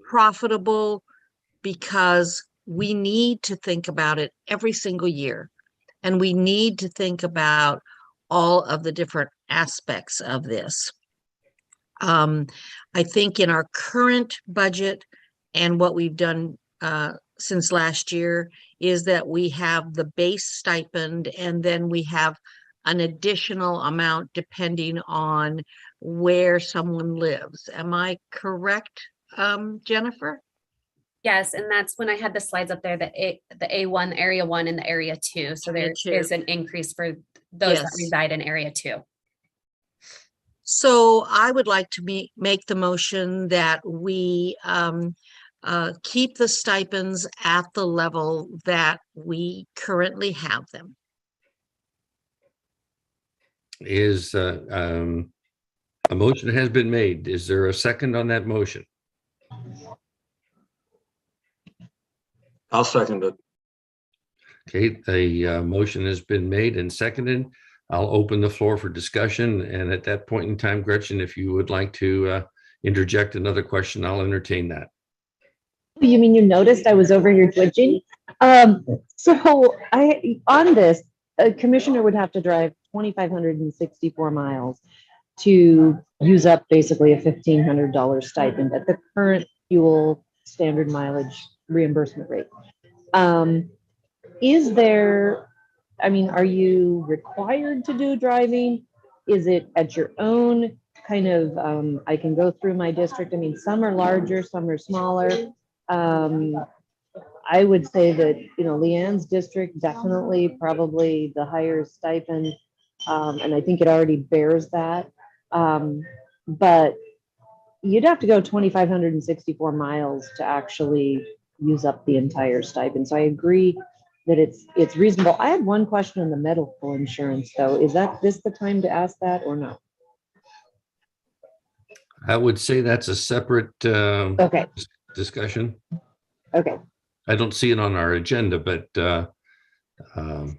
profitable because we need to think about it every single year, and we need to think about all of the different aspects of this. I think in our current budget, and what we've done since last year, is that we have the base stipend, and then we have an additional amount depending on where someone lives. Am I correct, Jennifer? Yes, and that's when I had the slides up there, the A1, Area 1, and the Area 2. So there is an increase for those that reside in Area 2. So I would like to make the motion that we keep the stipends at the level that we currently have them. Is a motion has been made. Is there a second on that motion? I'll second it. Okay, a motion has been made and seconded. I'll open the floor for discussion. And at that point in time, Gretchen, if you would like to interject another question, I'll entertain that. You mean you noticed I was over here twitching? So on this, a commissioner would have to drive 2,564 miles to use up basically a $1,500 stipend at the current fuel standard mileage reimbursement rate. Is there, I mean, are you required to do driving? Is it at your own kind of, I can go through my district. I mean, some are larger, some are smaller. I would say that, Leanne's district, definitely probably the higher stipend. And I think it already bears that. But you'd have to go 2,564 miles to actually use up the entire stipend. So I agree that it's reasonable. I had one question on the medical insurance though. Is that this the time to ask that or no? I would say that's a separate Okay, discussion. okay. I don't see it on our agenda, but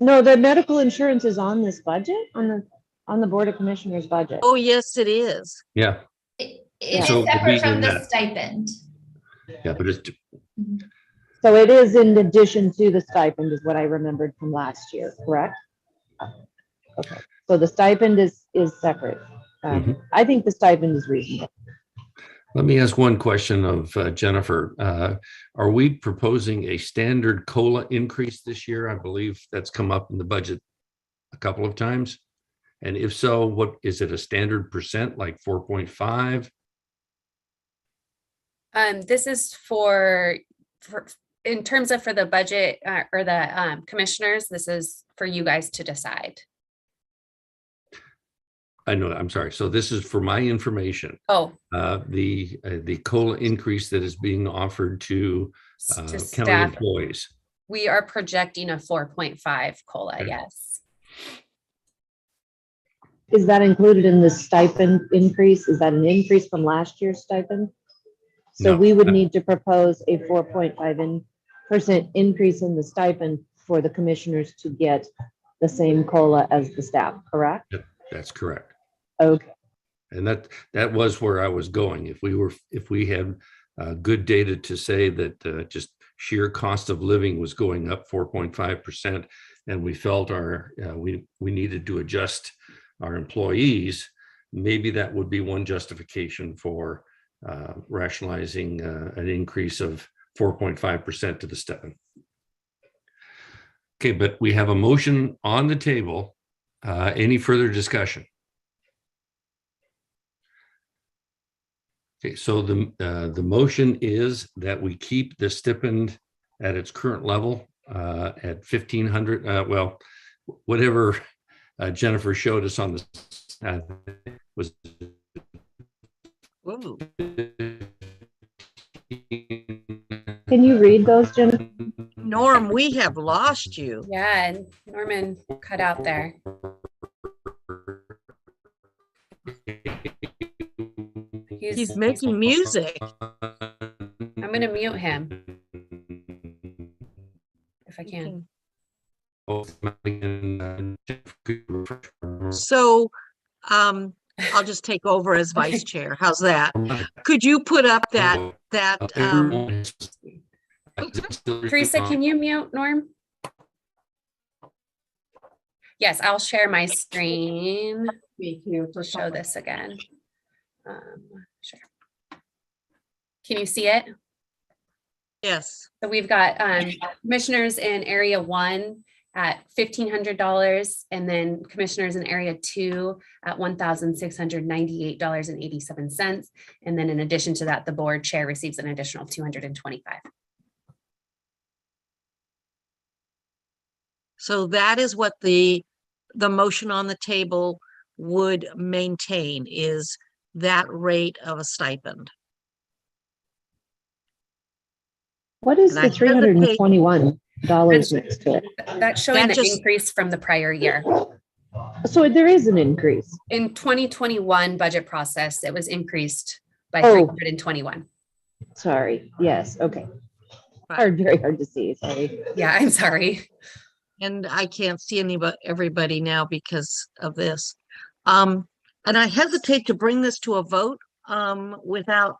No, the medical insurance is on this budget, on the Board of Commissioners budget. Oh, yes, it is. yeah, It is So it'd be separate from in the that. stipend. yeah, but it's So it is in addition to the stipend is what I remembered from last year, correct? Okay, so the stipend is separate. I think the stipend is reasonable. Let me ask one question of Jennifer. Are we proposing a standard COLA increase this year? I believe that's come up in the budget a couple of times. And if so, what is it, a standard percent like 4.5? This is for in terms of for the budget or the commissioners, this is for you guys to decide. I know, I'm sorry. So this is for my information. Oh, The COLA increase that is being offered to county staff. employees. We are projecting a 4.5 COLA, Okay. yes. Is that included in the stipend increase? Is that an increase from last year's stipend? So No. we would need to propose a 4.5% increase in the stipend for the commissioners to get the same COLA as the staff, correct? That's correct. Okay, And that was where I was going. If we had good data to say that just sheer cost of living was going up 4.5%, and we felt we needed to adjust our employees, maybe that would be one justification for rationalizing an increase of 4.5% to the stipend. Okay, but we have a motion on the table. Any further discussion? Okay, so the motion is that we keep the stipend at its current level at 1,500. Well, whatever Jennifer showed us on the was. Ooh. can you read those, Jennifer? Norm, we have lost you. Yeah, and Norman cut out there. He's making music. I'm gonna mute him if I can. So I'll just take over as vice chair. How's that? Could you put up that Teresa, can you mute Norm? Yes, I'll share my screen. Me too. To show this again. Sure. Can you see it? Yes. So we've got commissioners in area 1 at $1,500, and then commissioners in area 2 at $1,698.87. And then in addition to that, the board chair receives an additional $225. So that is what the motion on the table would maintain, is that rate of a stipend. What is And I the $321 next to it? That's showing That the just- increase from the prior year. So there is an increase. In 2021 budget process, it was increased by Oh. 321. Sorry, yes, okay. Right. Very hard to see, sorry. Yeah, I'm sorry. And I can't see everybody now because of this. And I hesitate to bring this to a vote without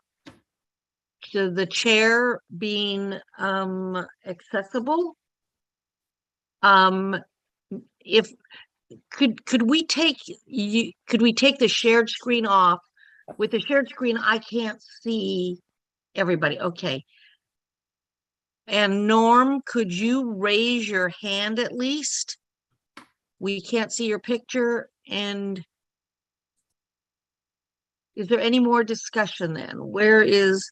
the chair being accessible. If could we take the shared screen off? With the shared screen, I can't see everybody. Okay. And Norm, could you raise your hand at least? We can't see your picture. And is there any more discussion then? Where is,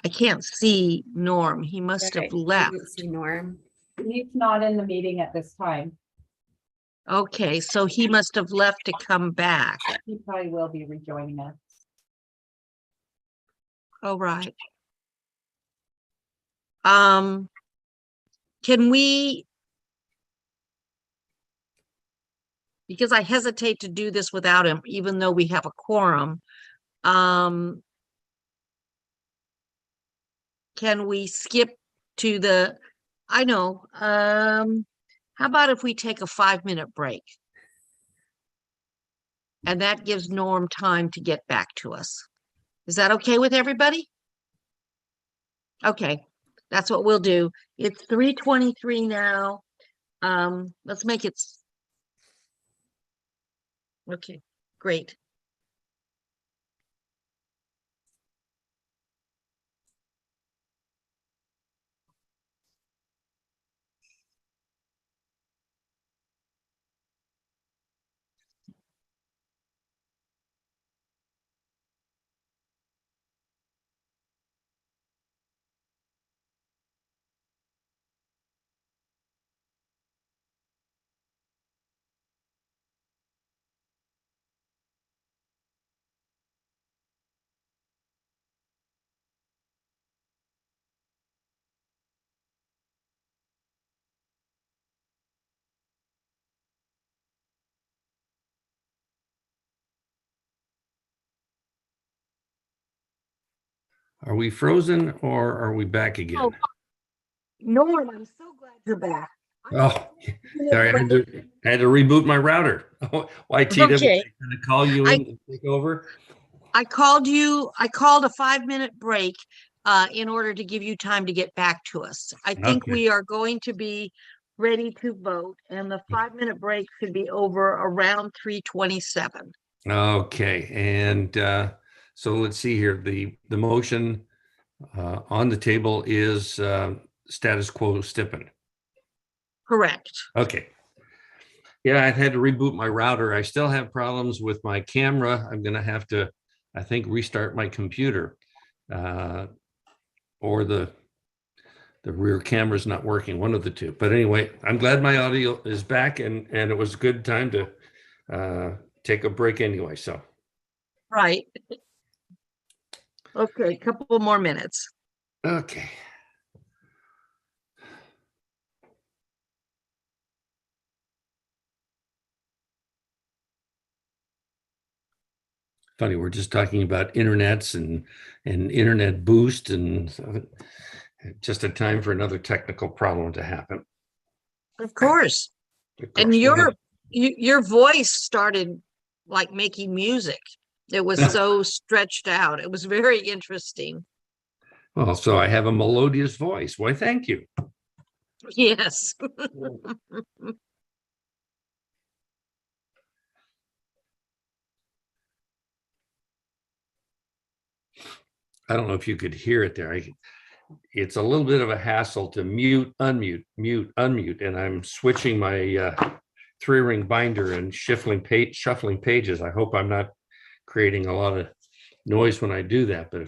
I can't see Norm. He must have left. See Norm. He's not in the meeting at this time. Okay, so he must have left to come back. He probably will be rejoining us. All right. can we, because I hesitate to do this without him, even though we have a quorum, can we skip to the, I know, how about if we take a 5-minute break? And that gives Norm time to get back to us. Is that okay with everybody? Okay, that's what we'll do. It's 3:23 now. Let's make it. Okay, great. Are we frozen or are we back again? Oh, Norm, I'm so glad you're back. Oh, sorry, I had to reboot my router. YT, Okay. going to call you in to take over? I called a 5-minute break in order to give you time to get back to us. I think Okay. we are going to be ready to vote, and the 5-minute break should be over around 3:27. Okay, and so let's see here. The motion on the table is status quo stipend. Correct. Okay. Yeah, I've had to reboot my router. I still have problems with my camera. I'm going to have to, I think, restart my computer, or the rear camera's not working, one of the two. But anyway, I'm glad my audio is back, and it was a good time to take a break anyway. So. Right. Okay, a couple more minutes. Okay. Funny, we're just talking about internets and internet boost, and just a time for another technical problem to happen. Of course. And your voice started like making music. It was so stretched out. It was very interesting. Well, so I have a melodious voice. Why, thank you. Yes. I don't know if you could hear it there. It's a little bit of a hassle to mute, unmute, mute, unmute, and I'm switching my 3-ring binder and shuffling pages. I hope I'm not creating a lot of noise when I do that, but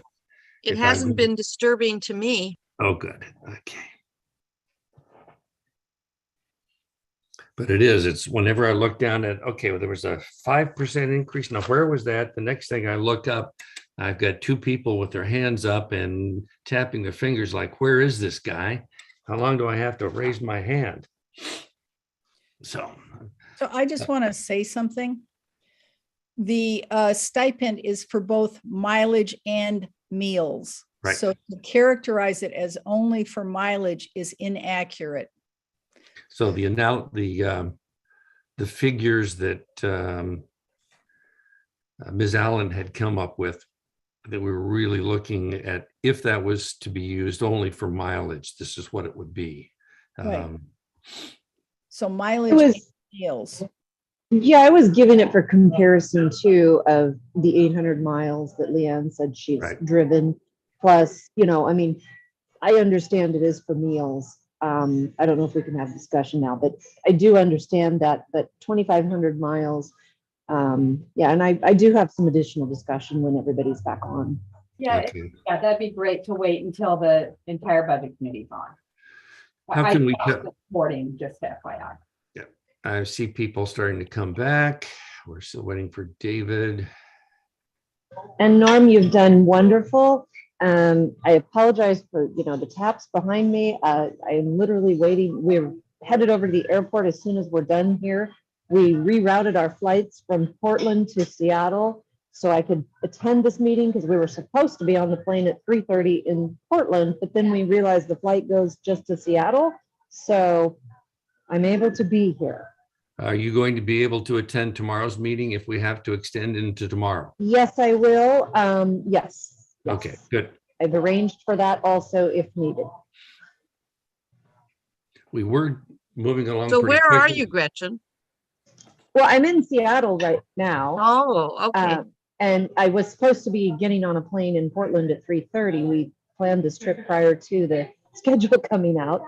it hasn't been disturbing to me. Oh, good. Okay. But it is. It's whenever I look down at, okay, well, there was a 5% increase. Now, where was that? The next thing I look up, I've got 2 people with their hands up and tapping their fingers like, where is this guy? How long do I have to raise my hand? So I just want to say something. The stipend is for both mileage and meals. Right. So to characterize it as only for mileage is inaccurate. So the figures that Ms. Allen had come up with, that we were really looking at, if that was to be used only for mileage, this is what it would be. Right. So mileage and meals. Yeah, I was given it for comparison too of the 800 miles that Leanne said she's driven. Plus, I mean, I understand it is for meals. I don't know if we can have a discussion now, but I do understand that 2,500 miles. Yeah, and I do have some additional discussion when everybody's back on. Yeah, yeah, that'd be great to wait until the entire budget committee's on. How can we supporting, just FYI. Yeah, I see people starting to come back. We're still waiting for David. And Norm, you've done wonderful. I apologize for, the taps behind me. I am literally waiting. We're headed over to the airport as soon as we're done here. We rerouted our flights from Portland to Seattle so I could attend this meeting because we were supposed to be on the plane at 3:30 in Portland, but then we realized the flight goes just to Seattle. So I'm able to be here. Are you going to be able to attend tomorrow's meeting if we have to extend into tomorrow? Yes, I will. Yes. Okay, good. I've arranged for that also if needed. We were moving along. So pretty where are quickly. you, Gretchen? Well, I'm in Seattle right now. Oh, okay. And I was supposed to be getting on a plane in Portland at 3:30. We planned this trip prior to the schedule coming out,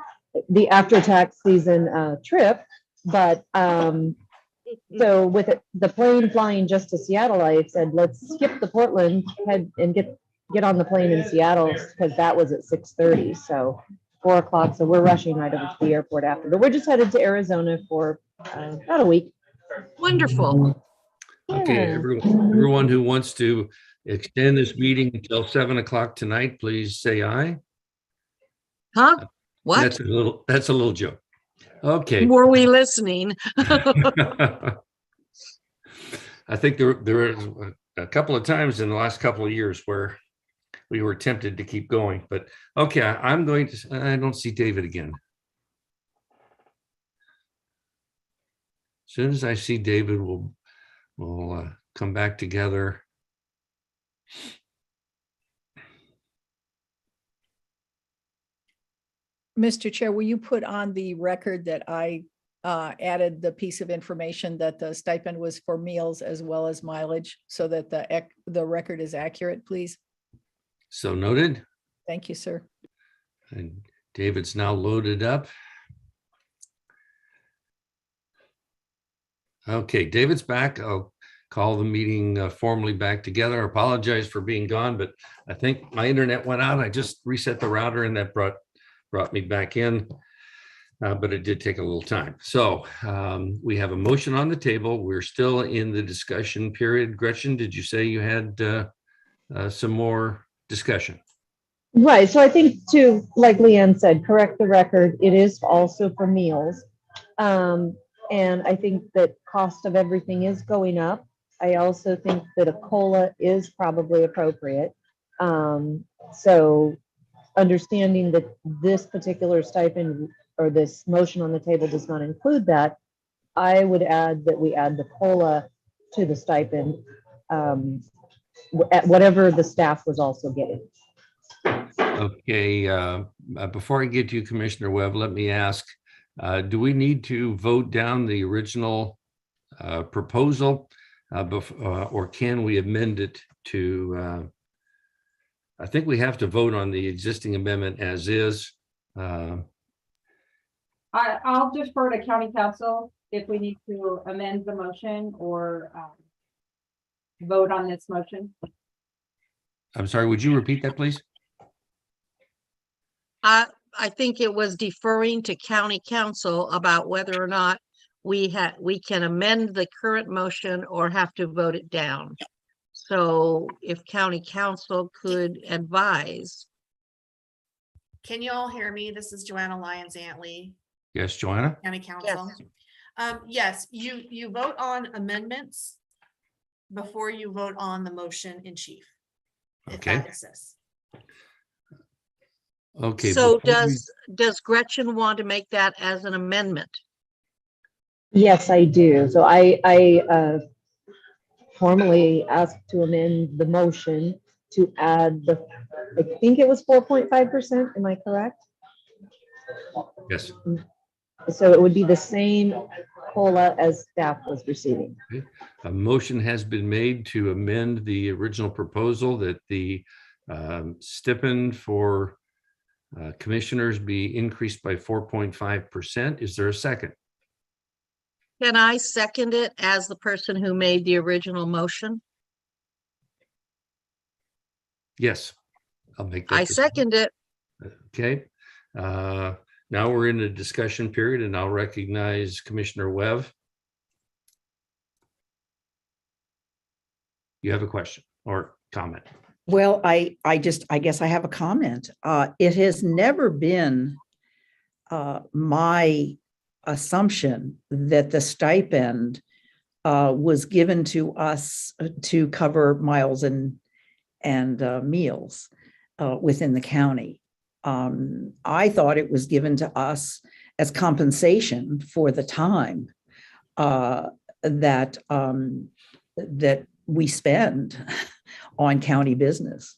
the after tax season trip. But so with the plane flying just to Seattle, I said, let's skip the Portland, head and get on the plane in Seattle because that was at 6:30. So 4 o'clock. So we're rushing right over to the airport after. But we're just headed to Arizona for about a week. Wonderful. Okay, everyone who wants to extend this meeting until 7 o'clock tonight, please say aye. Huh? What? That's a little joke. Okay. Were we listening? I think there were a couple of times in the last couple of years where we were tempted to keep going, but okay, I don't see David again. As soon as I see David, we'll come back together. Mr. Chair, will you put on the record that I added the piece of information that the stipend was for meals as well as mileage so that the record is accurate, please? So noted. Thank you, sir. And David's now loaded up. Okay, David's back. I'll call the meeting formally back together. I apologize for being gone, but I think my internet went out. I just reset the router and that brought me back in, but it did take a little time. So we have a motion on the table. We're still in the discussion period. Gretchen, did you say you had some more discussion? Right. So I think to, like Leanne said, correct the record. It is also for meals. And I think that cost of everything is going up. I also think that a COLA is probably appropriate. So understanding that this particular stipend or this motion on the table does not include that, I would add that we add the COLA to the stipend at whatever the staff was also getting. Okay, before I get to you, Commissioner Webb, let me ask, do we need to vote down the original proposal or can we amend it to, I think we have to vote on the existing amendment as is. I'll defer to county council if we need to amend the motion or vote on this motion. I'm sorry, would you repeat that, please? I think it was deferring to county council about whether or not we can amend the current motion or have to vote it down. So if county council could advise. Can you all hear me? This is Joanna Lyons-Antley, Yes, Joanna? County Council. Yes, you vote on amendments before you vote on the motion in chief. If Okay. that exists. Okay. So does Gretchen want to make that as an amendment? Yes, I do. So I formally asked to amend the motion to add I think it was 4.5%. Am I correct? Yes. So it would be the same COLA as staff was receiving. Okay. A motion has been made to amend the original proposal that the stipend for commissioners be increased by 4.5%. Is there a second? Can I second it as the person who made the original motion? Yes, I'll make that. I second it. Okay. Now we're in a discussion period and I'll recognize Commissioner Webb. You have a question or comment? Well, I guess I have a comment. It has never been my assumption that the stipend was given to us to cover miles and meals within the county. I thought it was given to us as compensation for the time that that we spend on county business.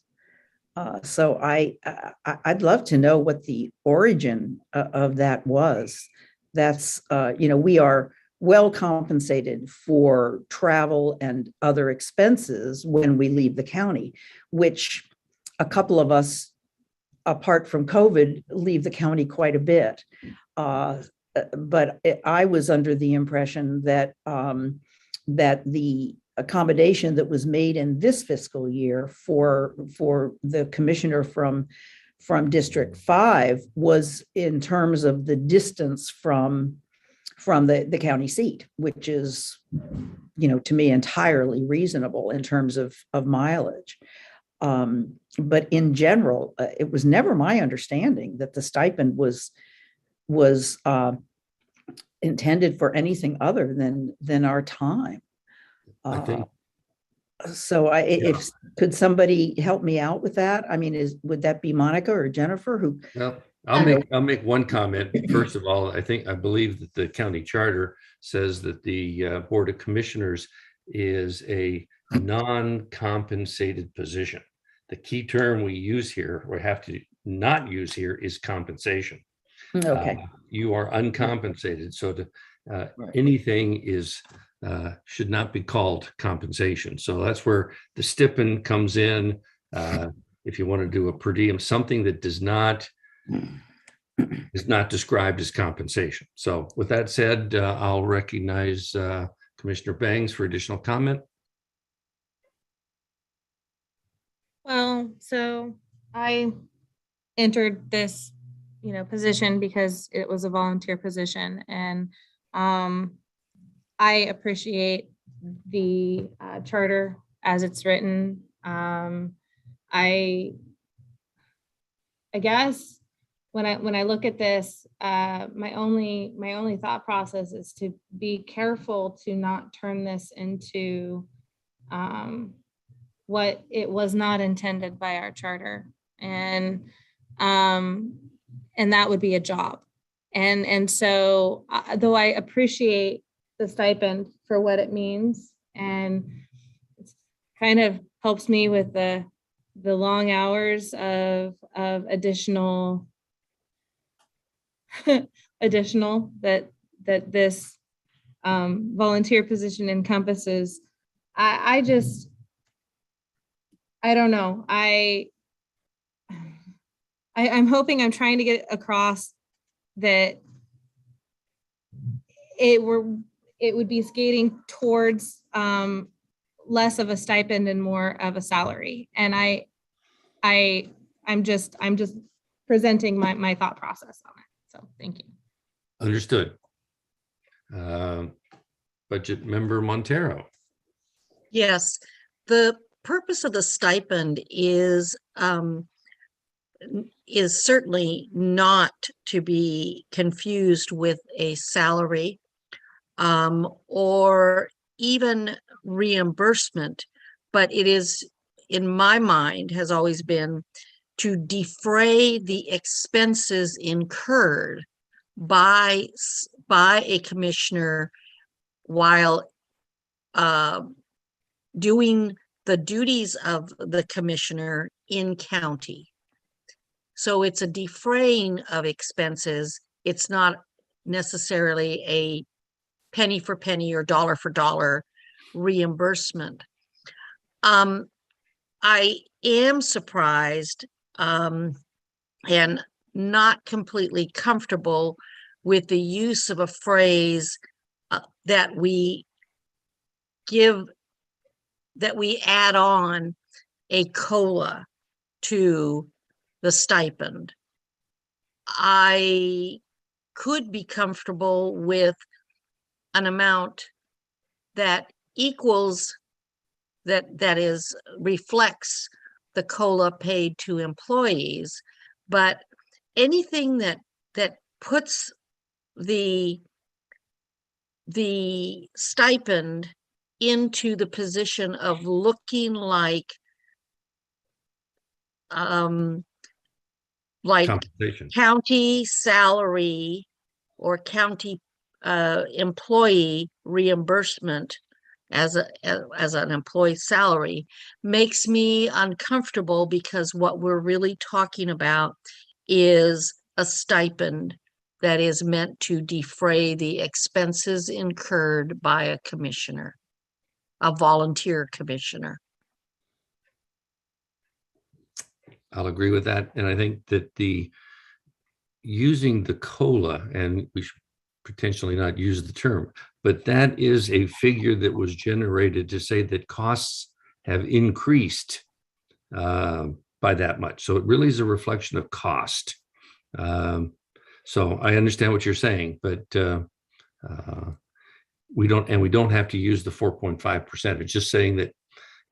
So I'd love to know what the origin of that was. That's we are well compensated for travel and other expenses when we leave the county, which a couple of us, apart from COVID, leave the county quite a bit. But I was under the impression that that the accommodation that was made in this fiscal year for the commissioner from District 5 was in terms of the distance from the county seat, which is, to me, entirely reasonable in terms of mileage. But in general, it was never my understanding that the stipend was intended for anything other than our time. I think. So if could somebody help me out with that? I mean, would that be Monica or Jennifer who? Well, I'll make one comment. First of all, I believe that the county charter says that the Board of Commissioners is a non-compensated position. The key term we use here, or have to not use here, is compensation. Okay. You are uncompensated, so anything is should not be called compensation. So that's where the stipend comes in. If you want to do a per diem, something that is not described as compensation. So with that said, I'll recognize Commissioner Bangs for additional comment. Well, so I entered this, position because it was a volunteer position, and I appreciate the charter as it's written. I guess when I look at this, my only thought process is to be careful to not turn this into what it was not intended by our charter, and that would be a job. And so though I appreciate the stipend for what it means, and it kind of helps me with the long hours of additional that this volunteer position encompasses. I don't know. I'm hoping I'm trying to get across that it would be skating towards less of a stipend and more of a salary. And I'm just presenting my thought process on it. So thank you. Understood. Budget Member Montero. Yes, the purpose of the stipend is certainly not to be confused with a salary or even reimbursement, but it is, in my mind, has always been to defray the expenses incurred by a commissioner while doing the duties of the commissioner in county. So it's a defraying of expenses. It's not necessarily a penny for penny or dollar for dollar reimbursement. I am surprised and not completely comfortable with the use of a phrase that we add on a COLA to the stipend. I could be comfortable with an amount that equals reflects the COLA paid to employees, but anything that puts the stipend into the position of looking like Compensation. county salary or county employee reimbursement as an employee salary makes me uncomfortable, because what we're really talking about is a stipend that is meant to defray the expenses incurred by a commissioner, a volunteer commissioner. I'll agree with that. And I think that using the COLA, and we should potentially not use the term, but that is a figure that was generated to say that costs have increased by that much. So it really is a reflection of cost. So I understand what you're saying, but we don't have to use the 4.5%. It's just saying that,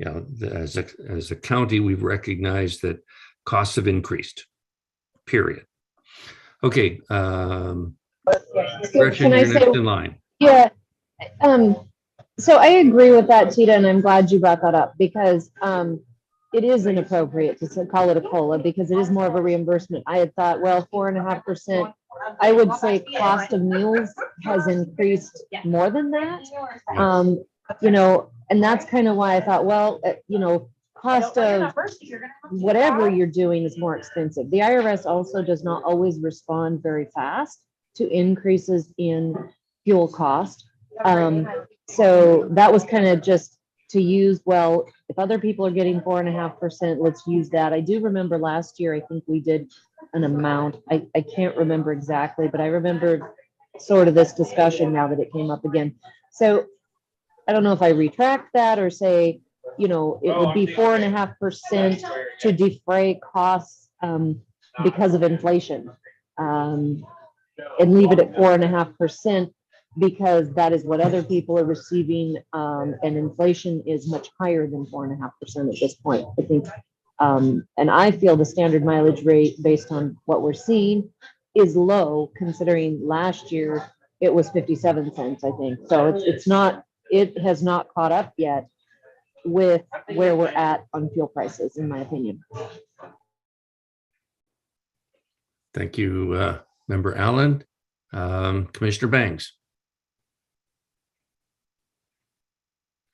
as a county, we've recognized that costs have increased, period. Okay. Gretchen, Can I you're say- next in line. Yeah. So I agree with that, Tita, and I'm glad you brought that up, because it is inappropriate to call it a COLA, because it is more of a reimbursement. I had thought, well, 4.5%, I would say cost of meals has increased more than that. And that's kind of why I thought, well, cost of whatever you're doing is more expensive. The IRS also does not always respond very fast to increases in fuel cost. So that was kind of just to use, well, if other people are getting 4.5%, let's use that. I do remember last year, I think we did an amount. I can't remember exactly, but I remember sort of this discussion now that it came up again. So I don't know if I retract that or say, it would be 4.5% to defray costs because of inflation, and leave it at 4.5% because that is what other people are receiving, and inflation is much higher than 4.5% at this point, I think. And I feel the standard mileage rate, based on what we're seeing, is low, considering last year it was 57 cents, I think. So it has not caught up yet with where we're at on fuel prices, in my opinion. Thank you, Member Allen. Commissioner Banks.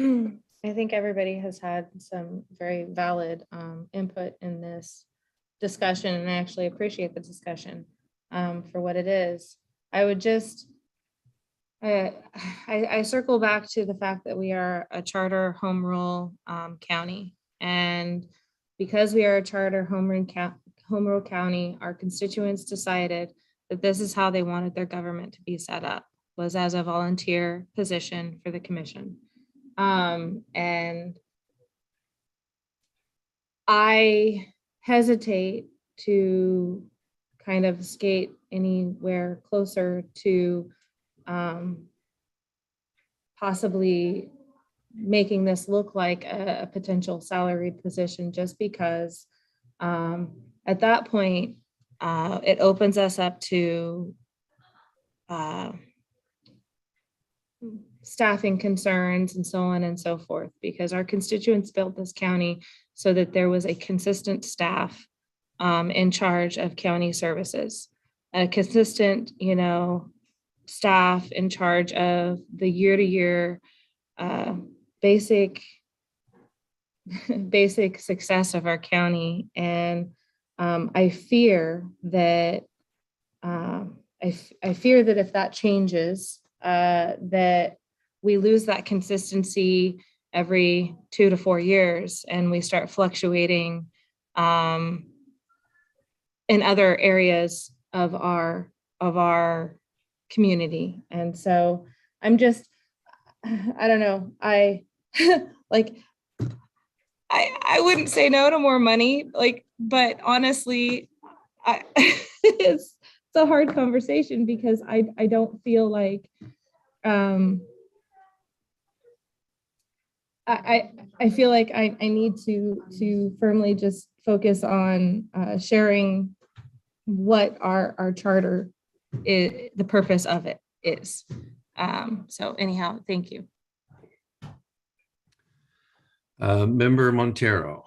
I think everybody has had some very valid input in this discussion, and I actually appreciate the discussion for what it is. I would just, I circle back to the fact that we are a charter home rule county, and because we are a charter home rule county, our constituents decided that this is how they wanted their government to be set up, was as a volunteer position for the commission. And I hesitate to kind of skate anywhere closer to possibly making this look like a potential salaried position, just because at that point, it opens us up to staffing concerns and so on and so forth, because our constituents built this county so that there was a consistent staff in charge of county services, a consistent, staff in charge of the year-to-year basic success of our county. And I fear that if that changes, that we lose that consistency every 2 to 4 years, and we start fluctuating in other areas of our community. And so I'm just, I don't know, I wouldn't say no to more money, but honestly, it's a hard conversation, because I don't feel like I feel like I need to firmly just focus on sharing what our charter is, the purpose of it is. So anyhow, thank you. Member Montero.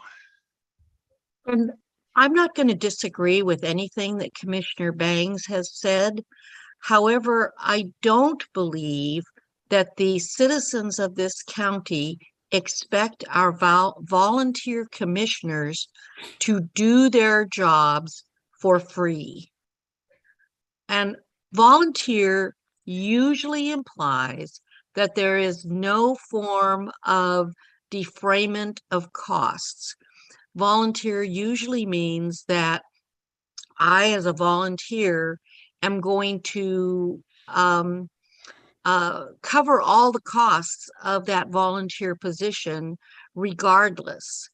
And I'm not going to disagree with anything that Commissioner Bangs has said. However, I don't believe that the citizens of this county expect our volunteer commissioners to do their jobs for free. And volunteer usually implies that there is no form of defrayment of costs. Volunteer usually means that I, as a volunteer, am going to cover all the costs of that volunteer position regardless.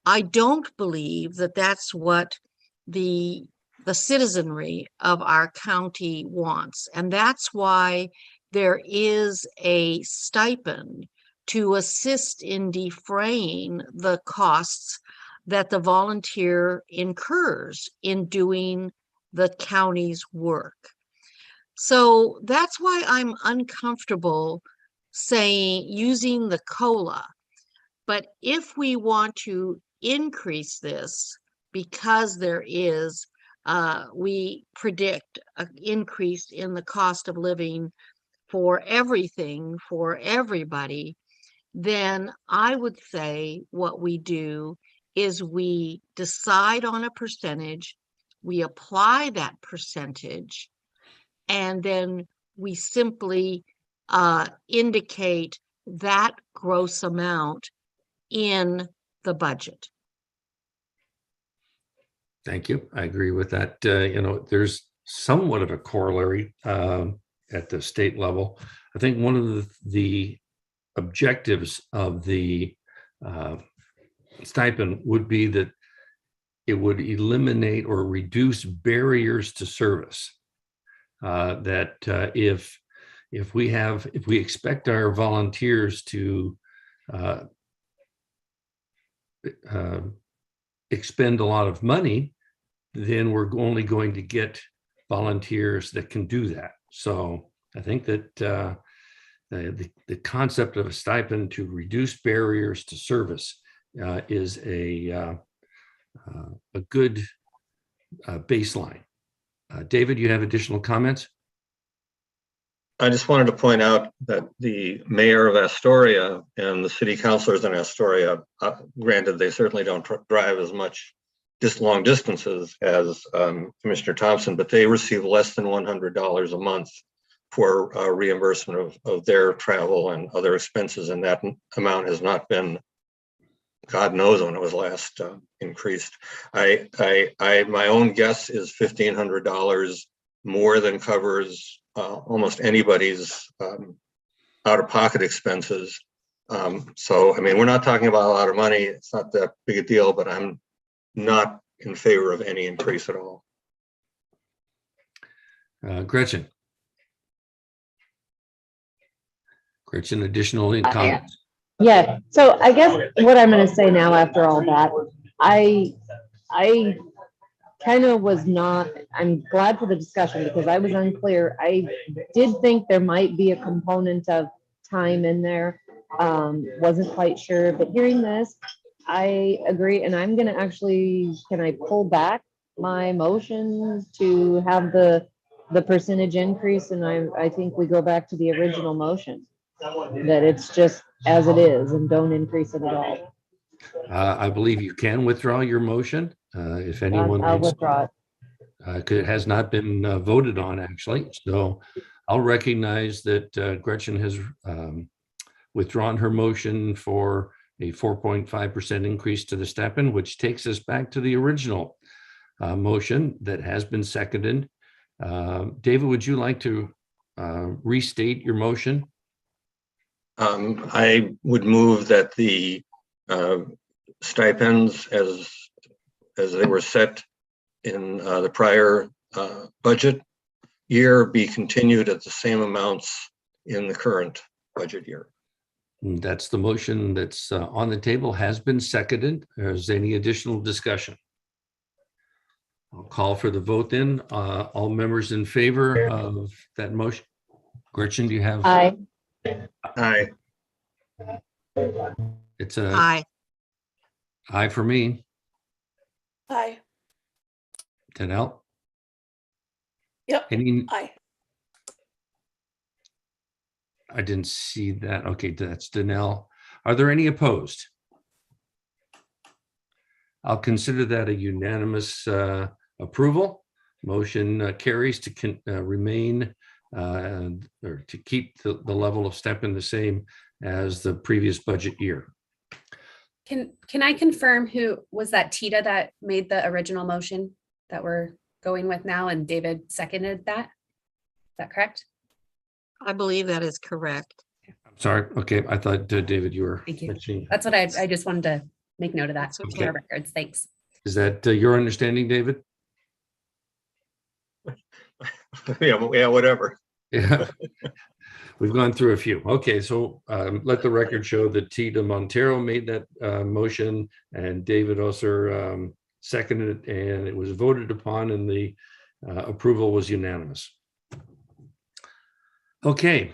I don't believe that that's what the citizenry of our county wants. And that's why there is a stipend to assist in defraying the costs that the volunteer incurs in doing the county's work. So that's why I'm uncomfortable saying using the COLA. But if we want to increase this, because there is, we predict an increase in the cost of living for everything, for everybody, then I would say what we do is we decide on a percentage, we apply that percentage, and then we simply indicate that gross amount in the budget. Thank you. I agree with that. There's somewhat of a corollary at the state level. I think one of the objectives of the stipend would be that it would eliminate or reduce barriers to service. That if we expect our volunteers to expend a lot of money, then we're only going to get volunteers that can do that. So I think that the concept of a stipend to reduce barriers to service is a good baseline. David, you have additional comments? I just wanted to point out that the mayor of Astoria and the city councilors in Astoria, granted, they certainly don't drive as much long distances as Commissioner Thompson, but they receive less than $100 a month for reimbursement of their travel and other expenses, and that amount has not been, God knows when it was last increased. My own guess is $1,500 more than covers almost anybody's out-of-pocket expenses. So, I mean, we're not talking about a lot of money. It's not that big a deal, but I'm not in favor of any increase at all. Gretchen, additional comments? Yeah, so I guess what I'm going to say now after all that, I kind of was not, I'm glad for the discussion because I was unclear. I did think there might be a component of time in there. Wasn't quite sure, but hearing this, I agree. And I'm going to actually, can I pull back my motion to have the percentage increase? And I think we go back to the original motion, that it's just as it is and don't increase it at all. I believe you can withdraw your motion if anyone. I'll withdraw it. It has not been voted on, actually. So I'll recognize that Gretchen has withdrawn her motion for a 4.5% increase to the stipend, which takes us back to the original motion that has been seconded. David, would you like to restate your motion? I would move that the stipends as they were set in the prior budget year be continued at the same amounts in the current budget year. That's the motion that's on the table, has been seconded. Is there any additional discussion? I'll call for the vote then. All members in favor of that motion? Gretchen, do you have? Aye. Aye. It's a Aye. aye for me. Aye. Danelle? Yep. Any, Aye. I didn't see that. Okay, that's Danelle. Are there any opposed? I'll consider that a unanimous approval. Motion carries to remain or to keep the level of stipend the same as the previous budget year. Can I confirm who was that? Tita that made the original motion that we're going with now, and David seconded that? Is that correct? I believe that is correct. I'm sorry. Okay, I thought David, you were. Thank you. mentioning- That's what I just wanted to make note of that. That's For okay. our records. Thanks. Is that your understanding, David? Yeah, whatever. Yeah. We've gone through a few. Okay, so let the record show that Tita Montero made that motion and David Osser seconded it, and it was voted upon, and the approval was unanimous. Okay,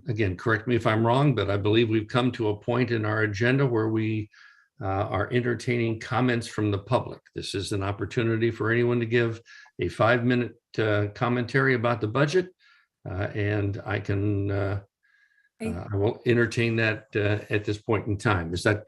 again, correct me if I'm wrong, but I believe we've come to a point in our agenda where we are entertaining comments from the public. This is an opportunity for anyone to give a 5-minute commentary about the budget. And I can, I will entertain that at this point in time. Is that?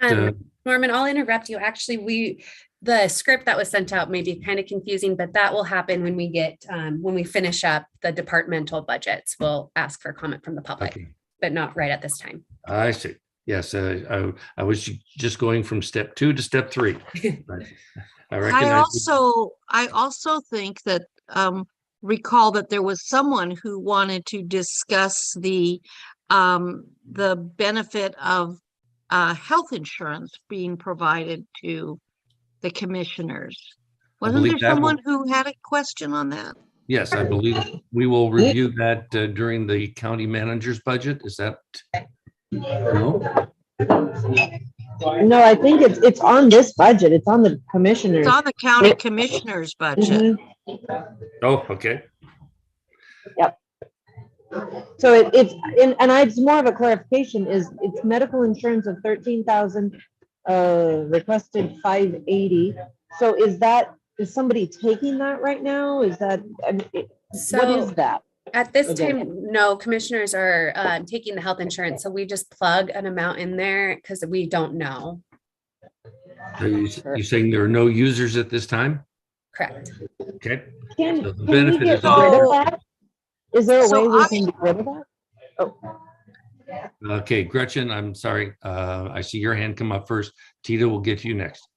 Norman, I'll interrupt you. Actually, the script that was sent out may be kind of confusing, but that will happen when we get, when we finish up the departmental budgets. We'll ask for comment from the public, Okay. but not right at this time. I see. Yes, I was just going from step 2 to step 3. I recognize. I also think that recall that there was someone who wanted to discuss the benefit of health insurance being provided to the commissioners. Wasn't there someone who had a question on that? Yes, I believe we will review that during the county manager's budget. Is that? No? No, I think it's on this budget. It's on the commissioners. It's on the county commissioner's budget. Oh, okay. Yep. So it's it's more of a clarification. It's medical insurance of 13,000, requested 580. So is somebody taking that right now? Is that, what is that? At this time, no, commissioners are taking the health insurance. So we just plug an amount in there because we don't know. Are you saying there are no users at this time? Correct. Okay. Can So the we benefit get is rid all. of that? Is there a way we can get rid of that? Oh. Okay, Gretchen, I'm sorry. I see your hand come up first. Tita will get to you next.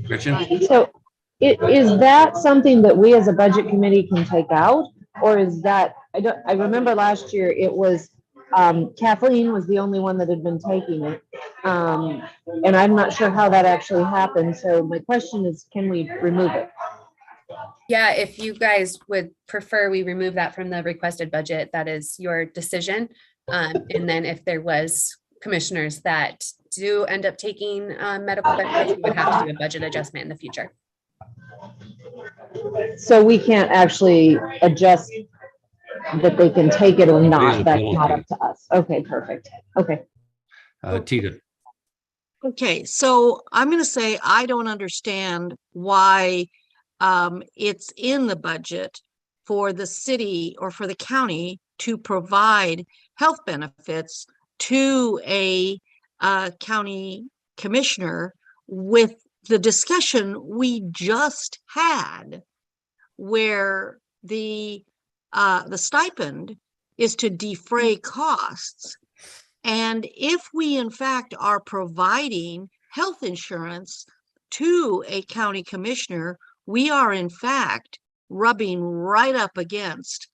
Gretchen? So is that something that we as a budget committee can take out? Or is that, I remember last year it was Kathleen was the only one that had been taking it. And I'm not sure how that actually happened. So my question is, can we remove it? Yeah, if you guys would prefer we remove that from the requested budget, that is your decision. And then if there was commissioners that do end up taking medical benefits, we would have to do a budget adjustment in the future. So we can't actually adjust that they can take it or not. That's not up to us. Okay, perfect. Okay. Tita. Okay, so I'm going to say I don't understand why it's in the budget for the city or for the county to provide health benefits to a county commissioner with the discussion we just had, where the stipend is to defray costs. And if we in fact are providing health insurance to a county commissioner, we are in fact rubbing right up against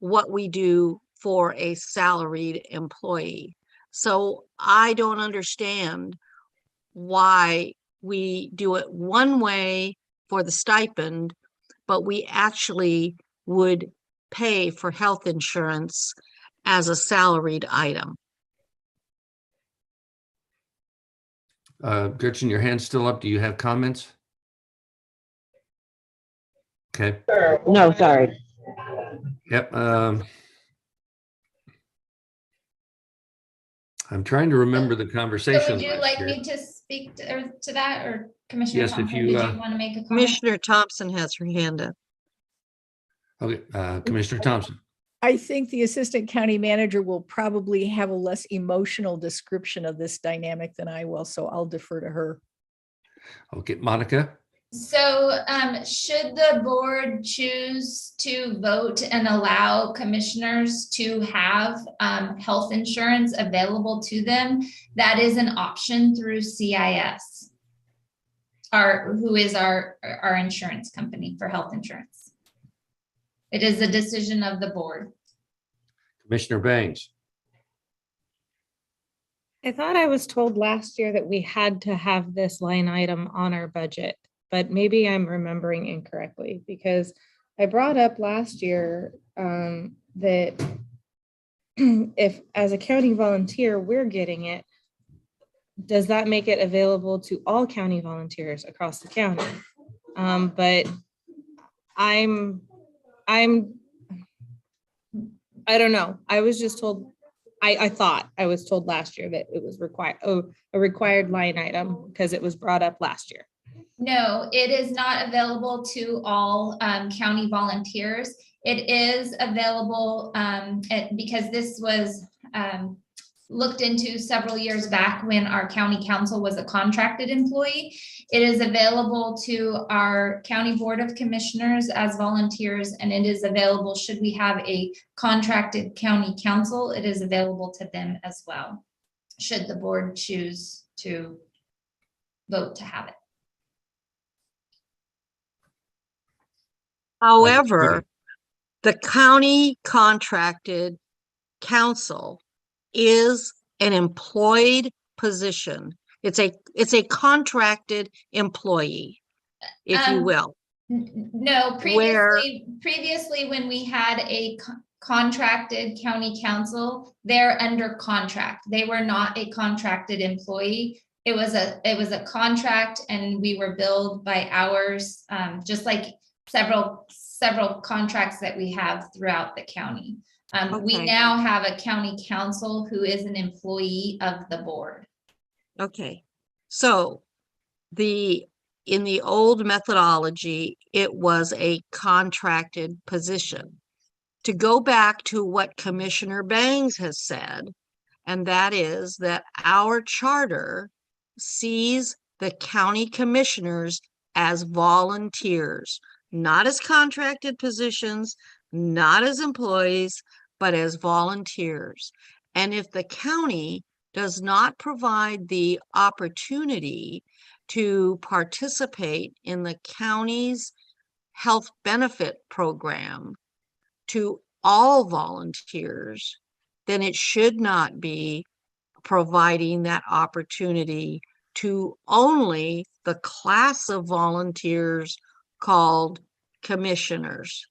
what we do for a salaried employee. So I don't understand why we do it one way for the stipend, but we actually would pay for health insurance as a salaried item. Gretchen, your hand's still up. Do you have comments? Okay. No, sorry. Yep. I'm trying to remember the So conversation would you last like year. me to speak to that, or Commissioner Yes, if Thompson, you, did you want to make a comment? Commissioner Thompson has her hand up. Okay, Commissioner Thompson. I think the assistant county manager will probably have a less emotional description of this dynamic than I will, so I'll defer to her. Okay, Monica. So should the board choose to vote and allow commissioners to have health insurance available to them, that is an option through CIS, who is our insurance company for health insurance. It is a decision of the board. Commissioner Banks. I thought I was told last year that we had to have this line item on our budget, but maybe I'm remembering incorrectly, because I brought up last year that if as a county volunteer, we're getting it, does that make it available to all county volunteers across the county? But I don't know. I was just told, I thought I was told last year that it was a required line item because it was brought up last year. No, it is not available to all county volunteers. It is available because this was looked into several years back when our county council was a contracted employee. It is available to our county board of commissioners as volunteers, and it is available should we have a contracted county council. It is available to them as well, should the board choose to vote to have it. However, the county contracted council is an employed position. It's a contracted employee, if you will. No, previously when we had a contracted county council, they're under contract. They were not a contracted employee. It was a contract, and we were billed by hours, just like several contracts that we have throughout the county. We now have a county council who is an employee of the board. Okay, so in the old methodology, it was a contracted position. To go back to what Commissioner Bangs has said, and that is that our charter sees the county commissioners as volunteers, not as contracted positions, not as employees, but as volunteers. And if the county does not provide the opportunity to participate in the county's health benefit program to all volunteers, then it should not be providing that opportunity to only the class of volunteers called commissioners.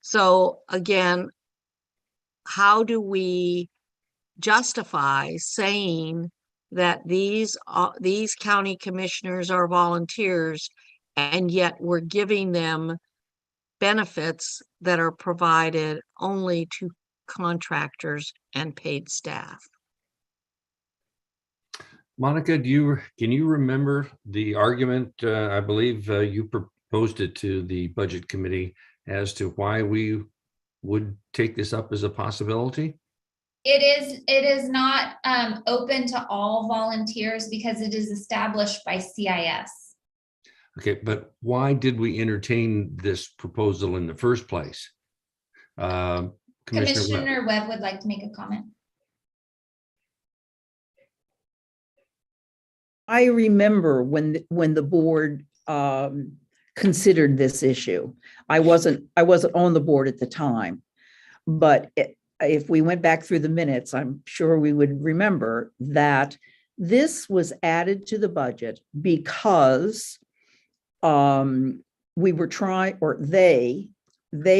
So again, how do we justify saying that these county commissioners are volunteers, and yet we're giving them benefits that are provided only to contractors and paid staff? Monica, can you remember the argument? I believe you proposed it to the budget committee as to why we would take this up as a possibility. It is not open to all volunteers because it is established by CIS. Okay, but why did we entertain this proposal in the first place? Commissioner Webb would like to make a comment. I remember when the board considered this issue. I wasn't on the board at the time, but if we went back through the minutes, I'm sure we would remember that this was added to the budget because we were trying, or they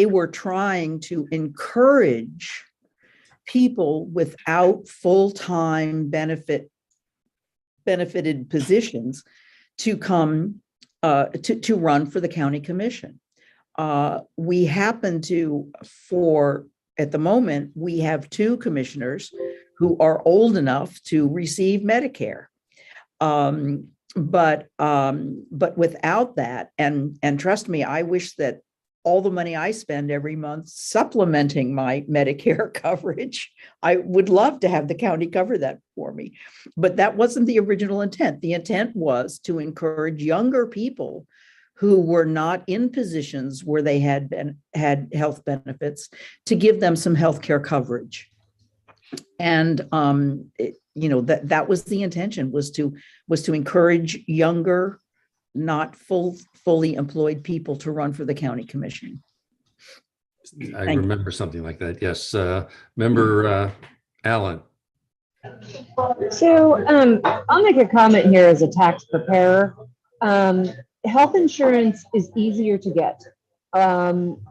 were trying to encourage people without full-time benefit benefited positions to come to run for the county commission. We happen to, at the moment, we have 2 commissioners who are old enough to receive Medicare. But without that, and trust me, I wish that all the money I spend every month supplementing my Medicare coverage, I would love to have the county cover that for me. But that wasn't the original intent. The intent was to encourage younger people who were not in positions where they had health benefits to give them some healthcare coverage. And that was the intention, was to encourage younger, not fully employed people to run for the county commission. I remember something like that. Yes. Member Allen. So I'll make a comment here as a tax preparer. Health insurance is easier to get,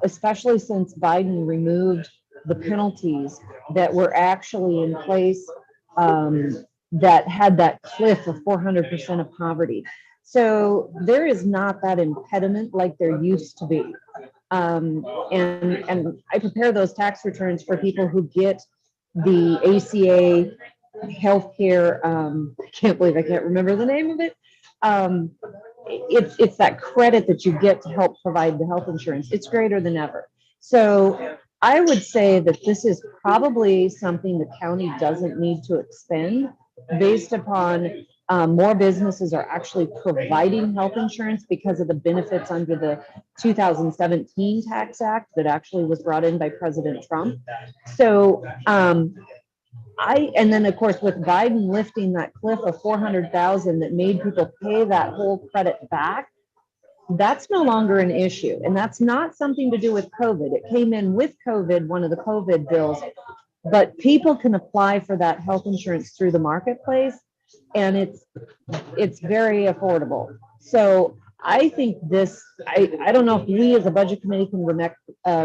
especially since Biden removed the penalties that were actually in place that had that cliff of 400% of poverty. So there is not that impediment like there used to be. And I prepare those tax returns for people who get the ACA healthcare. I can't believe I can't remember the name of it. It's that credit that you get to help provide the health insurance. It's greater than ever. So I would say that this is probably something the county doesn't need to expend, based upon more businesses are actually providing health insurance because of the benefits under the 2017 Tax Act that actually was brought in by President Trump. So and then of course with Biden lifting that cliff of 400,000 that made people pay that whole credit back, that's no longer an issue. And that's not something to do with COVID. It came in with COVID, one of the COVID bills, but people can apply for that health insurance through the marketplace, and it's very affordable. So I think this, I don't know if we as a budget committee can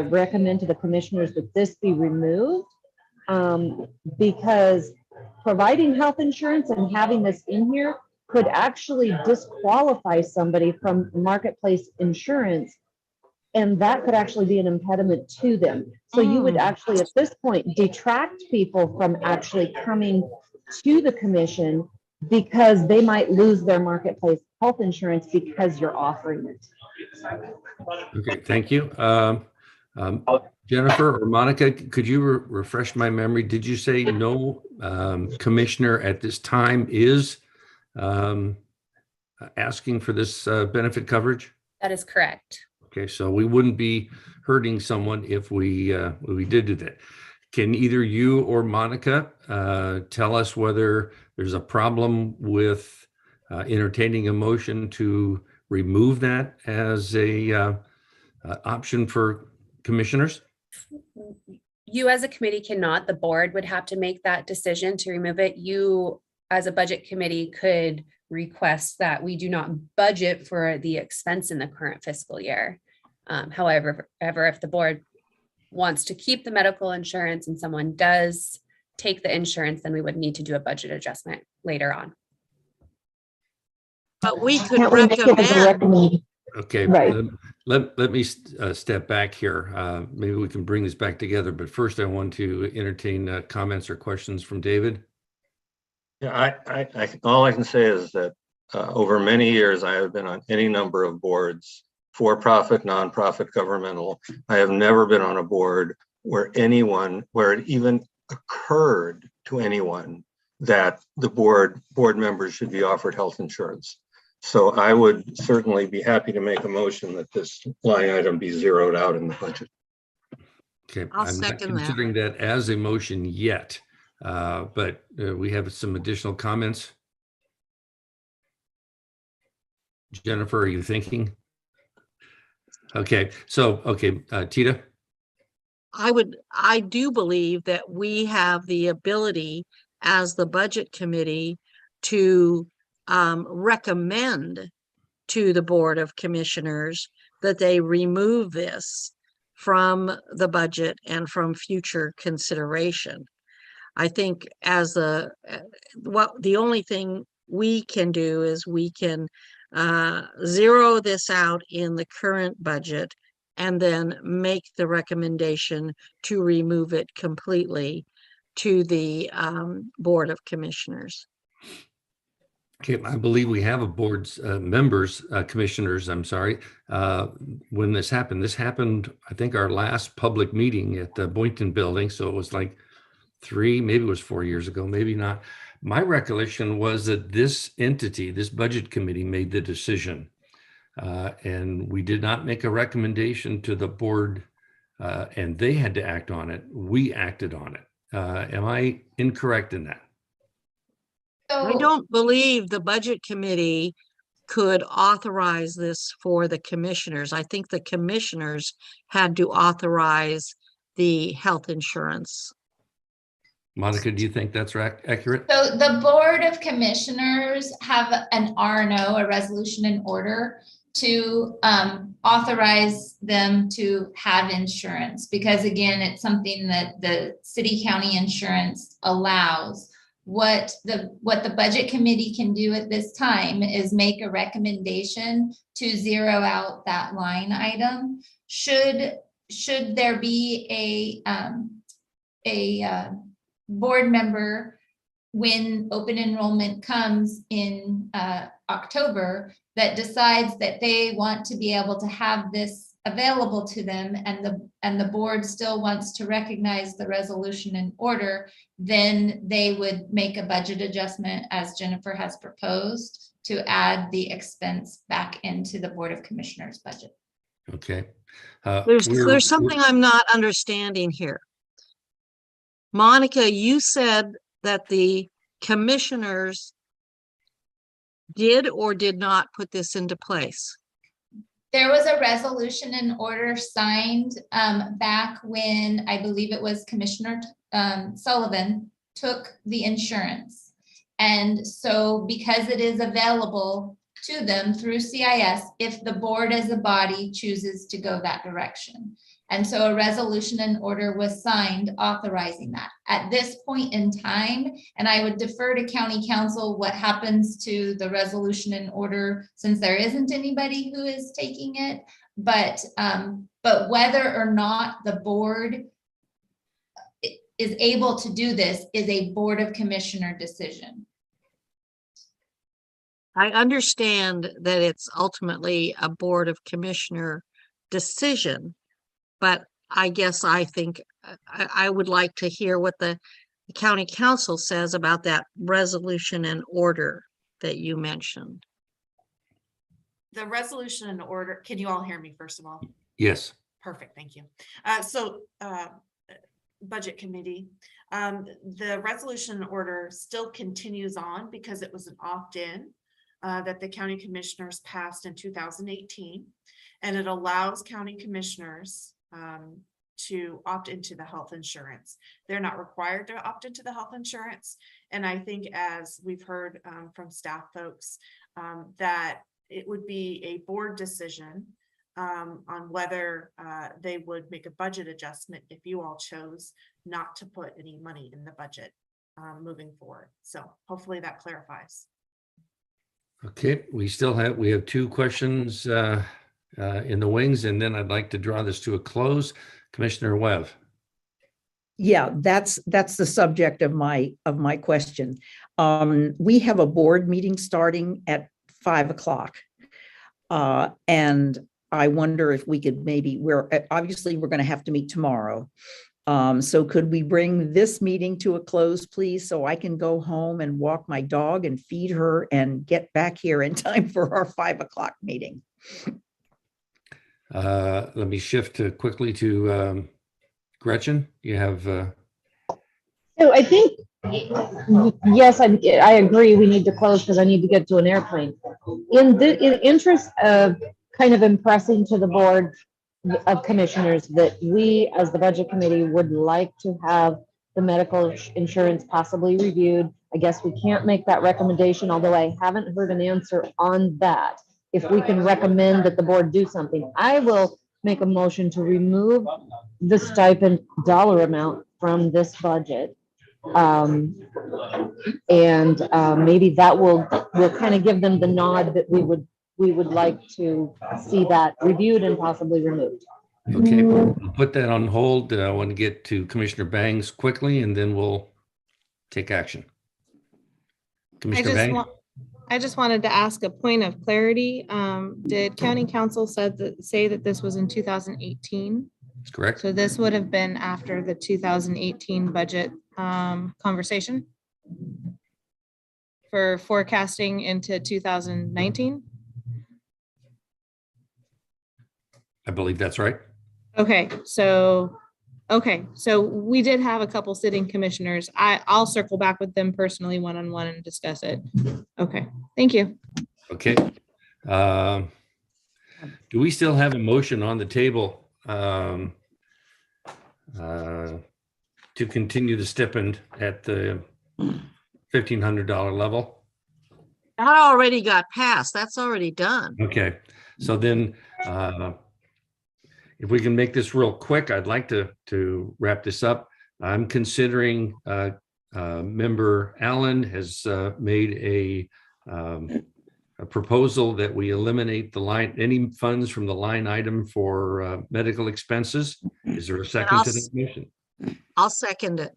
recommend to the commissioners that this be removed, because providing health insurance and having this in here could actually disqualify somebody from marketplace insurance, and that could actually be an impediment to them. So you would actually, at this point, detract people from actually coming to the commission because they might lose their marketplace health insurance because you're offering it. Okay, thank you. Jennifer or Monica, could you refresh my memory? Did you say no commissioner at this time is asking for this benefit coverage? That is correct. Okay, so we wouldn't be hurting someone if we did do that. Can either you or Monica tell us whether there's a problem with entertaining a motion to remove that as a option for commissioners? You as a committee cannot. The board would have to make that decision to remove it. You as a budget committee could request that we do not budget for the expense in the current fiscal year. However, if the board wants to keep the medical insurance and someone does take the insurance, then we would need to do a budget adjustment later on. But we could recommend. Okay, right. Let me step back here. Maybe we can bring this back together, but first I want to entertain comments or questions from David. Yeah, I all I can say is that over many years, I have been on any number of boards, for-profit, nonprofit, governmental. I have never been on a board where it even occurred to anyone that the board members should be offered health insurance. So I would certainly be happy to make a motion that this line item be zeroed out in the budget. Okay, I'll I'm not second that. considering that as a motion yet, but we have some additional comments. Jennifer, are you thinking? Okay, so, Tita? I do believe that we have the ability as the budget committee to recommend to the Board of Commissioners that they remove this from the budget and from future consideration. I think as the only thing we can do is we can zero this out in the current budget and then make the recommendation to remove it completely to the Board of Commissioners. Okay, I believe we have a board's commissioners, I'm sorry. When this happened, I think our last public meeting at the Boynton Building. So it was like maybe it was 4 years ago, maybe not. My recollection was that this entity, this budget committee, made the decision. And we did not make a recommendation to the board and they had to act on it. We acted on it. Am I incorrect in that? I don't believe the budget committee could authorize this for the commissioners. I think the commissioners had to authorize the health insurance. Monica, do you think that's accurate? So the Board of Commissioners have an RNO, a resolution in order to authorize them to have insurance, because again, it's something that the city county insurance allows. What the budget committee can do at this time is make a recommendation to zero out that line item. Should there be a board member when open enrollment comes in October that decides that they want to be able to have this available to them, and the board still wants to recognize the resolution in order, then they would make a budget adjustment as Jennifer has proposed to add the expense back into the Board of Commissioners budget. Okay. There's something I'm not understanding here. Monica, you said that the commissioners did or did not put this into place. There was a resolution in order signed back when I believe it was Commissioner Sullivan took the insurance. And so because it is available to them through CIS, if the board as a body chooses to go that direction. And so a resolution in order was signed authorizing that. At this point in time, and I would defer to county council what happens to the resolution in order, since there isn't anybody who is taking it, but whether or not the board is able to do this is a Board of Commissioner decision. I understand that it's ultimately a Board of Commissioner decision, but I guess I think I would like to hear what the county council says about that resolution and order that you mentioned. The resolution and order, can you all hear me first of all? Yes. Perfect, thank you. Budget committee, the resolution and order still continues on because it was an opt-in that the county commissioners passed in 2018, and it allows county commissioners to opt into the health insurance. They're not required to opt into the health insurance. And I think, as we've heard from staff folks, that it would be a board decision on whether they would make a budget adjustment if you all chose not to put any money in the budget moving forward. So hopefully that clarifies. Okay, we have two questions in the wings, and then I'd like to draw this to a close. Commissioner Webb. Yeah, that's the subject of my question. We have a board meeting starting at 5 o'clock. And I wonder if we could we're going to have to meet tomorrow. So could we bring this meeting to a close, please, so I can go home and walk my dog and feed her and get back here in time for our 5 o'clock meeting? Let me shift quickly to Gretchen. You have. So I think, yes, I agree. We need to close because I need to get to an airplane. In the interest of kind of impressing to the board of commissioners that we, as the budget committee, would like to have the medical insurance possibly reviewed. I guess we can't make that recommendation, although I haven't heard an answer on that. If we can recommend that the board do something, I will make a motion to remove the stipend dollar amount from this budget And maybe that will kind of give them the nod that we would like to see that reviewed and possibly removed. Okay, we'll put that on hold. I want to get to Commissioner Bangs quickly, and then we'll take action. Commissioner Bangs? I just wanted to ask a point of clarity. Did county council say that this was in 2018? That's correct. So this would have been after the 2018 budget conversation for forecasting into 2019? I believe that's right. Okay, so we did have a couple sitting commissioners. I'll circle back with them personally one-on-one and discuss it. Okay, thank you. Okay. Do we still have a motion on the table to continue the stipend at the $1,500 level? That already got passed. That's already done. Okay, so then if we can make this real quick, I'd like to wrap this up. I'm considering Member Allen has made a proposal that we eliminate any funds from the line item for medical expenses. Is there a second to that motion? I'll second it.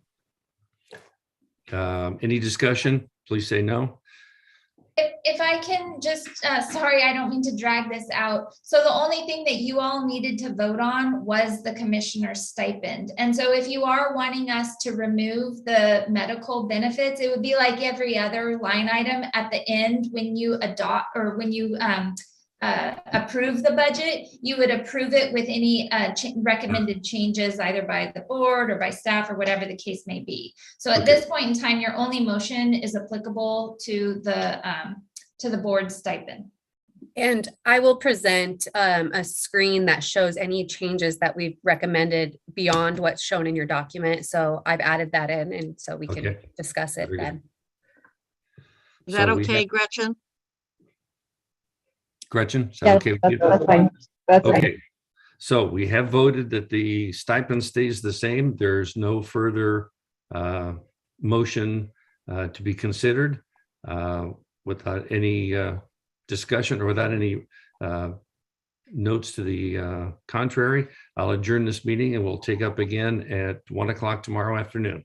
Any discussion? Please say no. If I can just, sorry, I don't mean to drag this out. So the only thing that you all needed to vote on was the commissioner's stipend. And so if you are wanting us to remove the medical benefits, it would be like every other line item at the end when you adopt or when you approve the budget, you would approve it with any recommended changes either by the board or by staff or whatever the case may be. So at this point in time, your only motion is applicable to the board's stipend. And I will present a screen that shows any changes that we've recommended beyond what's shown in your document. So I've added that in, and so we can discuss it then. Is that okay, Gretchen? Gretchen, is that okay with you? That's fine. That's okay. fine. So we have voted that the stipend stays the same. There's no further motion to be considered without any discussion or without any notes to the contrary. I'll adjourn this meeting and we'll take up again at 1 o'clock tomorrow afternoon.